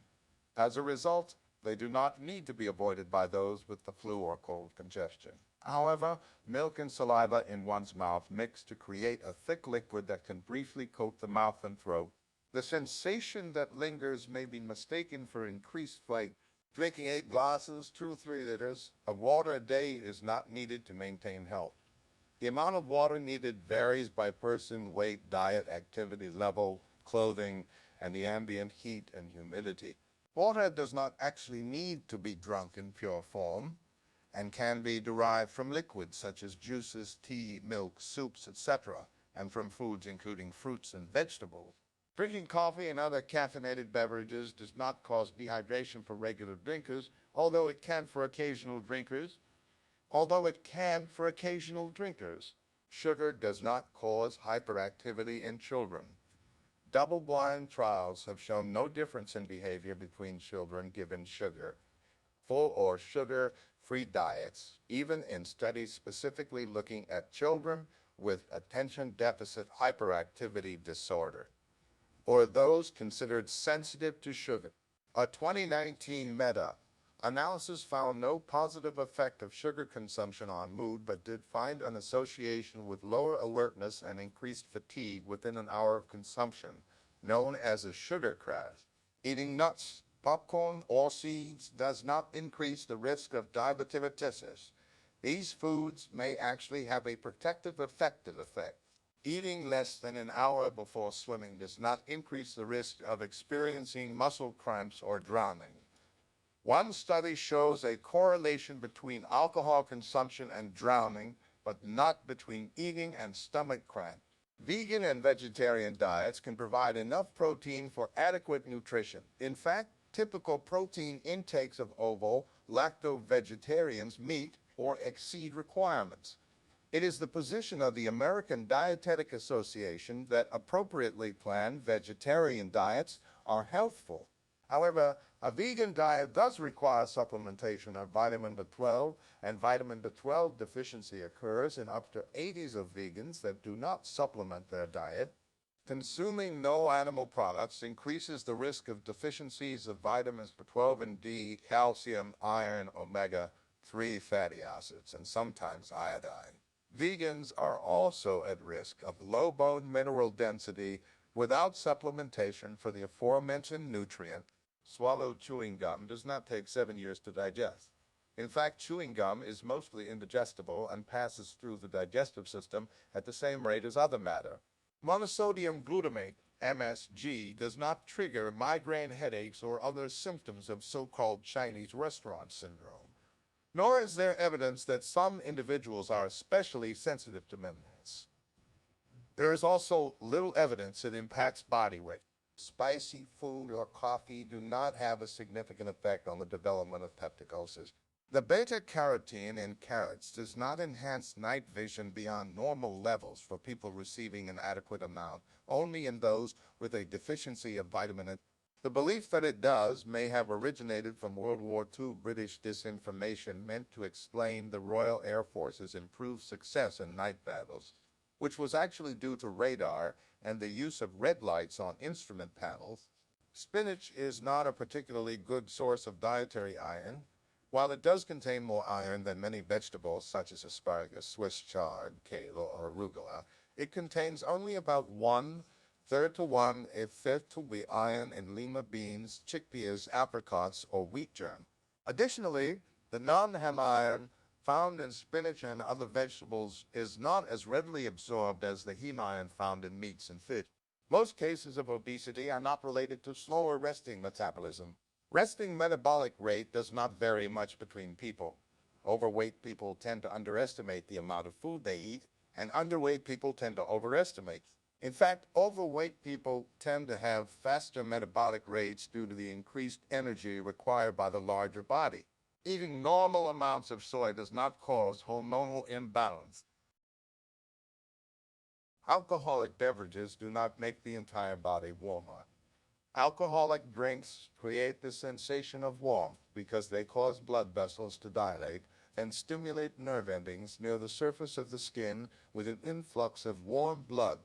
As a result, they do not need to be avoided by those with the flu or cold congestion. However, milk and saliva in one's mouth mix to create a thick liquid that can briefly coat the mouth and throat. The sensation that lingers may be mistaken for increased flight. Drinking 8 glasses, 2 to 3 liters of water a day is not needed to maintain health. The amount of water needed varies by person, weight, diet, activity level, clothing, and the ambient heat and humidity. Water does not actually need to be drunk in pure form and can be derived from liquids such as juices, tea, milk, soups, etc., and from foods including fruits and vegetables. Drinking coffee and other caffeinated beverages does not cause dehydration for regular drinkers, although it can for occasional drinkers. Sugar does not cause hyperactivity in children. Double-blind trials have shown no difference in behavior between children given sugar, full or sugar-free diets, even in studies specifically looking at children with attention deficit hyperactivity disorder, or those considered sensitive to sugar. A 2019 meta-analysis found no positive effect of sugar consumption on mood, but did find an association with lower alertness and increased fatigue within an hour of consumption, known as a sugar crash. Eating nuts, popcorn, or seeds does not increase the risk of diabetes. These foods may actually have a protective effect. Eating less than an hour before swimming does not increase the risk of experiencing muscle cramps or drowning. One study shows a correlation between alcohol consumption and drowning, but not between eating and stomach cramp. Vegan and vegetarian diets can provide enough protein for adequate nutrition. In fact, typical protein intakes of ovo-lacto-vegetarians meet or exceed requirements. It is the position of the American Dietetic Association that appropriately planned vegetarian diets are healthful. However, a vegan diet does require supplementation of vitamin B12, and vitamin B12 deficiency occurs in up to 80% of vegans that do not supplement their diet. Consuming no animal products increases the risk of deficiencies of vitamins B12 and D, calcium, iron, omega-3 fatty acids, and sometimes iodine. Vegans are also at risk of low bone mineral density without supplementation for the aforementioned nutrient. Swallowed chewing gum does not take 7 years to digest. In fact, chewing gum is mostly indigestible and passes through the digestive system at the same rate as other matter. Monosodium glutamate, MSG, does not trigger migraine headaches or other symptoms of so-called Chinese restaurant syndrome. Nor is there evidence that some individuals are especially sensitive to minerals. There is also little evidence it impacts body weight. Spicy food or coffee do not have a significant effect on the development of peptic ulcers. The beta-carotene in carrots does not enhance night vision beyond normal levels for people receiving an adequate amount, only in those with a deficiency of vitamin A. The belief that it does may have originated from World War II British disinformation meant to explain the Royal Air Force's improved success in night battles, which was actually due to radar and the use of red lights on instrument panels. Spinach is not a particularly good source of dietary iron. While it does contain more iron than many vegetables such as asparagus, Swiss chard, kale, or arugula, it contains only about 1 third to one, a fifth will be iron in lima beans, chickpeas, apricots, or wheat germ. Additionally, the non-hem iron found in spinach and other vegetables is not as readily absorbed as the heme iron found in meats and fish. Most cases of obesity are not related to slower resting metabolism. Resting metabolic rate does not vary much between people. Overweight people tend to underestimate the amount of food they eat, and underweight people tend to overestimate. In fact, overweight people tend to have faster metabolic rates due to the increased energy required by the larger body. Eating normal amounts of soy does not cause hormonal imbalance. Alcoholic beverages do not make the entire body warmer. Alcoholic drinks create the sensation of warmth because they cause blood vessels to dilate and stimulate nerve endings near the surface of the skin with an influx of warm blood.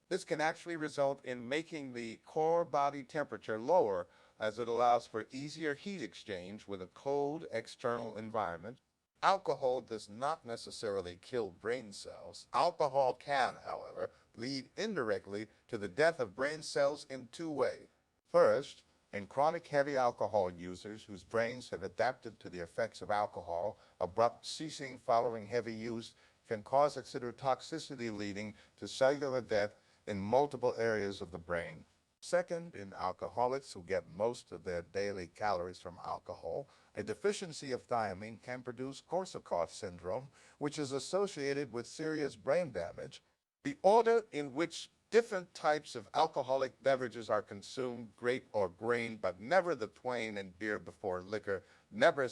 This can actually result in making the core body temperature lower as it allows for easier heat exchange with a cold external environment. Alcohol does not necessarily kill brain cells. Alcohol can, however, lead indirectly to the death of brain cells in two ways. First, in chronic heavy alcohol users whose brains have adapted to the effects of alcohol, abrupt ceasing following heavy use can cause excitotoxicity leading to cellular death in multiple areas of the brain. Second, in alcoholics who get most of their daily calories from alcohol, a deficiency of thiamine can produce Korsakoff syndrome, which is associated with serious brain damage. The order in which different types of alcoholic beverages are consumed, grape or grain, but never the twain and beer before liquor, never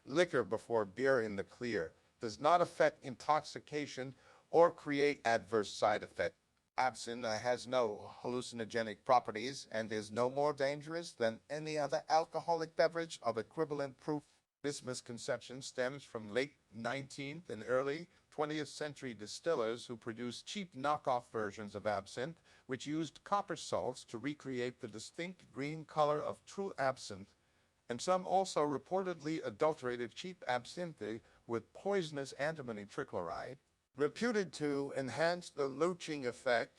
liquor before beer in the clear, does not affect intoxication or create adverse side effects. Absinthe has no hallucinogenic properties and is no more dangerous than any other alcoholic beverage of equivalent proof. This misconception stems from late 19th and early 20th century distillers who produced cheap knockoff versions of absinthe, which used copper salts to recreate the distinct green color of true absinthe, and some also reportedly adulterated cheap absinthe with poisonous antimony trichloride, reputed to enhance the leuching effect.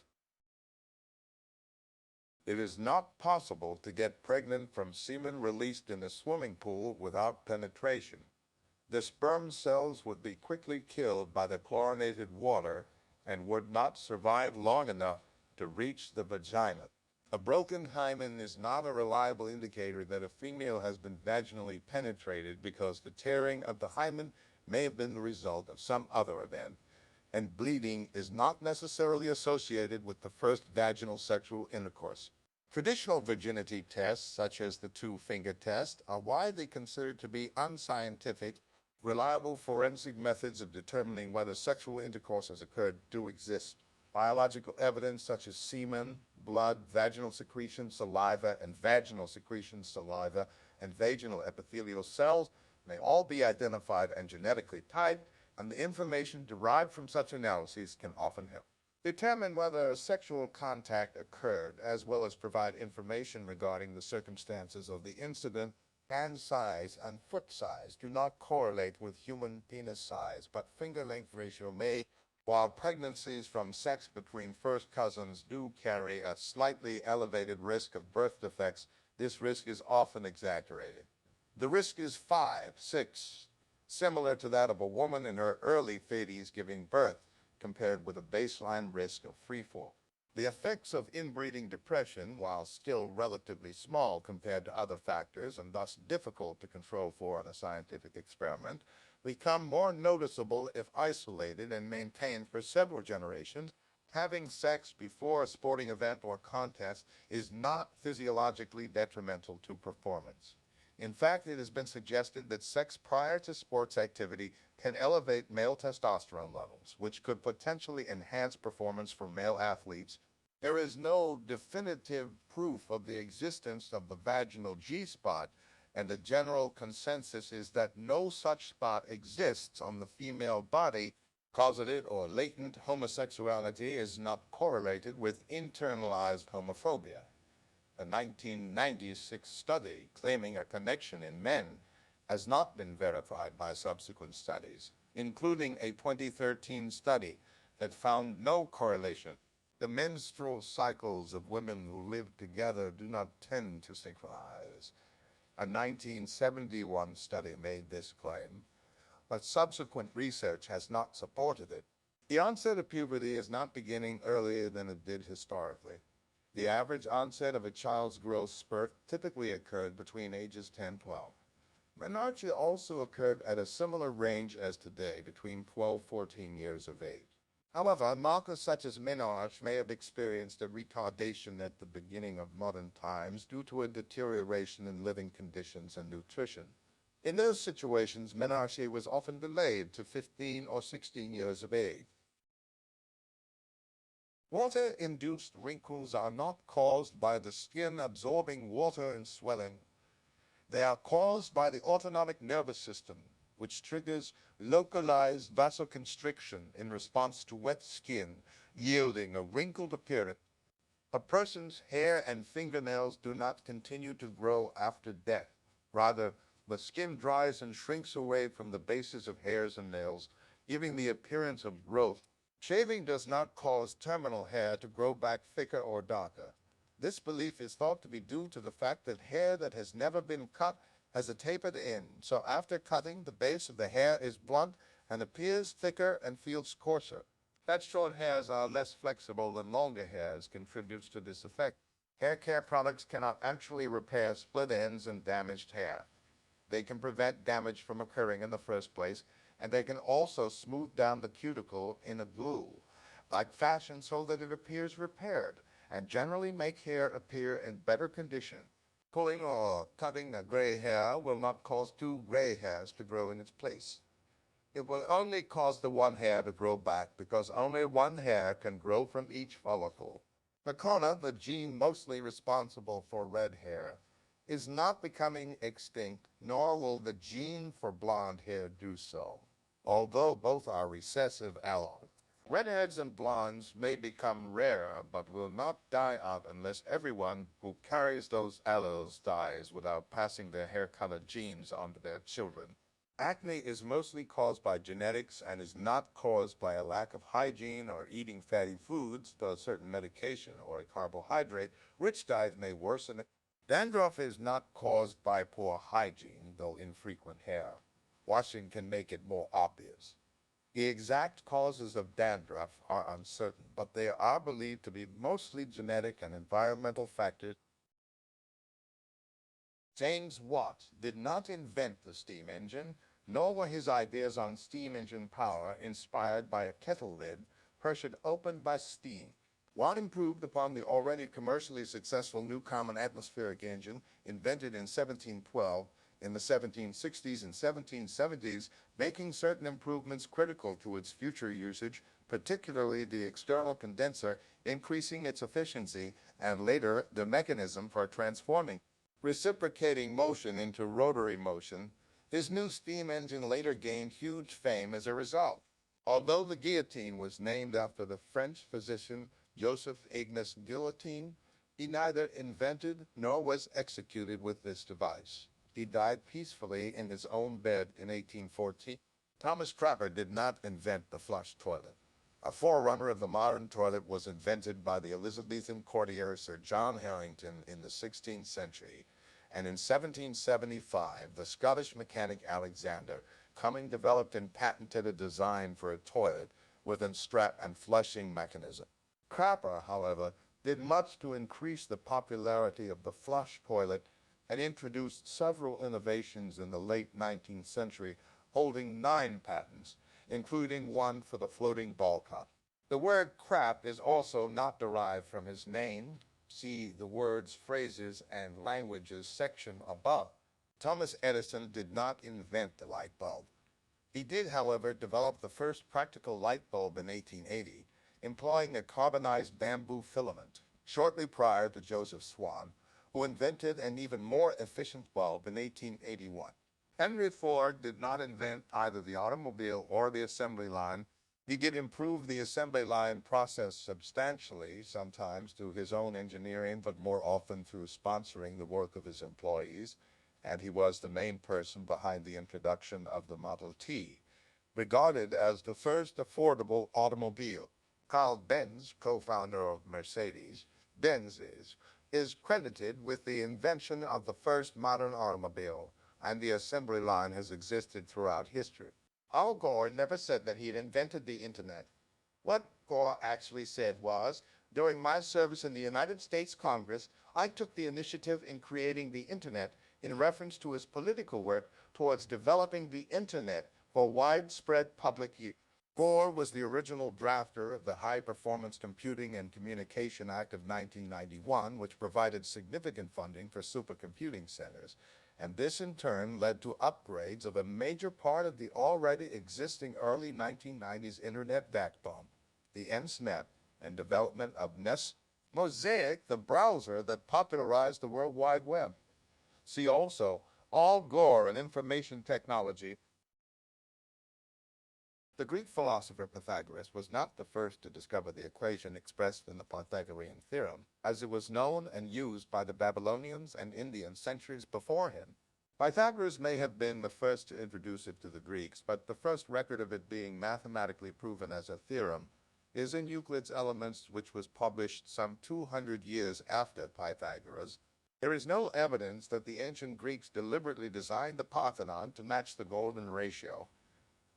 It is not possible to get pregnant from semen released in a swimming pool without penetration. The sperm cells would be quickly killed by the chlorinated water and would not survive long enough to reach the vagina. A broken hymen is not a reliable indicator that a female has been vaginally penetrated because the tearing of the hymen may have been the result of some other event, and bleeding is not necessarily associated with the first vaginal sexual intercourse. Traditional virginity tests, such as the two-finger test, are widely considered to be unscientific. Reliable forensic methods of determining whether sexual intercourse has occurred do exist. Biological evidence such as semen, blood, vaginal secretion, saliva, and vaginal secretion, saliva, and vaginal epithelial cells may all be identified and genetically typed, and the information derived from such analyses can often help determine whether sexual contact occurred, as well as provide information regarding the circumstances of the incident. Hand size and foot size do not correlate with human penis size, but finger length ratio may. While pregnancies from sex between first cousins do carry a slightly elevated risk of birth defects, this risk is often exaggerated. The risk is 5-6, similar to that of a woman in her early 30s giving birth, compared with a baseline risk of freefall. The effects of inbreeding depression, while still relatively small compared to other factors and thus difficult to control for in a scientific experiment, become more noticeable if isolated and maintained for several generations. Having sex before a sporting event or contest is not physiologically detrimental to performance. In fact, it has been suggested that sex prior to sports activity can elevate male testosterone levels, which could potentially enhance performance for male athletes. There is no definitive proof of the existence of the vaginal G-spot, and the general consensus is that no such spot exists on the female body. Closeted or latent homosexuality is not correlated with internalized homophobia. A 1996 study claiming a connection in men has not been verified by subsequent studies, including a 2013 study that found no correlation. The menstrual cycles of women who live together do not tend to synchronize. A 1971 study made this claim, but subsequent research has not supported it. The onset of puberty is not beginning earlier than it did historically. The average onset of a child's growth spurt typically occurred between ages 10 and 12. Menarche also occurred at a similar range as today, between 12 and 14 years of age. However, markers such as menarche may have experienced a retardation at the beginning of modern times due to a deterioration in living conditions and nutrition. In those situations, menarche was often delayed to 15 or 16 years of age. Water-induced wrinkles are not caused by the skin absorbing water and swelling. They are caused by the autonomic nervous system, which triggers localized vasoconstriction in response to wet skin, yielding a wrinkled appearance. A person's hair and fingernails do not continue to grow after death. Rather, the skin dries and shrinks away from the bases of hairs and nails, giving the appearance of growth. Shaving does not cause terminal hair to grow back thicker or darker. This belief is thought to be due to the fact that hair that has never been cut has a tapered end, so after cutting, the base of the hair is blunt and appears thicker and feels coarser. That short hairs are less flexible than longer hairs contributes to this effect. Hair care products cannot actually repair split ends and damaged hair. They can prevent damage from occurring in the first place, and they can also smooth down the cuticle in a glue, like fashion, so that it appears repaired, and generally make hair appear in better condition. Pulling or cutting a gray hair will not cause two gray hairs to grow in its place. It will only cause the one hair to grow back, because only one hair can grow from each follicle. The corner, the gene mostly responsible for red hair, is not becoming extinct, nor will the gene for blonde hair do so, although both are recessive alleles. Redheads and blondes may become rarer, but will not die out unless everyone who carries those alleles dies without passing their hair-color genes on to their children. Acne is mostly caused by genetics and is not caused by a lack of hygiene or eating fatty foods, though a certain medication or a carbohydrate-rich diet may worsen it. Dandruff is not caused by poor hygiene, though infrequent hair. Washing can make it more obvious. The exact causes of dandruff are uncertain, but they are believed to be mostly genetic and environmental factors. James Watt did not invent the steam engine, nor were his ideas on steam engine power inspired by a kettle lid pressured open by steam. Watt improved upon the already commercially successful Newcomen atmospheric engine invented in 1712 in the 1760s and 1770s, making certain improvements critical to its future usage, particularly the external condenser, increasing its efficiency, and later the mechanism for transforming reciprocating motion into rotary motion. His new steam engine later gained huge fame as a result. Although the guillotine was named after the French physician Joseph Ignace Guillotine, he neither invented nor was executed with this device. He died peacefully in his own bed in 1814. Thomas Crapper did not invent the flush toilet. A forerunner of the modern toilet was invented by the Elizabethan courtier Sir John Harington in the 16th century, and in 1775 the Scottish mechanic Alexander Cumming developed and patented a design for a toilet with a strap and flushing mechanism. Crapper, however, did much to increase the popularity of the flush toilet and introduced several innovations in the late 19th century, holding 9 patents, including one for the floating ball cup. The word crap is also not derived from his name. See the words, phrases, and languages section above. Thomas Edison did not invent the light bulb. He did, however, develop the first practical light bulb in 1880, employing a carbonized bamboo filament, shortly prior to Joseph Swan, who invented an even more efficient bulb in 1881. Henry Ford did not invent either the automobile or the assembly line. He did improve the assembly line process substantially, sometimes through his own engineering, but more often through sponsoring the work of his employees, and he was the main person behind the introduction of the Model T, regarded as the first affordable automobile. Carl Benz, co-founder of Mercedes, is credited with the invention of the first modern automobile, and the assembly line has existed throughout history. Al Gore never said that he had invented the internet. What Gore actually said was, during my service in the United States Congress, I took the initiative in creating the internet in reference to his political work towards developing the internet for widespread public use. Gore was the original drafter of the High Performance Computing and Communication Act of 1991, which provided significant funding for supercomputing centers, and this in turn led to upgrades of a major part of the already existing early 1990s internet backbone, the INSNet, and development of Mosaic, the browser that popularized the World Wide Web. See also Al Gore and Information Technology. The Greek philosopher Pythagoras was not the first to discover the equation expressed in the Pythagorean theorem, as it was known and used by the Babylonians and Indians centuries before him. Pythagoras may have been the first to introduce it to the Greeks, but the first record of it being mathematically proven as a theorem is in Euclid's Elements, which was published some 200 years after Pythagoras. There is no evidence that the ancient Greeks deliberately designed the Parthenon to match the golden ratio.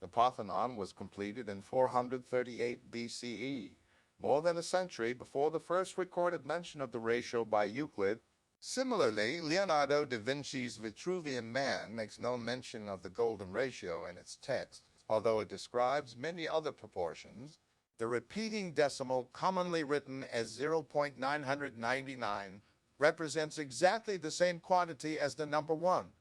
The Parthenon was completed in 438 BCE, more than a century before the first recorded mention of the ratio by Euclid. Similarly, Leonardo da Vinci's Vitruvian Man makes no mention of the golden ratio in its text, although it describes many other proportions. The repeating decimal, commonly written as 0.999, represents exactly the same quantity as the number 1,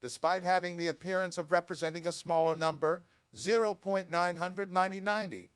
despite having the appearance of representing a smaller number. 0.990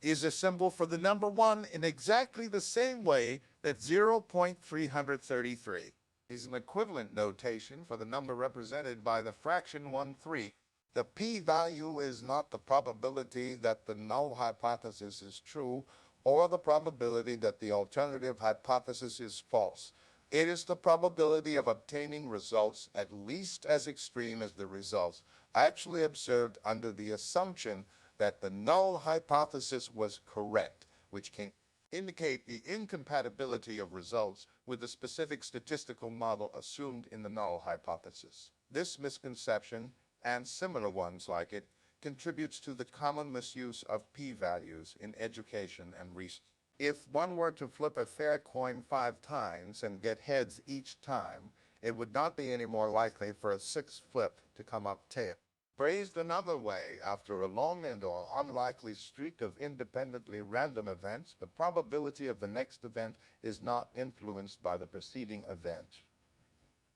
is a symbol for the number 1 in exactly the same way that 0.333 is an equivalent notation for the number represented by the fraction 1/3. The p-value is not the probability that the null hypothesis is true or the probability that the alternative hypothesis is false. It is the probability of obtaining results at least as extreme as the results actually observed under the assumption that the null hypothesis was correct, which can indicate the incompatibility of results with the specific statistical model assumed in the null hypothesis. This misconception, and similar ones like it, contributes to the common misuse of p-values in education and research. If one were to flip a fair coin 5 times and get heads each time, it would not be any more likely for a 6th flip to come up tail. Phrased another way, after a long and/or unlikely streak of independently random events, the probability of the next event is not influenced by the preceding event.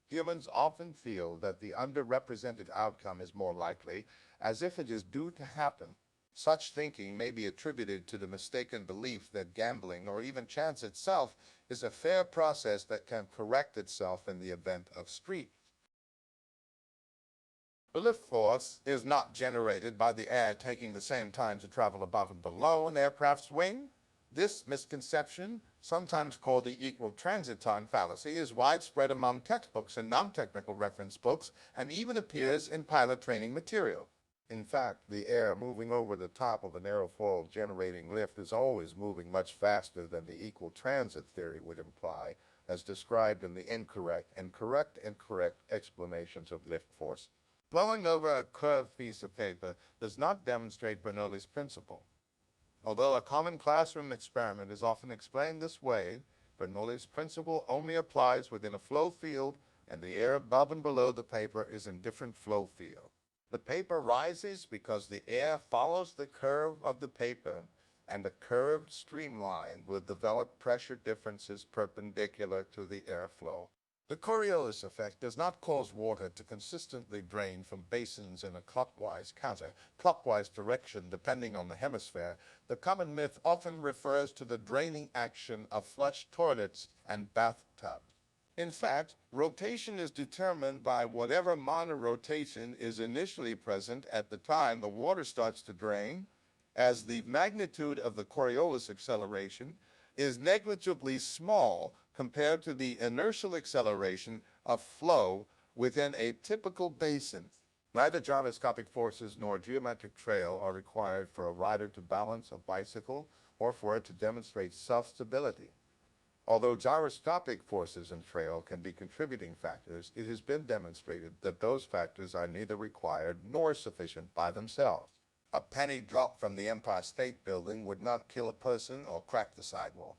Humans often feel that the underrepresented outcome is more likely, as if it is due to happen. Such thinking may be attributed to the mistaken belief that gambling, or even chance itself, is a fair process that can correct itself in the event of streak. The lift force is not generated by the air taking the same time to travel above and below an aircraft's wing. This misconception, sometimes called the equal transit time fallacy, is widespread among textbooks and non-technical reference books, and even appears in pilot training material. In fact, the air moving over the top of an aerofoil generating lift is always moving much faster than the equal transit theory would imply, as described in the incorrect and correct explanations of lift force. Blowing over a curved piece of paper does not demonstrate Bernoulli's principle. Although a common classroom experiment is often explained this way, Bernoulli's principle only applies within a flow field, and the air above and below the paper is in different flow fields. The paper rises because the air follows the curve of the paper, and the curved streamline will develop pressure differences perpendicular to the airflow. The Coriolis effect does not cause water to consistently drain from basins in a clockwise, counter-clockwise direction depending on the hemisphere. The common myth often refers to the draining action of flush toilets and bathtubs. In fact, rotation is determined by whatever monorotation is initially present at the time the water starts to drain, as the magnitude of the Coriolis acceleration is negligibly small compared to the inertial acceleration of flow within a typical basin. Neither gyroscopic forces nor geometric trail are required for a rider to balance a bicycle or for it to demonstrate self-stability. Although gyroscopic forces in trail can be contributing factors, it has been demonstrated that those factors are neither required nor sufficient by themselves. A penny dropped from the Empire State Building would not kill a person or crack the sidewalk.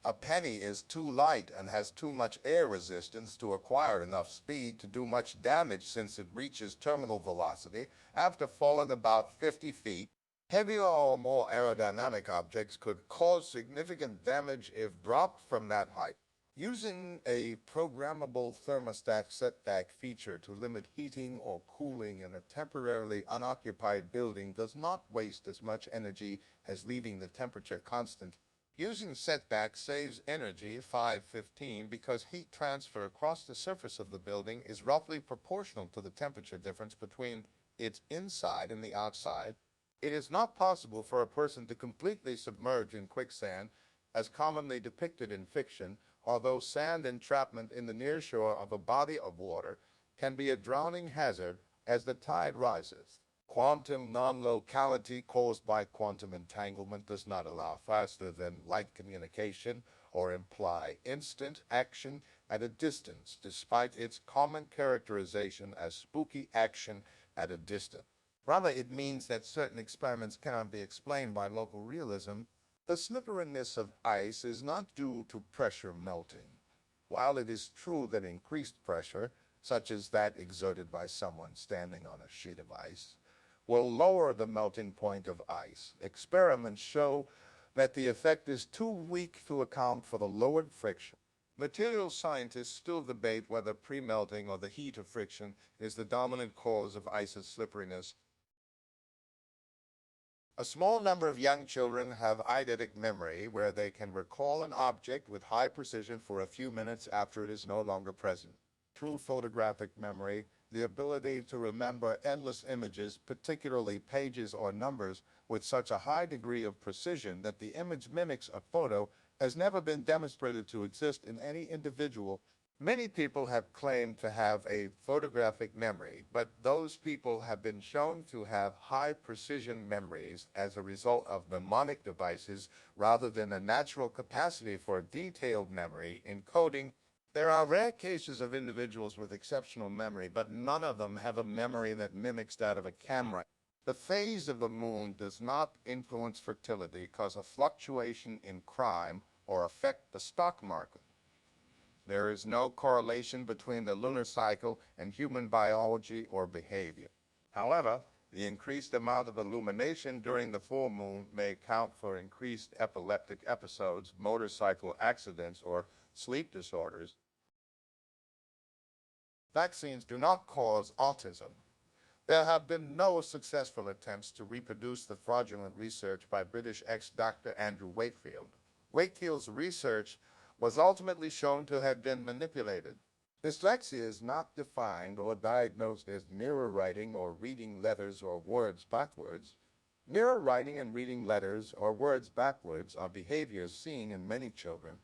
A penny is too light and has too much air resistance to acquire enough speed to do much damage since it reaches terminal velocity after falling about 50 feet. Heavier or more aerodynamic objects could cause significant damage if dropped from that height. Using a programmable thermostat setback feature to limit heating or cooling in a temporarily unoccupied building does not waste as much energy as leaving the temperature constant. Using setback saves energy 515 because heat transfer across the surface of the building is roughly proportional to the temperature difference between its inside and the outside. It is not possible for a person to completely submerge in quicksand, as commonly depicted in fiction, although sand entrapment in the near shore of a body of water can be a drowning hazard as the tide rises. Quantum non-locality caused by quantum entanglement does not allow faster than light communication or imply instant action at a distance, despite its common characterization as spooky action at a distance. Rather, it means that certain experiments cannot be explained by local realism. The slipperiness of ice is not due to pressure melting. While it is true that increased pressure, such as that exerted by someone standing on a sheet of ice, will lower the melting point of ice, experiments show that the effect is too weak to account for the lowered friction. Material scientists still debate whether pre-melting or the heat of friction is the dominant cause of ice's slipperiness. A small number of young children have eidetic memory, where they can recall an object with high precision for a few minutes after it is no longer present. True photographic memory, the ability to remember endless images, particularly pages or numbers, with such a high degree of precision that the image mimics a photo, has never been demonstrated to exist in any individual. Many people have claimed to have a photographic memory, but those people have been shown to have high precision memories as a result of mnemonic devices rather than a natural capacity for detailed memory encoding. There are rare cases of individuals with exceptional memory, but none of them have a memory that mimics that of a camera. The phase of the moon does not influence fertility, cause a fluctuation in crime, or affect the stock market. There is no correlation between the lunar cycle and human biology or behavior. However, the increased amount of illumination during the full moon may account for increased epileptic episodes, motorcycle accidents, or sleep disorders. Vaccines do not cause autism. There have been no successful attempts to reproduce the fraudulent research by British ex-Dr. Andrew Wakefield's research was ultimately shown to have been manipulated. Dyslexia is not defined or diagnosed as mirror writing or reading letters or words backwards. Mirror writing and reading letters or words backwards are behaviors seen in many children,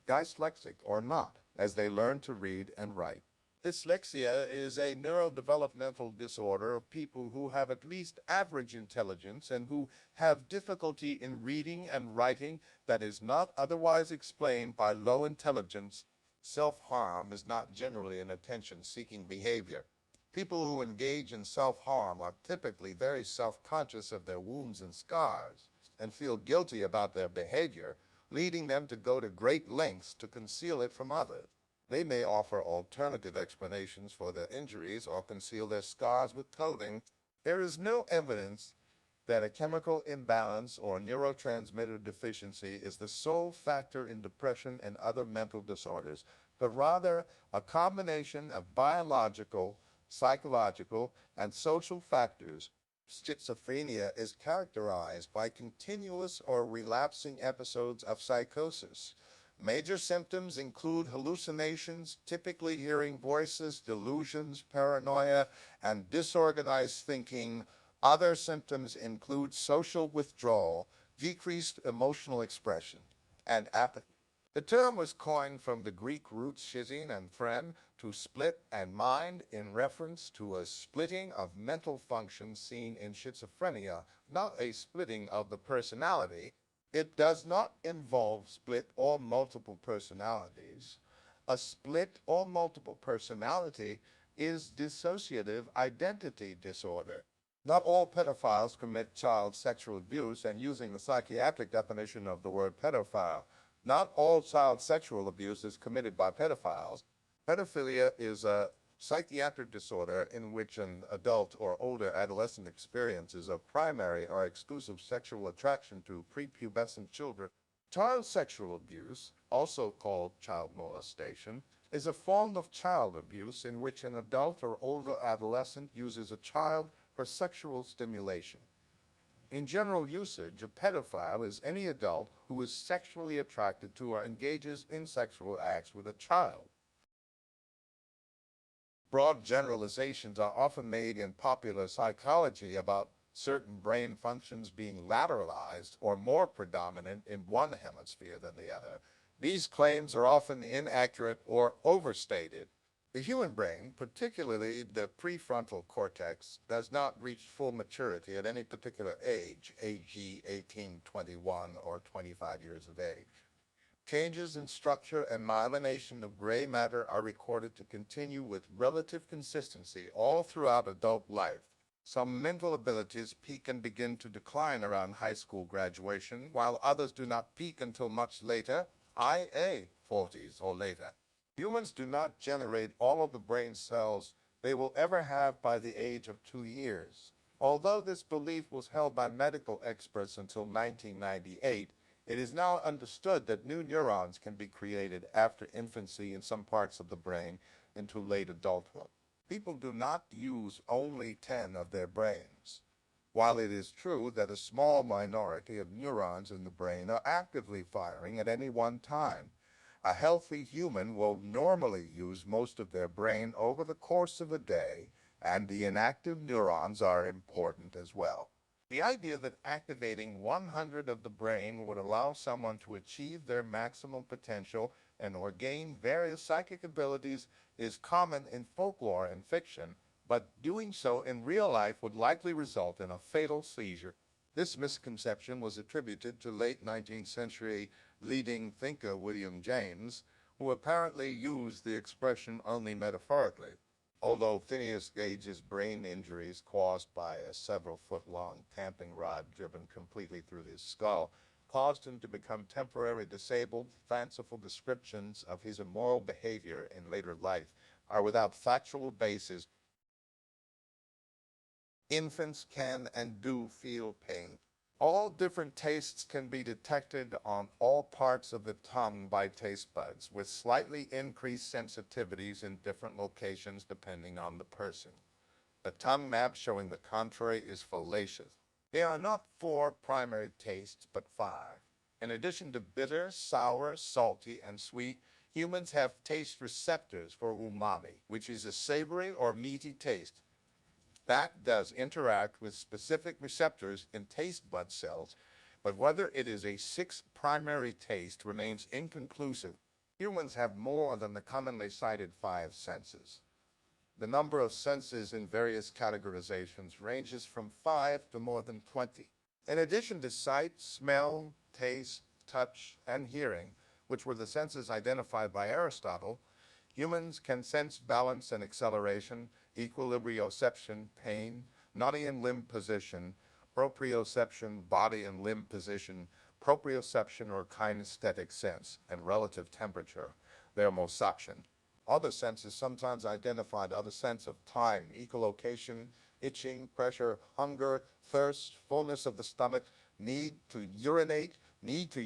dyslexic or not, as they learn to read and write. Dyslexia is a neurodevelopmental disorder of people who have at least average intelligence and who have difficulty in reading and writing that is not otherwise explained by low intelligence. Self-harm is not generally an attention-seeking behavior. People who engage in self-harm are typically very self-conscious of their wounds and scars and feel guilty about their behavior, leading them to go to great lengths to conceal it from others. They may offer alternative explanations for their injuries or conceal their scars with clothing. There is no evidence that a chemical imbalance or neurotransmitter deficiency is the sole factor in depression and other mental disorders, but rather a combination of biological, psychological, and social factors. Schizophrenia is characterized by continuous or relapsing episodes of psychosis. Major symptoms include hallucinations, typically hearing voices, delusions, paranoia, and disorganized thinking. Other symptoms include social withdrawal, decreased emotional expression, and apathy. The term was coined from the Greek roots schizin and phren, to split, and mind, in reference to a splitting of mental functions seen in schizophrenia, not a splitting of the personality. It does not involve split or multiple personalities. A split or multiple personality is dissociative identity disorder. Not all pedophiles commit child sexual abuse, and using the psychiatric definition of the word pedophile, not all child sexual abuse is committed by pedophiles. Pedophilia is a psychiatric disorder in which an adult or older adolescent experiences a primary or exclusive sexual attraction to prepubescent children. Child sexual abuse, also called child molestation, is a form of child abuse in which an adult or older adolescent uses a child for sexual stimulation. In general usage, a pedophile is any adult who is sexually attracted to or engages in sexual acts with a child. Broad generalizations are often made in popular psychology about certain brain functions being lateralized or more predominant in one hemisphere than the other. These claims are often inaccurate or overstated. The human brain, particularly the prefrontal cortex, does not reach full maturity at any particular age, e.g. 18, 21, or 25 years of age. Changes in structure and myelination of gray matter are recorded to continue with relative consistency all throughout adult life. Some mental abilities peak and begin to decline around high school graduation, while others do not peak until much later, i.e., 40s or later. Humans do not generate all of the brain cells they will ever have by the age of 2 years. Although this belief was held by medical experts until 1998, it is now understood that new neurons can be created after infancy in some parts of the brain into late adulthood. People do not use only 10 of their brains. While it is true that a small minority of neurons in the brain are actively firing at any one time, a healthy human will normally use most of their brain over the course of a day, and the inactive neurons are important as well. The idea that activating 100 of the brain would allow someone to achieve their maximum potential and or gain various psychic abilities is common in folklore and fiction, but doing so in real life would likely result in a fatal seizure. This misconception was attributed to late 19th century leading thinker William James, who apparently used the expression only metaphorically. Although Phineas Gage's brain injuries caused by a several-foot-long tamping rod driven completely through his skull caused him to become temporarily disabled, fanciful descriptions of his immoral behavior in later life are without factual basis. Infants can and do feel pain. All different tastes can be detected on all parts of the tongue by taste buds, with slightly increased sensitivities in different locations depending on the person. The tongue map showing the contrary is fallacious. There are not 4 primary tastes, but 5. In addition to bitter, sour, salty, and sweet, humans have taste receptors for umami, which is a savory or meaty taste. That does interact with specific receptors in taste bud cells, but whether it is a 6th primary taste remains inconclusive. Humans have more than the commonly cited 5 senses. The number of senses in various categorizations ranges from 5 to more than 20. In addition to sight, smell, taste, touch, and hearing, which were the senses identified by Aristotle, humans can sense balance and acceleration, equilibrioception, pain, body and limb position, proprioception, body and limb position, proprioception or kinesthetic sense, and relative temperature, thermosuction. Other senses sometimes identify the other sense of time, echolocation, itching, pressure, hunger, thirst, fullness of the stomach, need to urinate, need to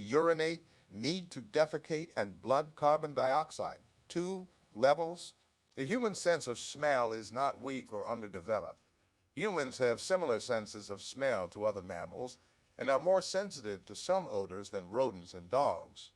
defecate, and blood carbon dioxide. 2 levels. The human sense of smell is not weak or underdeveloped. Humans have similar senses of smell to other mammals and are more sensitive to some odors than rodents and dogs.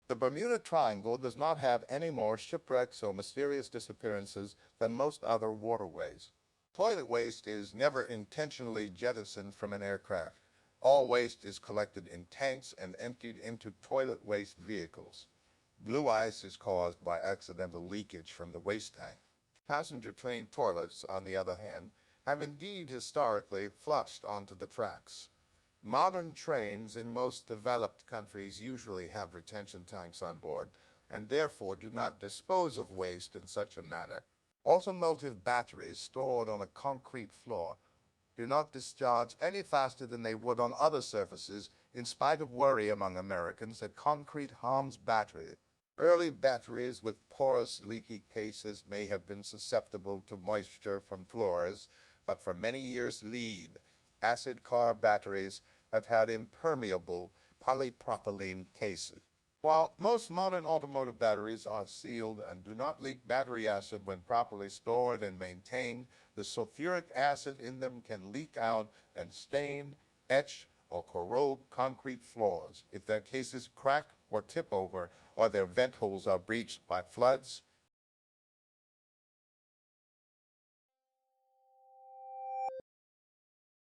The Bermuda Triangle does not have any more shipwrecks or mysterious disappearances than most other waterways. Toilet waste is never intentionally jettisoned from an aircraft. All waste is collected in tanks and emptied into toilet waste vehicles. Blue ice is caused by accidental leakage from the waste tank. Passenger train toilets, on the other hand, have indeed historically flushed onto the tracks. Modern trains in most developed countries usually have retention tanks on board and therefore do not dispose of waste in such a manner. Automotive batteries stored on a concrete floor do not discharge any faster than they would on other surfaces, in spite of worry among Americans that concrete harms batteries. Early batteries with porous, leaky cases may have been susceptible to moisture from floors, but for many years lead acid car batteries have had impermeable polypropylene cases. While most modern automotive batteries are sealed and do not leak battery acid when properly stored and maintained, the sulfuric acid in them can leak out and stain, etch, or corrode concrete floors if their cases crack or tip over or their vent holes are breached by floods,